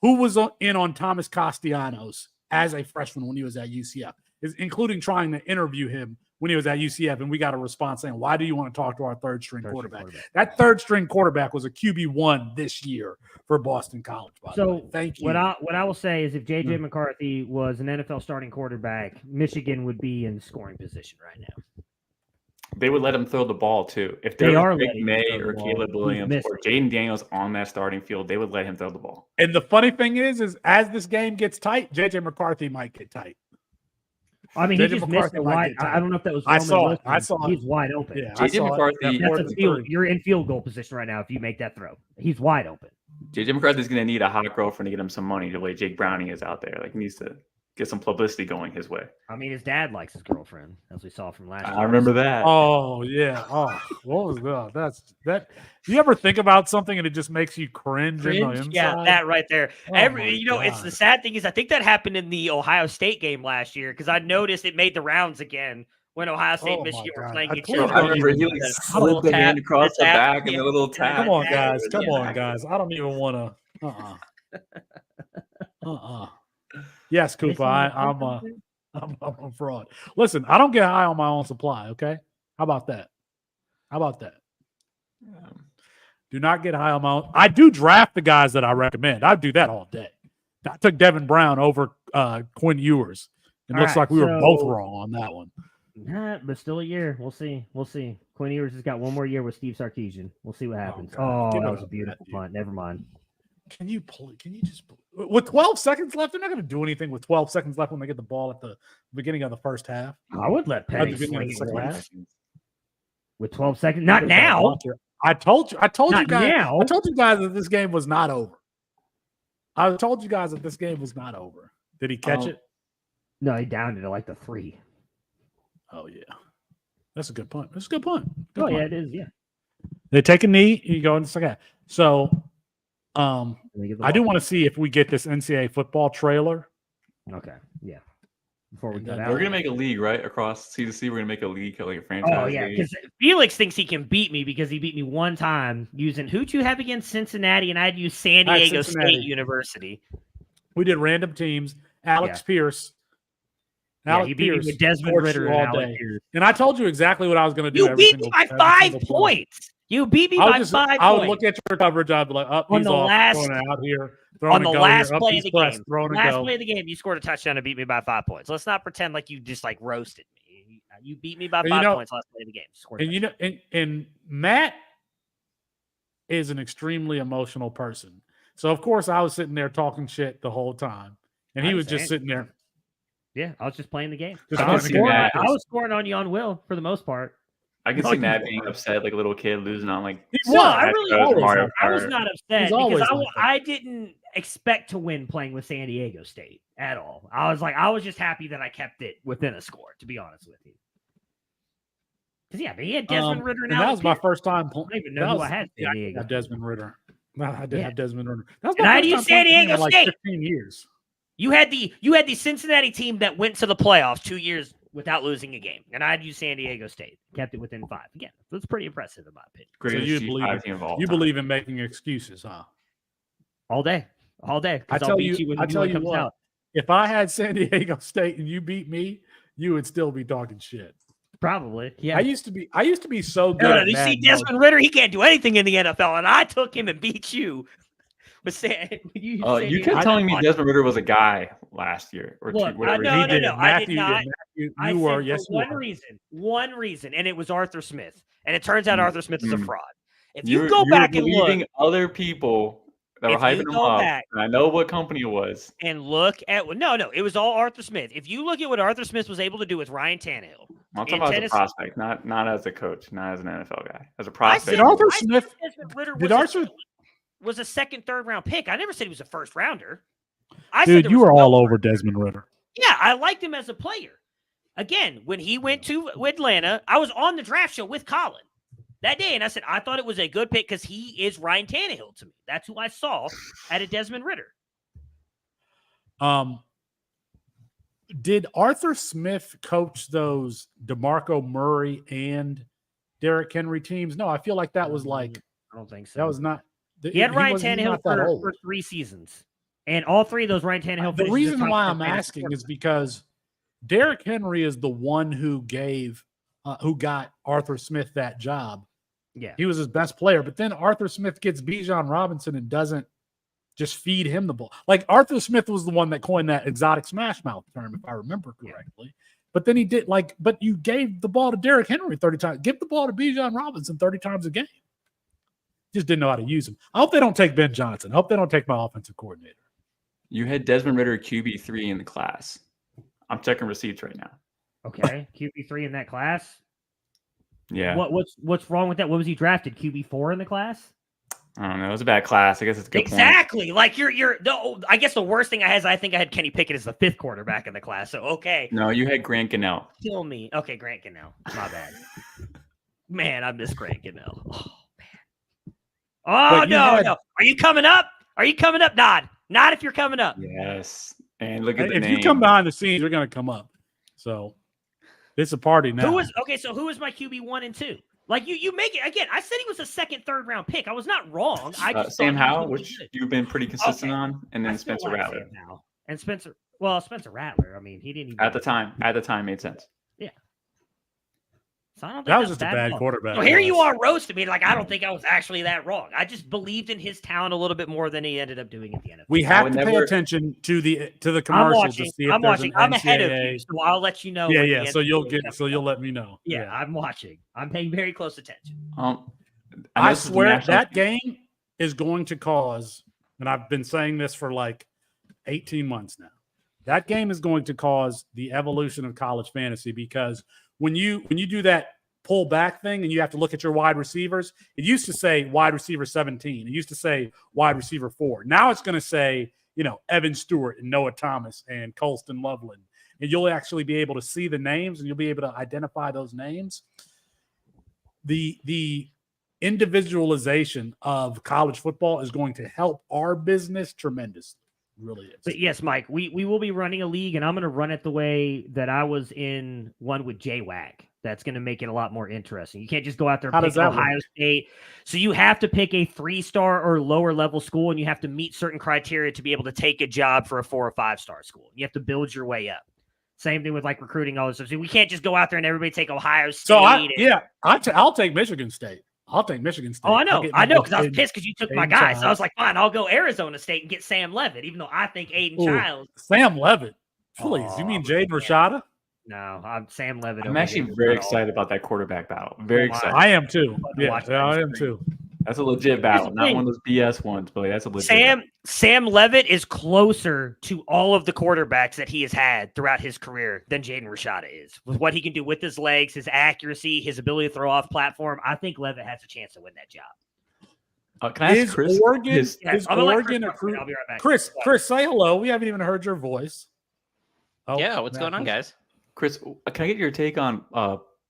who was in on Thomas Castellanos as a freshman when he was at UCF, including trying to interview him when he was at UCF, and we got a response saying, why do you want to talk to our third-string quarterback? That third-string quarterback was a QB1 this year for Boston College, by the way. Thank you. What I will say is if J.J. McCarthy was an NFL starting quarterback, Michigan would be in scoring position right now. They would let him throw the ball, too. If They are Drake letting May him throw or the Caleb ball. Williams or Jaden Daniels on that starting field, they would let him throw the ball. And the funny thing is as this game gets tight, J.J. McCarthy might get tight. I mean, he just missed it wide. I don't know if that was. I saw it. He's wide open. Yeah, JJ McCarthy. That's a field. You're in field goal position right now if you make that throw. He's wide open. JJ McCarthy's going to need a hot girlfriend to get him some money the way Jake Browning is out there. Like, he needs to get some publicity going his way. I mean, his dad likes his girlfriend, as we saw from last year. I remember that. Oh, yeah. Oh, what was that? That. You ever think about something and it just makes you cringe? In the inside? Yeah, that right there. Oh It's the sad thing is I think that happened in the Ohio State game last year because I noticed it made the rounds again when Ohio State Oh, Michigan my were God. playing I each clearly other. I remember he like A slid little the tap, hand across the tap, back and yeah, the little yeah, tap. Come on, Yeah, guys. Yeah, Come on, exactly. guys. I don't even want to. Yes, Cooper. I'm a fraud. Listen, I don't get high on my own supply. Okay, how about that? How about that? Do not get high on my own. I do draft the guys that I recommend. I do that all day. I took Devin Brown over Quinn Ewers. It All looks right, like we were both so- wrong on that one. Nah, but still a year. We'll see. We'll see. Quinn Ewers has got one more year with Steve Sarkisian. We'll see what happens. God. Oh, Get that out was a of beautiful that, punt. Never mind. Can you just with 12 seconds left? They're not going to do anything with 12 seconds left when they get the ball at the beginning of the first half. I would let At the Penix beginning swing of the it second once half. with 12 seconds. Not now. I told you Not guys. now. I told you guys that this game was not over. I told you guys that this game was not over. Did he catch it? No, he downed it at like the 3. Oh yeah, that's a good punt. That's a good punt. Good Oh punt. yeah, it is. Yeah. They take a knee. You go in the second half. So, I do want to see if we get this NCAA football trailer. Okay. Yeah. Before we And cut then out. We're gonna make a league, right? Across C2C, we're gonna make a league, like a franchise. Oh yeah, league. because Felix thinks he can beat me because he beat me one time using who'd you have against Cincinnati, and I'd use San I had Diego Cincinnati. State University. We did random teams. Alex Pierce. Yeah, he beat me with Desmond torched Ritter you and all Alex day. Pierce. And I told you exactly what I was going to do. You every beat me single- by every 5 single play. points. You beat me by 5 I would points. look at your coverage. I'd be like, up, On he's the off, last- throwing it out here, On throwing the a go last here, up, play of he's the pressed, game, throwing a last go. play of the game, you scored a touchdown and beat me by 5 points. Let's not pretend like you just like roasted me. You beat me by And 5 you know- points last play of the game. Scored a And you know, and Matt is an extremely emotional person. So of course I was sitting there talking shit the whole time, and he I was just understand. sitting there. Yeah, I was just playing the game. Just I I was, can see scoring, that. I was scoring on you on Will for the most part. I can No, see you Matt being weren't. upset, like a little kid losing on like. He No, was. I really Astros or always Mario like I was Kart. not upset He's because always like that. I didn't expect to win playing with San Diego State at all. I was just happy that I kept it within a score, to be honest with you. Because but he had Desmond Ritter and and that Alex was my Pierce. first time. I don't even know that who was- I had. Yeah, San I Diego. had Desmond Ritter. No, I did Yeah. have Desmond Ritter. That was And my I first had time San playing Diego in like State. 15 years. You had the Cincinnati team that went to the playoffs 2 years without losing a game, and I'd use San Diego State, kept it within 5. Again, that's pretty impressive in my opinion. Greatest you G5 believe- team of all You time. believe in making excuses, huh? All day. 'cause I I'll tell beat you, when I the new tell one you comes what. out. If I had San Diego State and you beat me, you would still be talking shit. Probably. Yeah. I used to be so good. No, at you see Madden, Desmond Ritter, he can't do anything in the NFL, and I took him and beat you. With San, You Diego kept telling me State. Desmond Ritter was a guy last year or Look, two, whatever. no, he did. no, I Matthew did not. You I were. said Yes, for you one reason, and it was Arthur Smith. And it turns out Arthur Smith is a Mm. fraud. If you go were back and believing look, other people that were If you hyping him go up, back- and I know what company it was. and look at no, it was all Arthur Smith. If you look at what Arthur Smith was able to do with Ryan Tannehill, I'm talking in about as a Tennessee- prospect, not as a coach, not as an NFL guy, as a I prospect. said, Did Arthur I said Smith- Desmond Ritter did was a second, third round pick. I never said he was a first rounder. I said Dude, there you was were no all first- over Desmond Ritter. Yeah, I liked him as a player. Again, when he went to Atlanta, I was on the draft show with Colin that day, and I said I thought it was a good pick because he is Ryan Tannehill to me. That's who I saw at a Desmond Ritter. Did Arthur Smith coach those DeMarco Murray and Derrick Henry teams? No, I feel like that was like I don't think so. that was not. He had Ryan he's Tannehill not that old. for 3 seasons. And all 3 of those Ryan Tannehill The finishes reason top why 10 I'm fantasy asking quarterback. is because Derrick Henry is the one who got Arthur Smith that job. Yeah. He was his best player, but then Arthur Smith gets Bijan Robinson and doesn't just feed him the ball. Like Arthur Smith was the one that coined that exotic smash mouth term, if I remember correctly. But then he did but you gave the ball to Derrick Henry 30 times. Give the ball to Bijan Robinson 30 times a game. Just didn't know how to use him. I hope they don't take Ben Johnson. I hope they don't take my offensive coordinator. You had Desmond Ritter QB3 in the class. I'm checking receipts right now. Okay. QB3 in that class. Yeah. What's wrong with that? What was he drafted? QB4 in the class? I don't know. It was a bad class. I guess it's a good point. Exactly. Like I guess the worst thing I think I had Kenny Pickett as the 5th quarterback in the class. So okay. No, you had Grant Gunnell. Kill me. Okay, Grant Gunnell. My bad. Man, I miss Grant Gunnell. Oh man. Oh But you no, had- no. Are you coming up? Are you coming up? Nod. Not if you're coming up. Yes. And look at the If name. you come behind the scenes, you're going to come up. So It's a party now. So who is my QB 1 and 2? Like you make it again. I said he was a second, third round pick. I was not wrong. I just Sam thought he was Howell, gonna be which good. you've been pretty consistent on, and then I still Spencer like Rattler. Sam Howell. And Spencer Rattler. I mean, he didn't even At the time made sense. So I don't think That was that's just a bad at all. quarterback. So here you are roasting me like I don't think I was actually that wrong. I just believed in his talent a little bit more than he ended up doing at the NFL. We have would to pay never- attention to the I'm commercial watching. to see if I'm there's watching. an I'm ahead of NCAA. you, so I'll let you know. Yeah, when yeah. the So you'll NCAA get. comes So you'll out. let me know. Yeah, I'm watching. I'm paying very close attention. I this is the swear national- that game is going to cause, and I've been saying this for like 18 months now. That game is going to cause the evolution of college fantasy because when you do that pull back thing and you have to look at your wide receivers, it used to say wide receiver 17. It used to say wide receiver 4. Now it's going to say, Evan Stewart and Noah Thomas and Colston Loveland. And you'll actually be able to see the names and you'll be able to identify those names. The individualization of college football is going to help our business tremendously. It really is. But yes, Mike, we will be running a league, and I'm going to run it the way that I was in one with J-Wag. That's going to make it a lot more interesting. You can't just go out there and pick Ohio State. So you have to pick a 3-star or lower level school, and you have to meet certain criteria to be able to take a job for a 4 or 5-star school. You have to build your way up. Same thing with like recruiting all this stuff. So we can't just go out there and everybody take Ohio State. So I'll take Michigan State. I'll take Michigan State. Oh, I know, because I was pissed because you took my guy. So I was like, fine, I'll go Arizona State and get Sam Levitt, even though I think Aiden Childs. Sam Levitt. Please, you mean Jaden Rashada? No, I'm Sam Levitt. I'm actually very excited about that quarterback battle. Very excited. I am too. Yeah, I am too. That's a legit battle, not one of those BS ones, but that's a legit. Sam Levitt is closer to all of the quarterbacks that he has had throughout his career than Jaden Rashada is. With what he can do with his legs, his accuracy, his ability to throw off platform, I think Levitt has a chance to win that job. Can I ask Chris? Oregon His- is I'm gonna let Oregon Chris a crew? I'll be right back. Chris, say hello. We haven't even heard your voice. Oh, Yeah, what's going on, guys? Chris, can I get your take on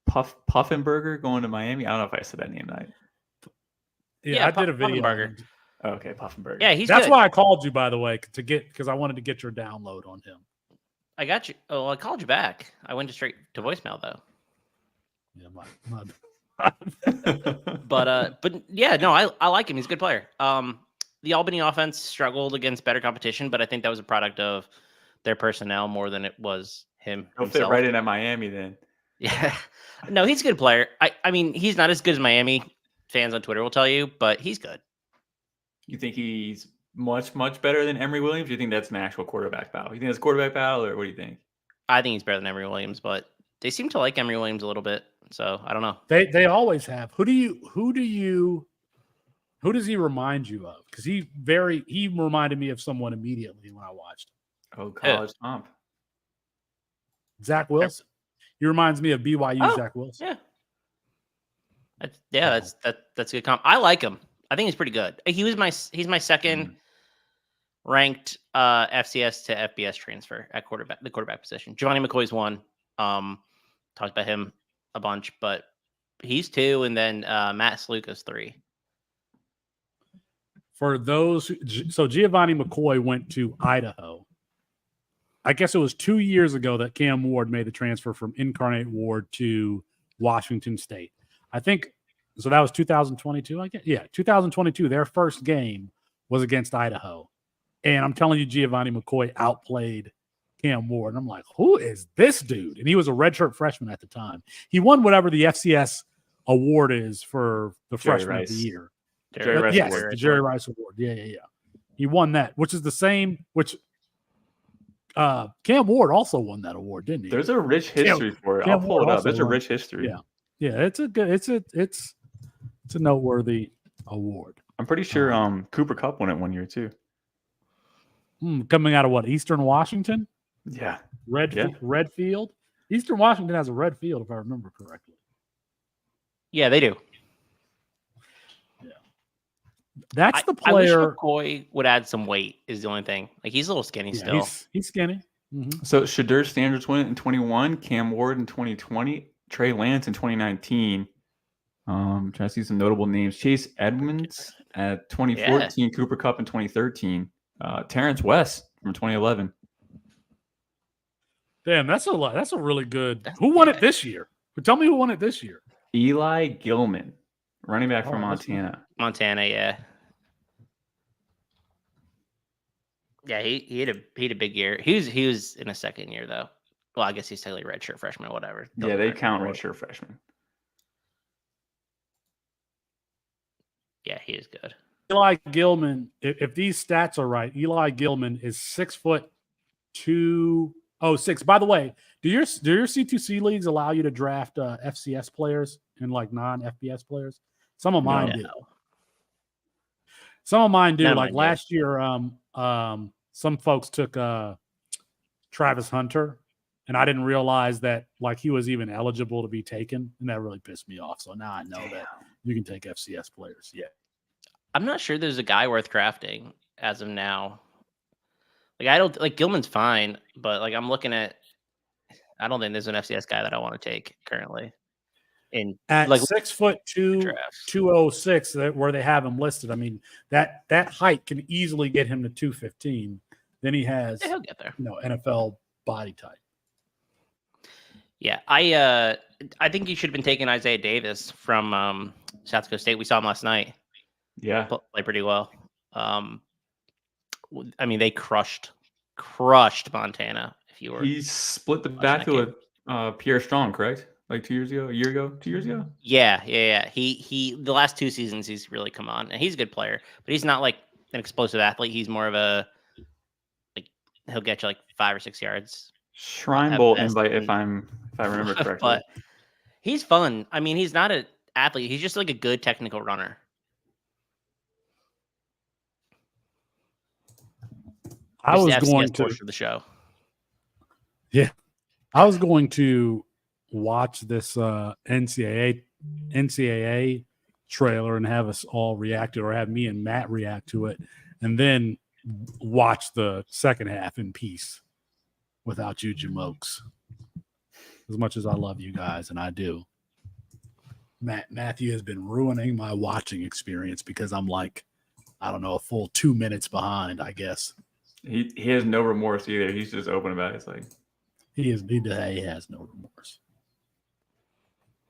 Puffenberger going to Miami? I don't know if I said that name right. Yeah, I did a video. Puffenberger. Okay, Puffenberger. Yeah, he's That's good. why I called you, by the way, because I wanted to get your download on him. I got you. Oh, I called you back. I went straight to voicemail though. Yeah, But yeah, no, I like him. He's a good player. The Albany offense struggled against better competition, but I think that was a product of their personnel more than it was him. He'll fit right in at Miami then. Yeah. No, he's a good player. I mean, he's not as good as Miami fans on Twitter will tell you, but he's good. You think he's much, much better than Emory Williams? Do you think that's an actual quarterback battle? You think it's a quarterback battle, or what do you think? I think he's better than Emory Williams, but they seem to like Emory Williams a little bit. So I don't know. They always have. Who does he remind you of? Because he reminded me of someone immediately when I watched him. Oh, college comp. Zach Wilson. He reminds me of BYU Zach Wilson. Yeah. That's a good comp. I like him. I think he's pretty good. He's my second ranked FCS to FBS transfer at the quarterback position. Giovanni McCoy's one. Talked about him a bunch, but he's 2, and then Matt Sluka's 3. For those, so Giovanni McCoy went to Idaho. I guess it was 2 years ago that Cam Ward made the transfer from Incarnate Ward to Washington State. I think so. That was 2022. I guess, 2022. Their first game was against Idaho, and I'm telling you, Giovanni McCoy outplayed Cam Ward. And I'm like, who is this dude? And he was a redshirt freshman at the time. He won whatever the FCS award is for the freshman of the year. Jerry Rice yes, Award. the Jerry Rice Award. Yeah. He won that, which is the same. Which Cam Ward also won that award, didn't he? There's a rich history for it. I'll pull it up. There's a rich history. Yeah. It's a good. It's a noteworthy award. I'm pretty sure Cooper Kupp won it one year too. Coming out of what? Eastern Washington? Yeah. Redfield. Eastern Washington has a red field, if I remember correctly. Yeah, they do. Yeah. That's the I wish player. McCoy would add some weight is the only thing. Like he's a little skinny still. He's skinny. Mm-hmm. So Shadur Standards won it in 21, Cam Ward in 2020, Trey Lance in 2019. Trying to see some notable names. Chase Edmonds at 2014, Cooper Kupp in 2013, Terrence West from 2011. Damn, that's a really good. Who won it this year? Tell me who won it this year. Eli Gilman, running back from Oh, that's- Montana. Montana, yeah. Yeah, he had a big year. He was in a second year though. Well, I guess he's technically redshirt freshman, whatever. Yeah, they count redshirt freshman. Yeah, he is good. Eli Gilman, if these stats are right, Eli Gilman is 6'2". By the way, do your C2C leagues allow you to draft FCS players and like non-FBS players? Some of mine do. Some of mine do. None of Like mine do. last year, some folks took Travis Hunter, and I didn't realize that like he was even eligible to be taken, and that really pissed me off. So now I know that you can take FCS players. Yeah. I'm not sure there's a guy worth drafting as of now. Like I don't like Gilman's fine, but like I'm looking at I don't think there's an FCS guy that I want to take currently. In At like 6'2", drafts. 206, where they have him listed. I mean, that height can easily get him to 215. Then he has, Yeah, he'll get there. NFL body type. Yeah, I think you should have been taking Isaiah Davis from South Dakota State. We saw him last night. Yeah. Play pretty well. I mean, they crushed Montana. If you were, He split the watching backfield that with Pierre Strong, correct? Like 2 years ago, a year ago, 2 years ago? yeah. He the last 2 seasons he's really come on, and he's a good player, but he's not like an explosive athlete. He's more of a like he'll get you like 5 or 6 yards. Shrine Have Bowl best invite, in- if I remember correctly. But he's fun. I mean, he's not an athlete. He's just like a good technical runner. I Just was the FCS going to portion of the show. I was going to watch this NCAA trailer and have us all react to it, or have me and Matt react to it, and then watch the second half in peace without you jamokes. As much as I love you guys, and I do, Matthew has been ruining my watching experience because I'm like, I don't know, a full 2 minutes behind, I guess. He has no remorse either. He's just open about it. It's like He has no remorse.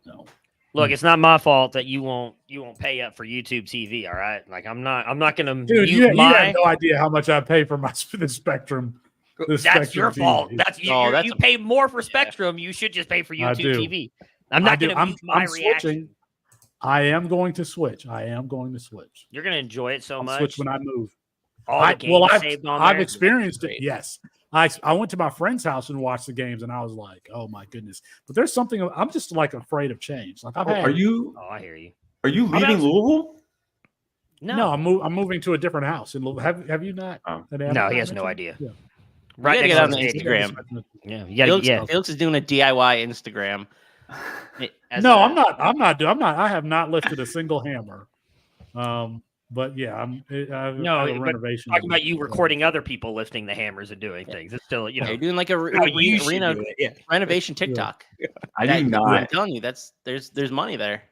No. Look, it's not my fault that you won't pay up for YouTube TV. All right, like I'm not gonna Dude, mute you my. have no idea how much I pay for the Spectrum. That's your fault. TV. That's you. Oh, that's you a- pay more for Spectrum. You should just pay for I YouTube do. TV. I'm not going to mute my reaction. switching. I am going to switch. You're going to enjoy it so I'll much. switch when I move. All the games saved on I've there. experienced it. Great. Yes. I went to my friend's house and watched the games, and I was like, oh my goodness. But there's something I'm just like afraid of change. Like are you Oh, I hear you. leaving not- Louisville? No, I'm moving to a different house. And have you not? Oh. No, he has no idea. Yeah. Right You next gotta to get the on the stadium. Instagram. Yeah, you gotta, yeah. Felix is doing a DIY Instagram. I'm not. I have not lifted a single hammer. But yeah, No, have a but renovation. Talking about you recording other people lifting the hammers and doing things. It's still, You're doing like a you should arena do it, yeah. renovation TikTok. I That- do I'm not telling you, there's money there.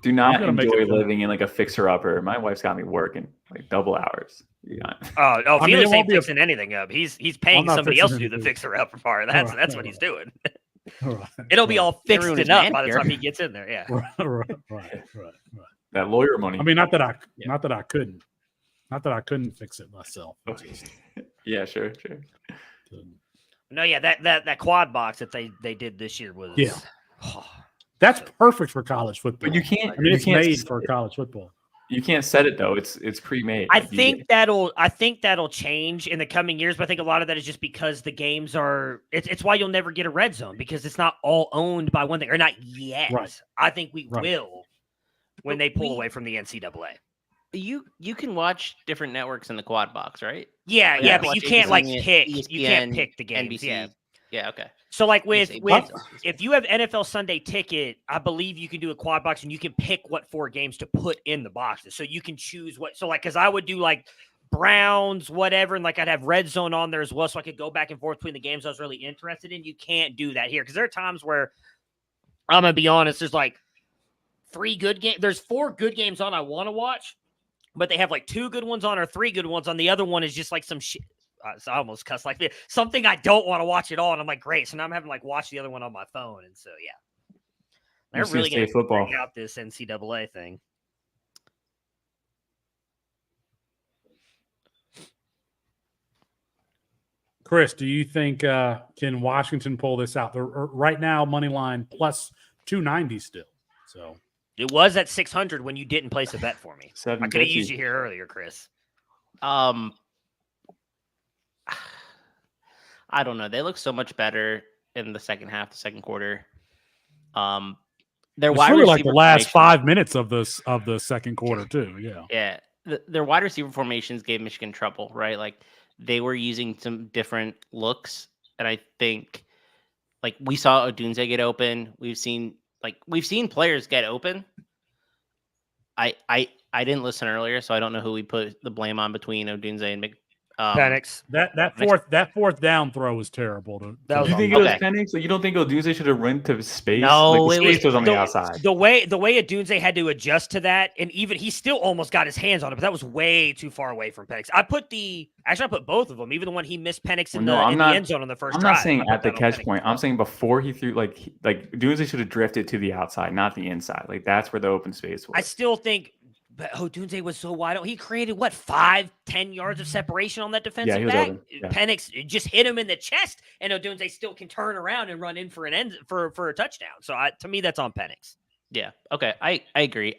do not I'm gonna make enjoy it fun. living in like a fixer upper. My wife's got me working like double hours. Yeah. Oh, I mean, Felix it won't ain't be a- fixing anything up. He's paying not somebody fixing else to do the anything. fixer up part. That's Right, what he's right. doing. All right. It'll be all fixed Everyone is and up mad by the here. time he gets in there. Yeah. right. That lawyer money. I mean, not that I Yeah. couldn't fix it myself. I just yeah, sure. couldn't. No, yeah, that quad box that they did this year was Yeah. That's perfect for college football. But you can't. I mean, you it's can't made set for it. college football. You can't set it though. It's pre-made. I Like, you think get- that'll change in the coming years, but I think a lot of that is just because the games are. It's why you'll never get a red zone because it's not all owned by one thing or not yet. Right. I think we Right. will when But they pull we- away from the NCAA. You can watch different networks in the quad box, right? Yeah, Yeah, but you watch can't like ABC, pick. You can't ESPN, pick the games. NBC. Yeah. Yeah, okay. So like with What? if you have NFL Sunday Ticket, I believe you can do a quad box and you can pick what 4 games to put in the boxes. So you can choose what. So like, because I would do like Browns, whatever, and like I'd have red zone on there as well, so I could go back and forth between the games I was really interested in. You can't do that here because there are times where I'm gonna be honest. There's like 3 good games. There's 4 good games on I want to watch, but they have like 2 good ones on or 3 good ones on. The other one is just like some shit. I almost cussed like something I don't want to watch at all. And I'm like, great. So now I'm having to like watch the other one on my phone. And so, yeah, they're really going to football bring out this NCAA thing. Chris, do you think can Washington pull this out? They're right now money line plus 290 still. So it was at 600 when you didn't place a bet for me. I could have 750. used you here earlier, Chris. I don't know. They look so much better in the second half, the second quarter. Their it's wide really receiver like the last formation- 5 minutes of the second quarter too. Yeah. Yeah, their wide receiver formations gave Michigan trouble, right? Like they were using some different looks, and I think like we saw Odunze get open. We've seen players get open. I didn't listen earlier, so I don't know who we put the blame on between Odunze and Penix. That fourth down throw was terrible. That was You think it was Penix? So you don't think Odunze should have run to space? No, like, the it space was on the the, outside. The way Odunze had to adjust to that, and even he still almost got his hands on it, but that was way too far away from Penix. I put both of them, even the one he missed Penix in the end zone on the first I'm drive. not saying at the catch point. I'm saying before he threw, like Odunze should have drifted to the outside, not the inside. Like that's where the open space was. I still think Odunze was so wide open. He created 5-10 yards of separation on that defensive he was back. open. Yeah. Penix just hit him in the chest, and Odunze still can turn around and run in for for a touchdown. So to me, that's on Penix. Yeah. Okay. I agree.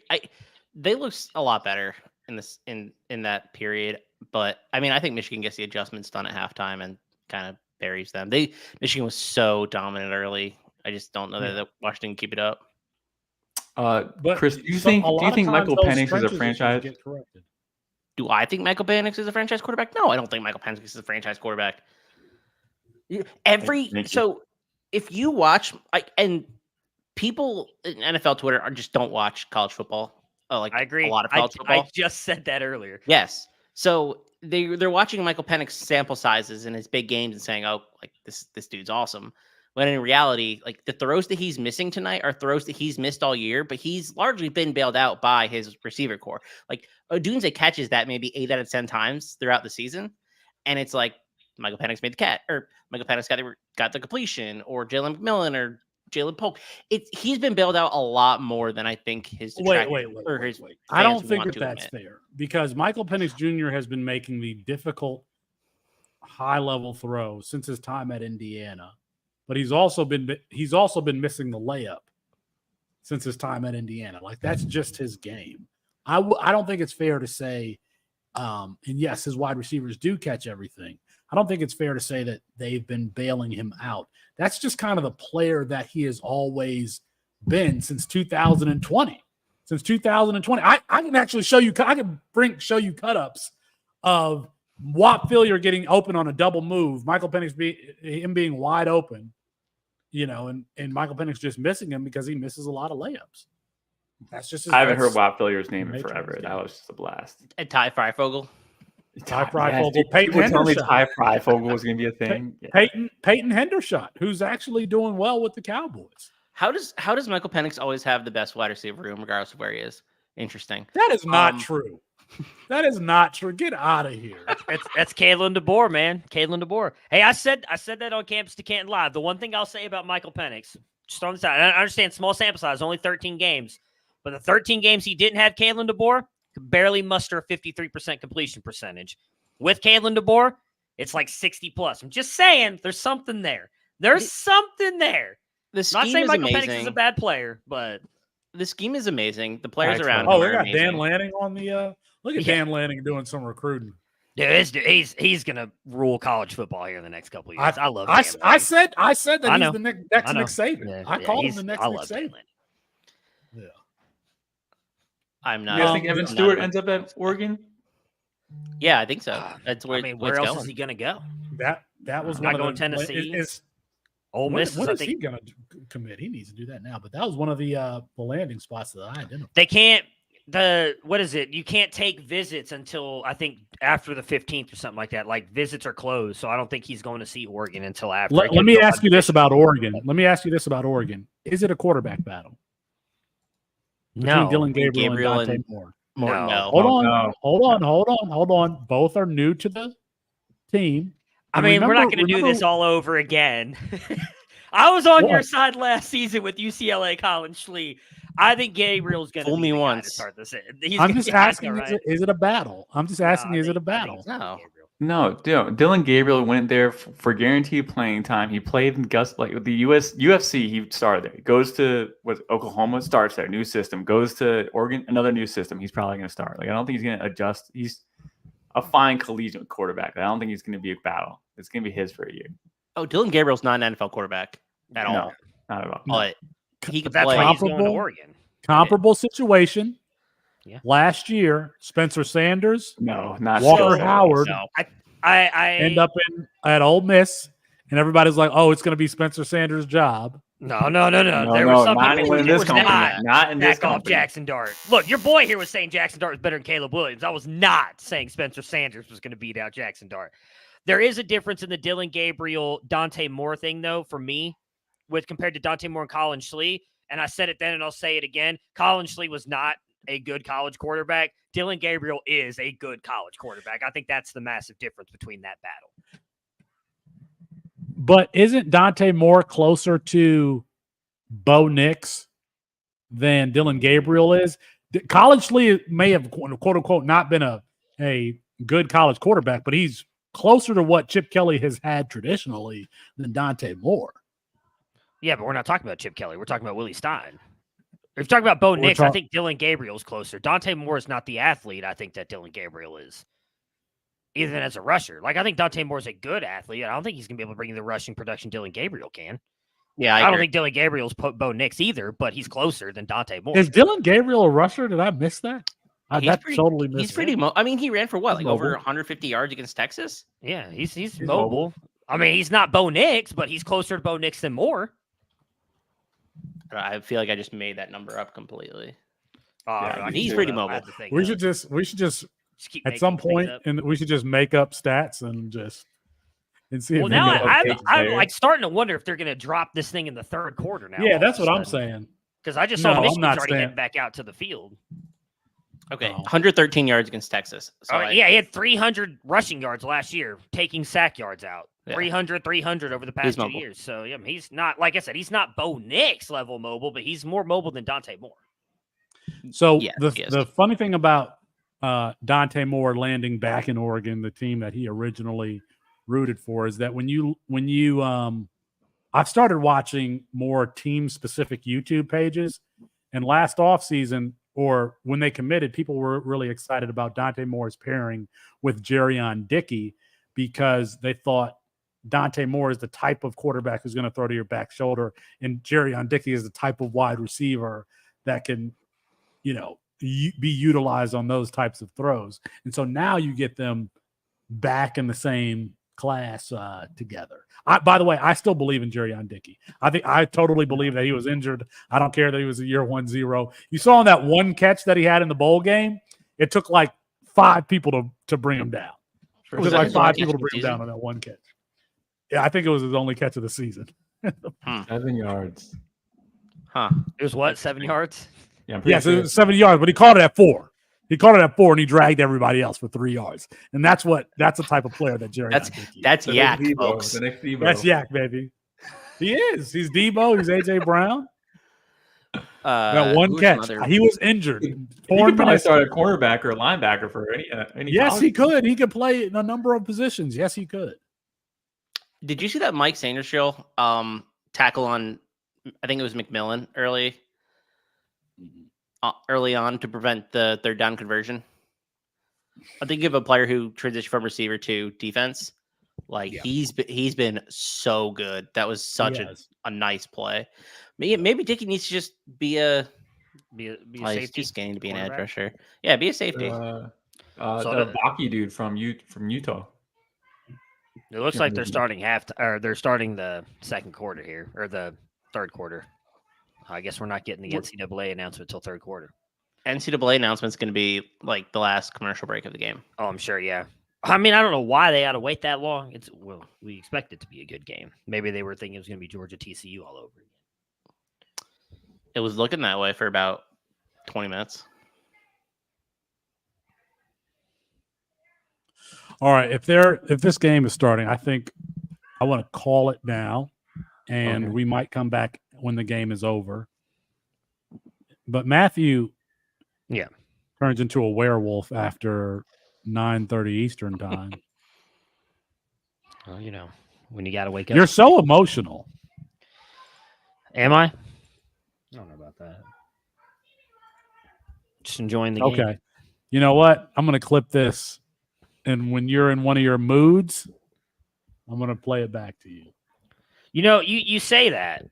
They look a lot better in that period, but I mean, I think Michigan gets the adjustments done at halftime and kind of buries them. Michigan was so dominant early. I just don't know that Washington can keep it up. But Chris, do you think Michael Penix is a franchise? Do I think Michael Penix is a franchise quarterback? No, I don't think Michael Penix is a franchise quarterback. So if you watch and people in NFL Twitter just don't watch college football. I agree. A lot of college football. I just said that earlier. Yes. So they're watching Michael Penix sample sizes in his big games and saying, "Oh, like this dude's awesome." When in reality, like the throws that he's missing tonight are throws that he's missed all year, but he's largely been bailed out by his receiver core. Like Odunze catches that maybe 8 out of 10 times throughout the season, and it's like Michael Penix made the catch, or Michael Penix got the completion, or Jalen McMillan or Jalen Polk. He's been bailed out a lot more than I think his. Wait. I don't think that's fair because Michael Penix Jr. has been making the difficult, high-level throws since his time at Indiana. But he's also been missing the layup since his time at Indiana. Like that's just his game. I don't think it's fair to say, and yes, his wide receivers do catch everything. I don't think it's fair to say that they've been bailing him out. That's just kind of the player that he has always been since 2020. Since 2020, I can actually show you. I can show you cut-ups of Whop Phillier getting open on a double move. Michael Penix being wide open. And Michael Penix just missing him because he misses a lot of layups. That's just. I haven't heard Whop Phillier's name in forever. That was just a blast. And Ty Freifogel. Ty Freifogel. Peyton Hendershot. Ty Hendershot. Freifogel was going to be a thing. Peyton Hendershot, who's actually doing well with the Cowboys. How does Michael Penix always have the best wide receiver room, regardless of where he is? Interesting. That is not true. That is not true. Get out of here. That's Kalen DeBoer, man. Kalen DeBoer. Hey, I said that on Campus to Canton Live. The one thing I'll say about Michael Penix, just on the side, I understand small sample size, only 13 games, but the 13 games he didn't have Kalen DeBoer could barely muster a 53% completion percentage. With Kalen DeBoer, it's like 60 plus. I'm just saying, there's something there. There's something there. The scheme Not saying is Michael amazing. Penix is a bad player, but the scheme is amazing. The players around him we are got amazing. Dan Lanning on the. Look at Dan Lanning doing some recruiting. Dude, he's gonna rule college football here in the next couple of years. I love. Dan I said that he's the next Nick Saban. Yeah, I called him the next Nick Saban. Yeah. I'm not. You guys think Evan Stewart ends up at Oregon? Yeah, I think so. That's where. Where else is he gonna go? That was not one going of Tennessee. Ole Miss. When is he gonna commit? He needs to do that now. But that was one of the landing spots that I identified. They can't. What is it? You can't take visits until I think after the 15th or something like that. Like visits are closed, so I don't think he's going to see Oregon until after. Let me ask you this about Oregon. Is it a quarterback battle? No. Dylan Gabriel and Dante Moore. No. Hold on. Both are new to the team. I And mean, we're not remember- going to do this remember- all over again. I was on your What? side last season with UCLA Colin Schlee. I think Gabriel's going to Fool be me the guy once. to start this. He's I'm gonna- just yeah, I know, asking, right? is it a battle? I'm just No, asking, I is it a think- I think battle? it's gonna be No. Gabriel. No, Dylan Gabriel went there for guaranteed playing time. He played in like with the UFC. He started there. He goes to Oklahoma, starts there, new system. Goes to Oregon, another new system. He's probably going to start. Like I don't think he's going to adjust. He's a fine collegiate quarterback. I don't think he's going to be a battle. It's going to be his for a year. Oh, Dylan Gabriel's not an NFL quarterback at No. all. Not at all. But he could That's play. why he's going to Comparable? Oregon. Comparable situation. Yeah. Last year, Spencer Sanders No, not Walker still. Howard No. I end up at Ole Miss, and everybody's like, "Oh, it's going to be Spencer Sanders' job." No. No, There were some not people in who this was company. not Not in this back off company. Jackson Dart. Look, your boy here was saying Jackson Dart was better than Caleb Williams. I was not saying Spencer Sanders was going to beat out Jackson Dart. There is a difference in the Dylan Gabriel, Dante Moore thing, though, for me, with compared to Dante Moore and Colin Schlee. And I said it then, and I'll say it again. Colin Schlee was not a good college quarterback. Dylan Gabriel is a good college quarterback. I think that's the massive difference between that battle. But isn't Dante Moore closer to Bo Nix than Dylan Gabriel is? College Lee may have quote unquote not been a good college quarterback, but he's closer to what Chip Kelly has had traditionally than Dante Moore. Yeah, but we're not talking about Chip Kelly. We're talking about Willie Stein. If you're talking about Bo Nix, I think Dylan Gabriel's closer. Dante Moore is not the athlete I think that Dylan Gabriel is, even as a rusher. Like, I think Dante Moore's a good athlete. I don't think he's going to be able to bring you the rushing production Dylan Gabriel can. Yeah, I don't agree. think Dylan Gabriel's Bo Nix either, but he's closer than Dante Moore. Is Dylan Gabriel a rusher? Did I miss that? Totally missed He's pretty. I mean, he ran for what, He's like over mobile. 150 yards against Texas. Yeah, he's mobile. mobile. I mean, he's not Bo Nix, but he's closer to Bo Nix than Moore. I feel like I just made that number up completely. I he's can pretty pull it up. I mobile. have to think We of should it. just Just keep at making some things point, up. and we should just make up stats and see. Well, if now anybody I'm takes I'm there. like starting to wonder if they're going to drop this thing in the third quarter now. Yeah, that's what I'm saying. Because I just No, saw I'm Michigan's not already saying- heading back out to the field. Okay, Oh. 113 yards against Texas. So Yeah, he had 300 rushing yards last year, taking sack yards out. Yeah. 300 over the past 2 mobile. years. So, yeah, he's not, like I said, he's not Bo Nix level mobile, but he's more mobile than Dante Moore. So Yeah, yes. the funny thing about Dante Moore landing back in Oregon, the team that he originally rooted for, is that when you I've started watching more team specific YouTube pages, and last offseason or when they committed, people were really excited about Dante Moore's pairing with Jerrion Dickey because they thought Dante Moore is the type of quarterback who's going to throw to your back shoulder, and Jerrion Dickey is the type of wide receiver that can, be utilized on those types of throws. And so now you get them back in the same class together. By the way, I still believe in Jerrion Dickey. I totally believe that he was injured. I don't care that he was a year 1-0. You saw on that one catch that he had in the bowl game, it took like 5 people to bring him down. It Was took that like his only 5 catch people to of the bring him down season? on that one catch. Yeah, I think it was his only catch of the season. 7 yards. Huh. It was what, 7 yards? Yeah, I'm pretty Yes, sure. it was 70 yards, but he caught it at 4. He caught it at 4, and he dragged everybody else for 3 yards. And that's the type of player that Jerry. That's The yak, next Debo, folks. The next Debo. That's Yak, baby. He is. He's Debo. He's AJ Brown. That one who's catch. another- He was injured. He could probably start a cornerback or a linebacker for any. Yes, college he team. could. He could play in a number of positions. Yes, he could. Did you see that Mike Sanders show tackle on? I think it was McMillan early on to prevent the third down conversion. I think of a player who transitioned from receiver to defense. Like Yeah. he's been so good. That was such a nice play. Maybe Dickey needs to just be a Be a he's safety. too skinny to be an edge cornerback? rusher. Yeah, be a safety. So The Baki dude from Utah. It looks like they're starting they're starting the second quarter here, or the third quarter. I guess we're not getting the NCAA announcement until third quarter. NCAA announcement's going to be like the last commercial break of the game. Oh, I'm sure, yeah. I mean, I don't know why they had to wait that long. We expect it to be a good game. Maybe they were thinking it was going to be Georgia TCU all over again. It was looking that way for about 20 minutes. All right, if this game is starting, I think I want to call it now, and Okay. we might come back when the game is over. But Matthew, Yeah. turns into a werewolf after 9:30 Eastern time. Well, when you got to wake up. You're so emotional. Am I? I don't know about that. Just enjoying the game. Okay, you know what? I'm going to clip this, and when you're in one of your moods, I'm going to play it back to you. You say that.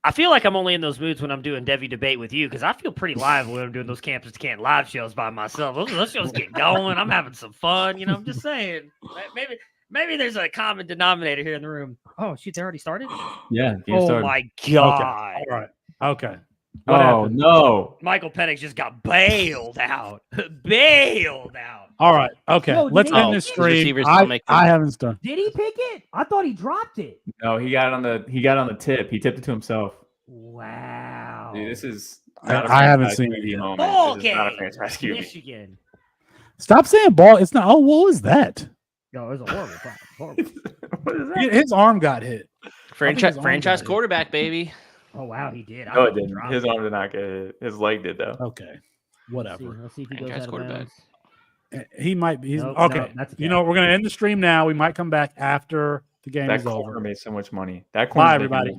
I feel like I'm only in those moods when I'm doing Devi debate with you because I feel pretty live when I'm doing those Campus to Canton live shows by myself. Those shows get going. I'm having some fun. I'm just saying. Maybe there's a common denominator here in the room. Oh, shoot, they already started? Yeah. Oh, my God. All right. Okay. Oh, What happened? no. Michael Penix just got bailed out. Bailed out. All right. Okay. Yo, did Let's they- end this His stream. receivers don't make I haven't done. Did he pick it? I thought he dropped it. No, he got on the tip. He tipped it to himself. Wow. Dude, this is I not a haven't franchise seen it QB yet. moment. Ball This is not a game. franchise QB. Michigan. Stop saying ball. It's not. Oh, what was that? No, it was a horrible play. Horrible. What is that? His arm got hit. Franchise arm franchise got it. quarterback, baby. Oh, wow, he did. I No, thought it he didn't. dropped His it. arm did not get hit. His leg did though. Okay. Whatever. Let's see if he goes Franchise out of quarterback. bounds. He might be. He's, Nope, okay. no, that's a you catch. know, we're going to end the stream now. We might come back after the game That is corner over. made so much money. That Bye, corner. everybody.